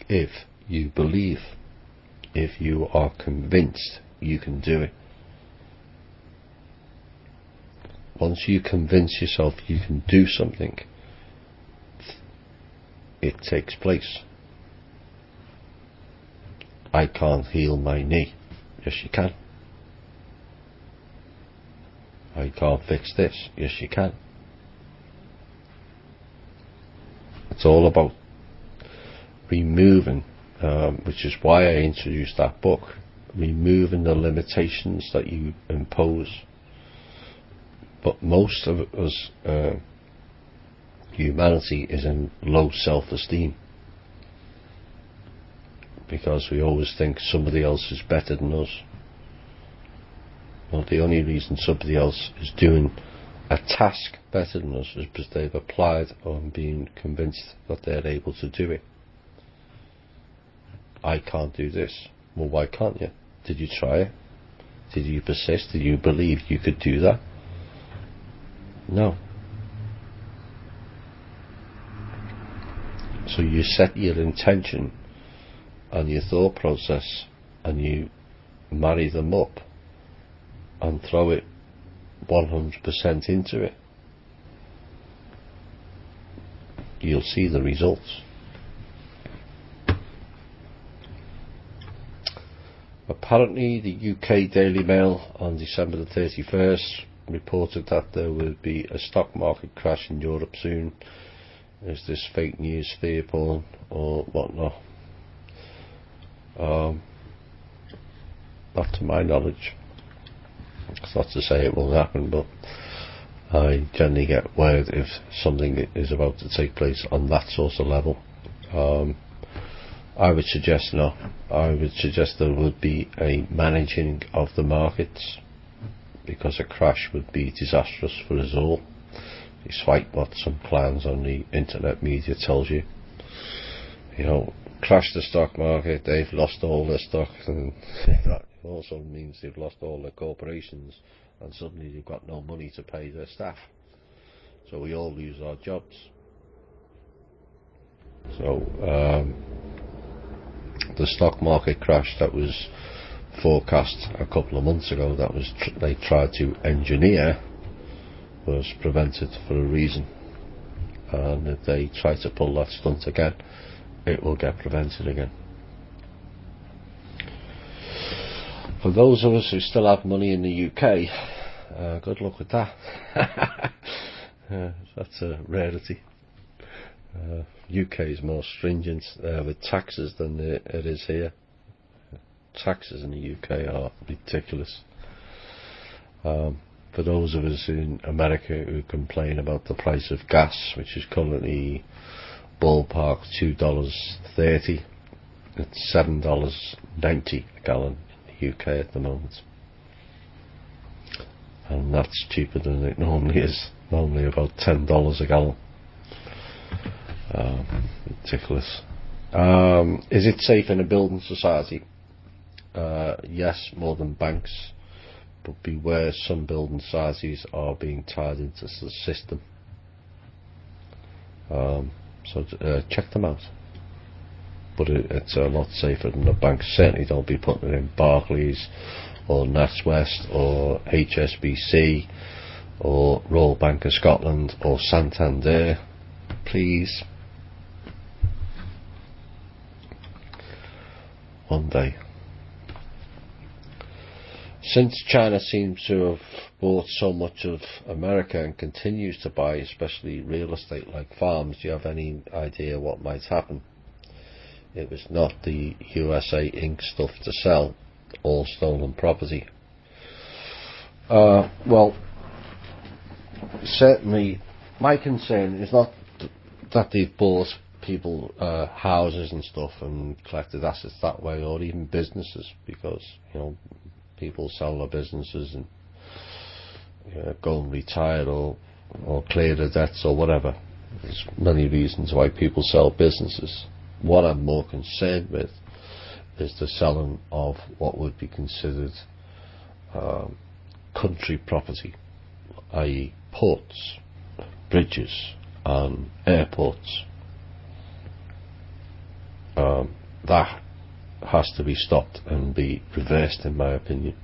If you believe, if you are convinced, you can do it. Once you convince yourself you can do something, it takes place. I can't heal my knee. Yes, you can. I can't fix this. Yes, you can. It's all about removing, which is why I introduced that book, removing the limitations that you impose. But most of us, humanity, is in low self-esteem, because we always think somebody else is better than us. Well, the only reason somebody else is doing a task better than us is because they've applied on being convinced that they're able to do it. I can't do this. Well, why can't you? Did you try it? Did you persist? Did you believe you could do that? No. So you set your intention and your thought process and you marry them up and throw it 100% into it. You'll see the results. Apparently the UK Daily Mail on December the 31st reported that there would be a stock market crash in Europe soon. Is this fake news, fear porn or whatnot? Not to my knowledge. It's not to say it won't happen, but I generally get word if something is about to take place on that sort of level. I would suggest no. I would suggest there would be a managing of the markets because a crash would be disastrous for us all, despite what some clowns on the internet media tells you. You know, crash the stock market, they've lost all their stock, and that also means they've lost all their corporations, and suddenly they've got no money to pay their staff. So we all lose our jobs. So the stock market crash that was forecast a couple of months ago, that was they tried to engineer, was prevented for a reason. And if they try to pull that stunt again, it will get prevented again. For those of us who still have money in the UK, good luck with that. That's a rarity. UK is more stringent with taxes than it is here. Taxes in the UK are ridiculous. For those of us in America who complain about the price of gas, which is currently ballpark $2.30, it's $7.90 a gallon in the UK at the moment, and that's cheaper than it normally is. Normally about $10 a gallon. Ridiculous. Is it safe in a building society? Yes, more than banks, but beware, some building societies are being tied into the system. So check them out. But it's a lot safer than the banks. Certainly don't be putting it in Barclays or NatWest or HSBC or Royal Bank of Scotland or Santander, please. One day. Since China seems to have bought so much of America and continues to buy, especially real estate like farms, do you have any idea what might happen? It was not the USA Inc. stuff to sell, all stolen property. Well, certainly my concern is not that they've bought people houses and stuff and collected assets that way, or even businesses, because, you know, people sell their businesses and go and retire or clear their debts or whatever. There's many reasons why people sell businesses. What I'm more concerned with is the selling of what would be considered country property, i.e. ports, bridges and airports. That has to be stopped and be reversed, in my opinion.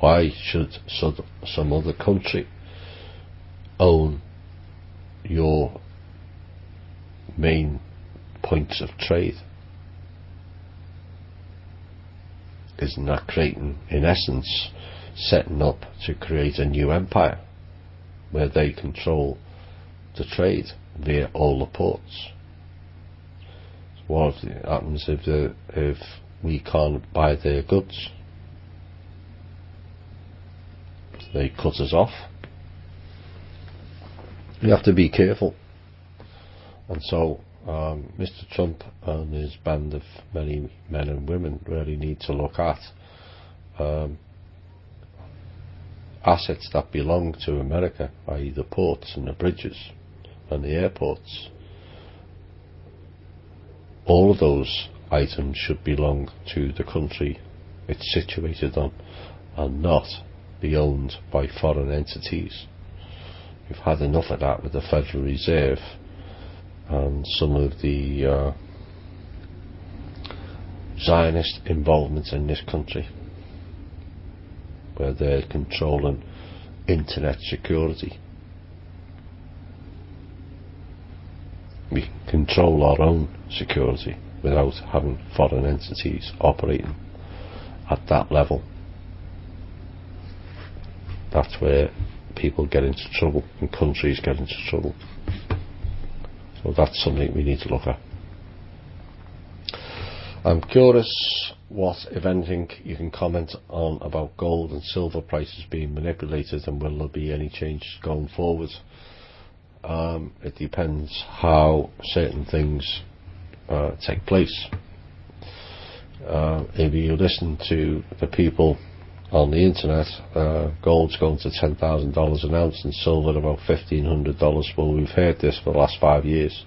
Why should some other country own your main points of trade? Isn't that creating, in essence, setting up to create a new empire where they control the trade via all the ports? What happens if we can't buy their goods? They cut us off. You have to be careful. And so Mr. Trump and his band of many men and women really need to look at assets that belong to America, i.e. the ports and the bridges and the airports. All of those items should belong to the country it's situated on and not be owned by foreign entities. We've had enough of that with the Federal Reserve and some of the Zionist involvement in this country, where they're controlling internet security. We control our own security without having foreign entities operating at that level. That's where people get into trouble and countries get into trouble. So that's something we need to look at. I'm curious what, if anything, you can comment on about gold and silver prices being manipulated, and will there be any changes going forward? It depends how certain things take place. If you listen to the people on the internet, gold's going to $10,000 an ounce and silver about $1,500. Well, we've heard this for the last 5 years,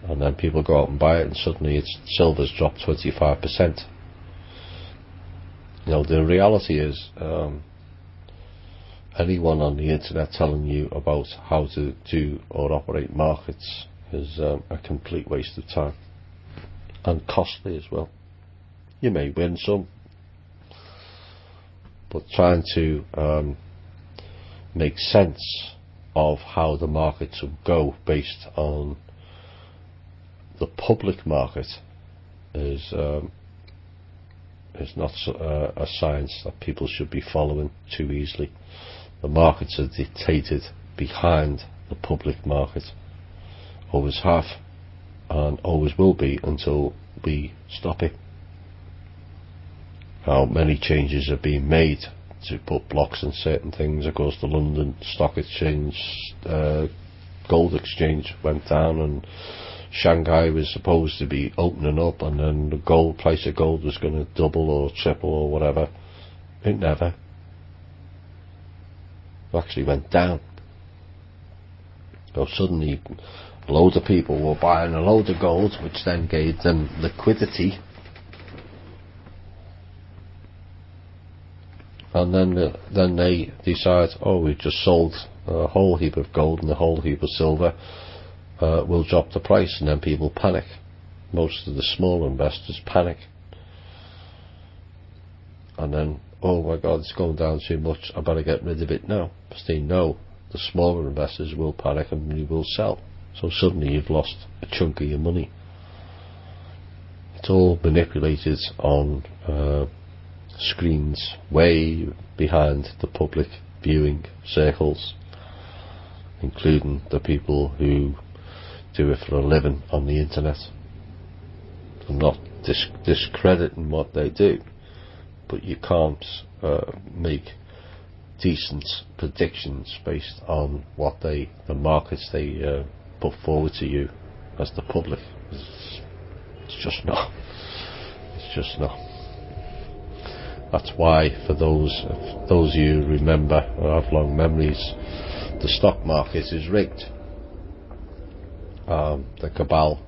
and then people go out and buy it, and suddenly silver's dropped 25%. The reality is, anyone on the internet telling you about how to do or operate markets is a complete waste of time, and costly as well. You may win some, but trying to make sense of how the markets will go based on the public market is not a science that people should be following too easily. The markets are dictated behind the public market, always have and always will be until we stop it. How many changes are being made to put blocks in certain things. Of course, the London Stock Exchange, Gold Exchange went down, and Shanghai was supposed to be opening up, and then the price of gold was going to double or triple or whatever. It never. It actually went down. So suddenly a load of people were buying a load of gold, which then gave them liquidity, and then they decide, we just sold a whole heap of gold and a whole heap of silver, we'll drop the price, and then people panic. Most of the smaller investors panic, and then, oh my God, it's going down too much, I better get rid of it now. Because they know the smaller investors will panic and they will sell. So suddenly you've lost a chunk of your money. It's all manipulated on screens way behind the public viewing circles, including the people who do it for a living on the internet. I'm not discrediting what they do, but you can't make decent predictions based on what the markets they put forward to you as the public. It's just not. It's just not. That's why, for those of you who remember or have long memories, the stock market is rigged. The cabal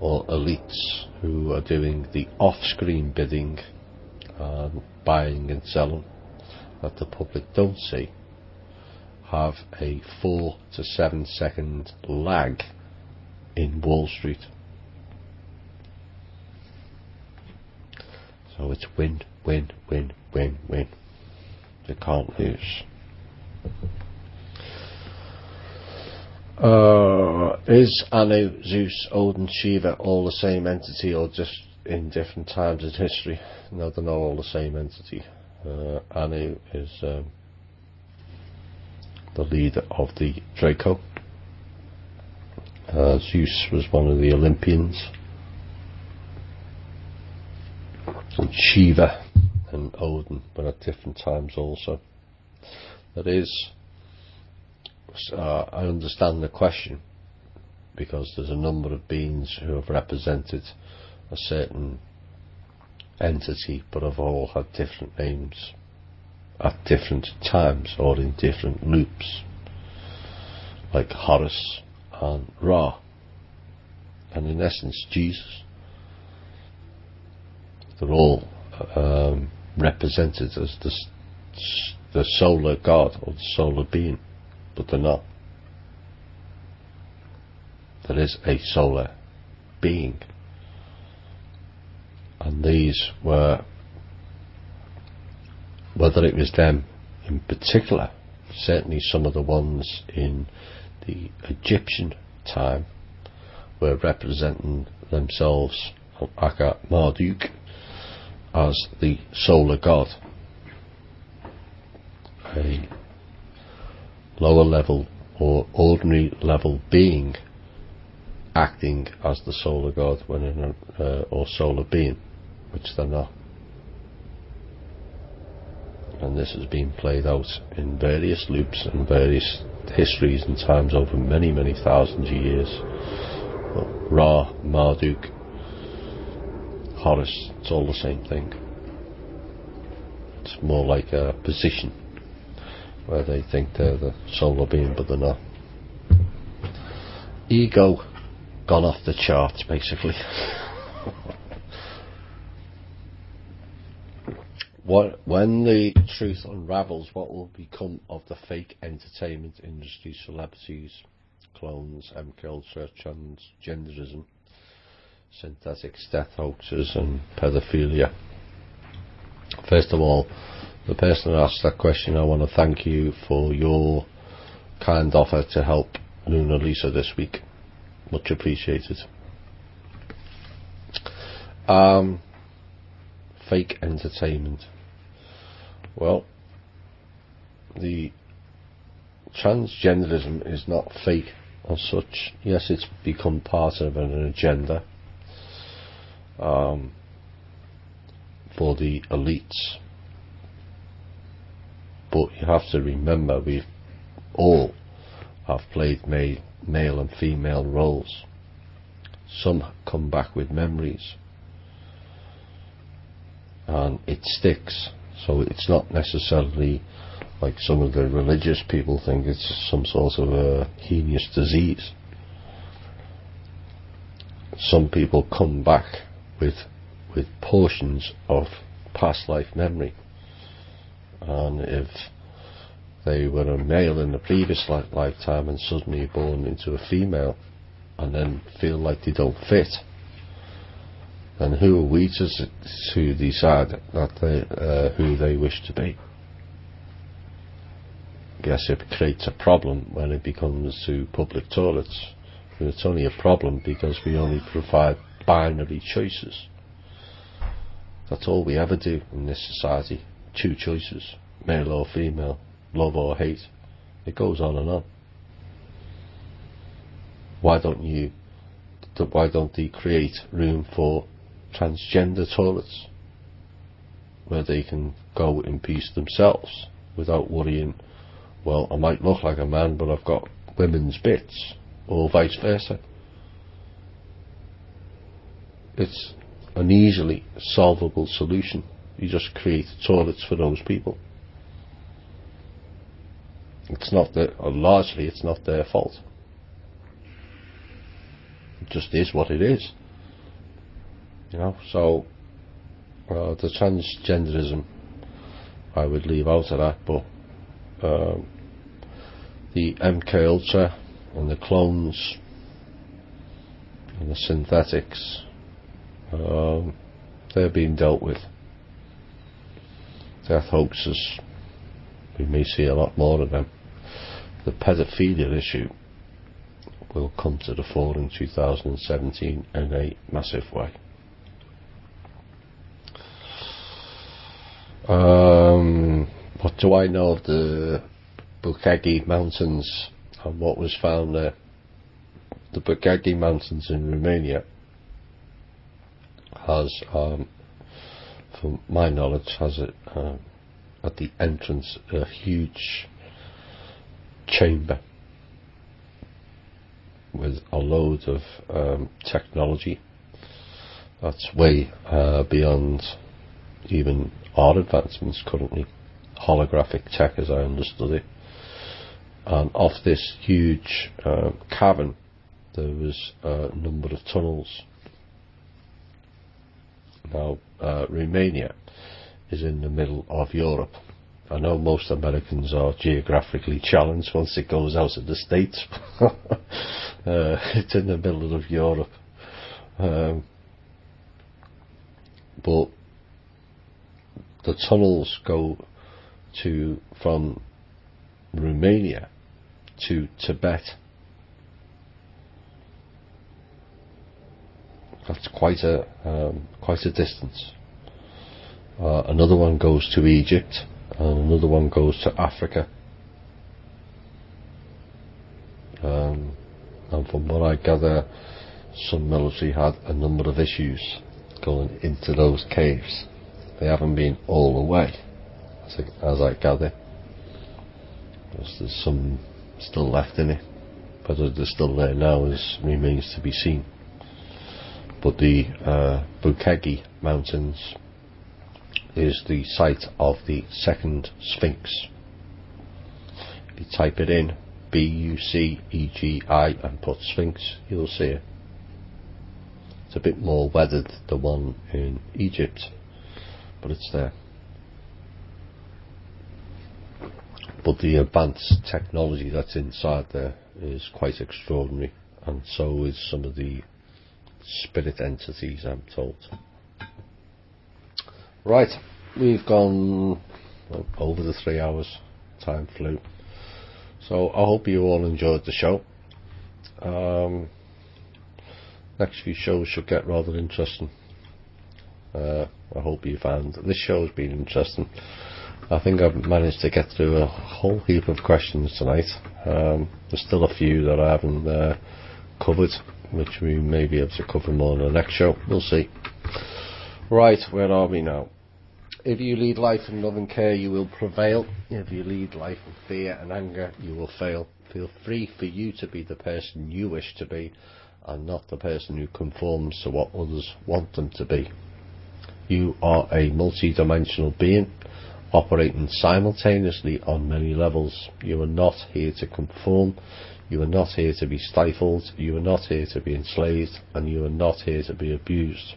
or elites who are doing the off-screen bidding, buying and selling, that the public don't see, have a 4 to 7 second lag in Wall Street. So it's win, win, win, win, win. You can't lose. Is Anu, Zeus, Odin, Shiva all the same entity, or just in different times in history? No, they're not all the same entity. Anu is the leader of the Draco. Zeus was one of the Olympians, and Shiva and Odin were at different times also. That is, I understand the question, because there's a number of beings who have represented a certain entity but have all had different names at different times or in different loops, like Horus and Ra, and in essence Jesus. They're all represented as the solar god or the solar being, but they're not. There is a solar being, and these were, whether it was them in particular, certainly some of the ones in the Egyptian time were representing themselves, aka Marduk, as the solar god, a lower level or ordinary level being acting as the solar god or solar being, which they're not. And this has been played out in various loops and various histories and times over many, many thousands of years. Ra, Marduk, Horus, it's all the same thing. It's more like a position where they think they're the solar being, but they're not. Ego gone off the charts, basically. When the truth unravels, what will become of the fake entertainment industry, celebrities, clones, MK Ultra, transgenderism, synthetics, death hoaxes and pedophilia? First of all, the person who asked that question, I want to thank you for your kind offer to help Luna Lisa this week. Much appreciated. Fake entertainment. Well, the transgenderism is not fake as such. Yes, it's become part of an agenda for the elites. But you have to remember, we all have played male and female roles. Some come back with memories, and it sticks. So it's not necessarily like some of the religious people think it's some sort of a heinous disease. Some people come back with portions of past life memory, and if they were a male in the previous lifetime and suddenly born into a female and then feel like they don't fit, then who are we to decide that who they wish to be? Yes, it creates a problem when it becomes to public toilets. But it's only a problem because we only provide binary choices. That's all we ever do in this society. Two choices, male or female, love or hate. It goes on and on. Why don't they create room for transgender toilets where they can go in peace themselves without worrying, well, I might look like a man but I've got women's bits, or vice versa? It's an easily solvable solution. You just create toilets for those people. It's not largely it's not their fault. It just is what it is. You know, so the transgenderism I would leave out of that, but the MK Ultra and the clones and the synthetics, they're being dealt with. Death hoaxes, we may see a lot more of them. The pedophilia issue will come to the fore in 2017 in a massive way. What do I know of the Pizzagate Mountains and what was found there? The Pizzagate Mountains in Romania has, from my knowledge, has at the entrance a huge chamber with a load of technology that's way beyond even our advancements currently. Holographic tech, as I understood it. And off this huge cavern there was a number of tunnels. Now Romania is in the middle of Europe. I know most Americans are geographically challenged once it goes out of the States. It's in the middle of Europe. But the tunnels go from Romania to Tibet. That's quite a distance. Another one goes to Egypt, and another one goes to Africa. And from what I gather, some military had a number of issues going into those caves. They haven't been all the way, as I gather. There's some still left in it. Whether they're still there now remains to be seen. But the Pizzagate Mountains is the site of the second Sphinx. If you type it in, Bucegi, and put Sphinx, you'll see it. It's a bit more weathered than the one in Egypt, but it's there. But the advanced technology that's inside there is quite extraordinary, and so is some of the spirit entities, I'm told. Right, we've gone over the 3 hours. Time flew. So I hope you all enjoyed the show. Next few shows should get rather interesting. I hope you found this show has been interesting. I think I've managed to get through a whole heap of questions tonight. There's still a few that I haven't covered, which we may be able to cover more in the next show. We'll see. Right, where are we now? If you lead life in love and care, you will prevail. If you lead life in fear and anger, you will fail. Feel free for you to be the person you wish to be, and not the person who conforms to what others want them to be. You are a multi-dimensional being, operating simultaneously on many levels. You are not here to conform. You are not here to be stifled. You are not here to be enslaved, and you are not here to be abused.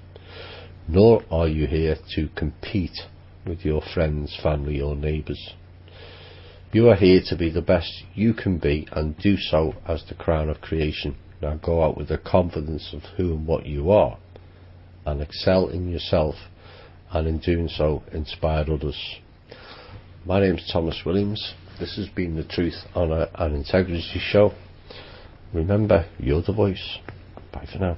Nor are you here to compete with your friends, family, or neighbours. You are here to be the best you can be, and do so as the crown of creation. Now go out with the confidence of who and what you are, and excel in yourself, and in doing so inspire others. My name is Thomas Williams. This has been the Truth, Honour and Integrity Show. Remember, you're the voice. Bye for now.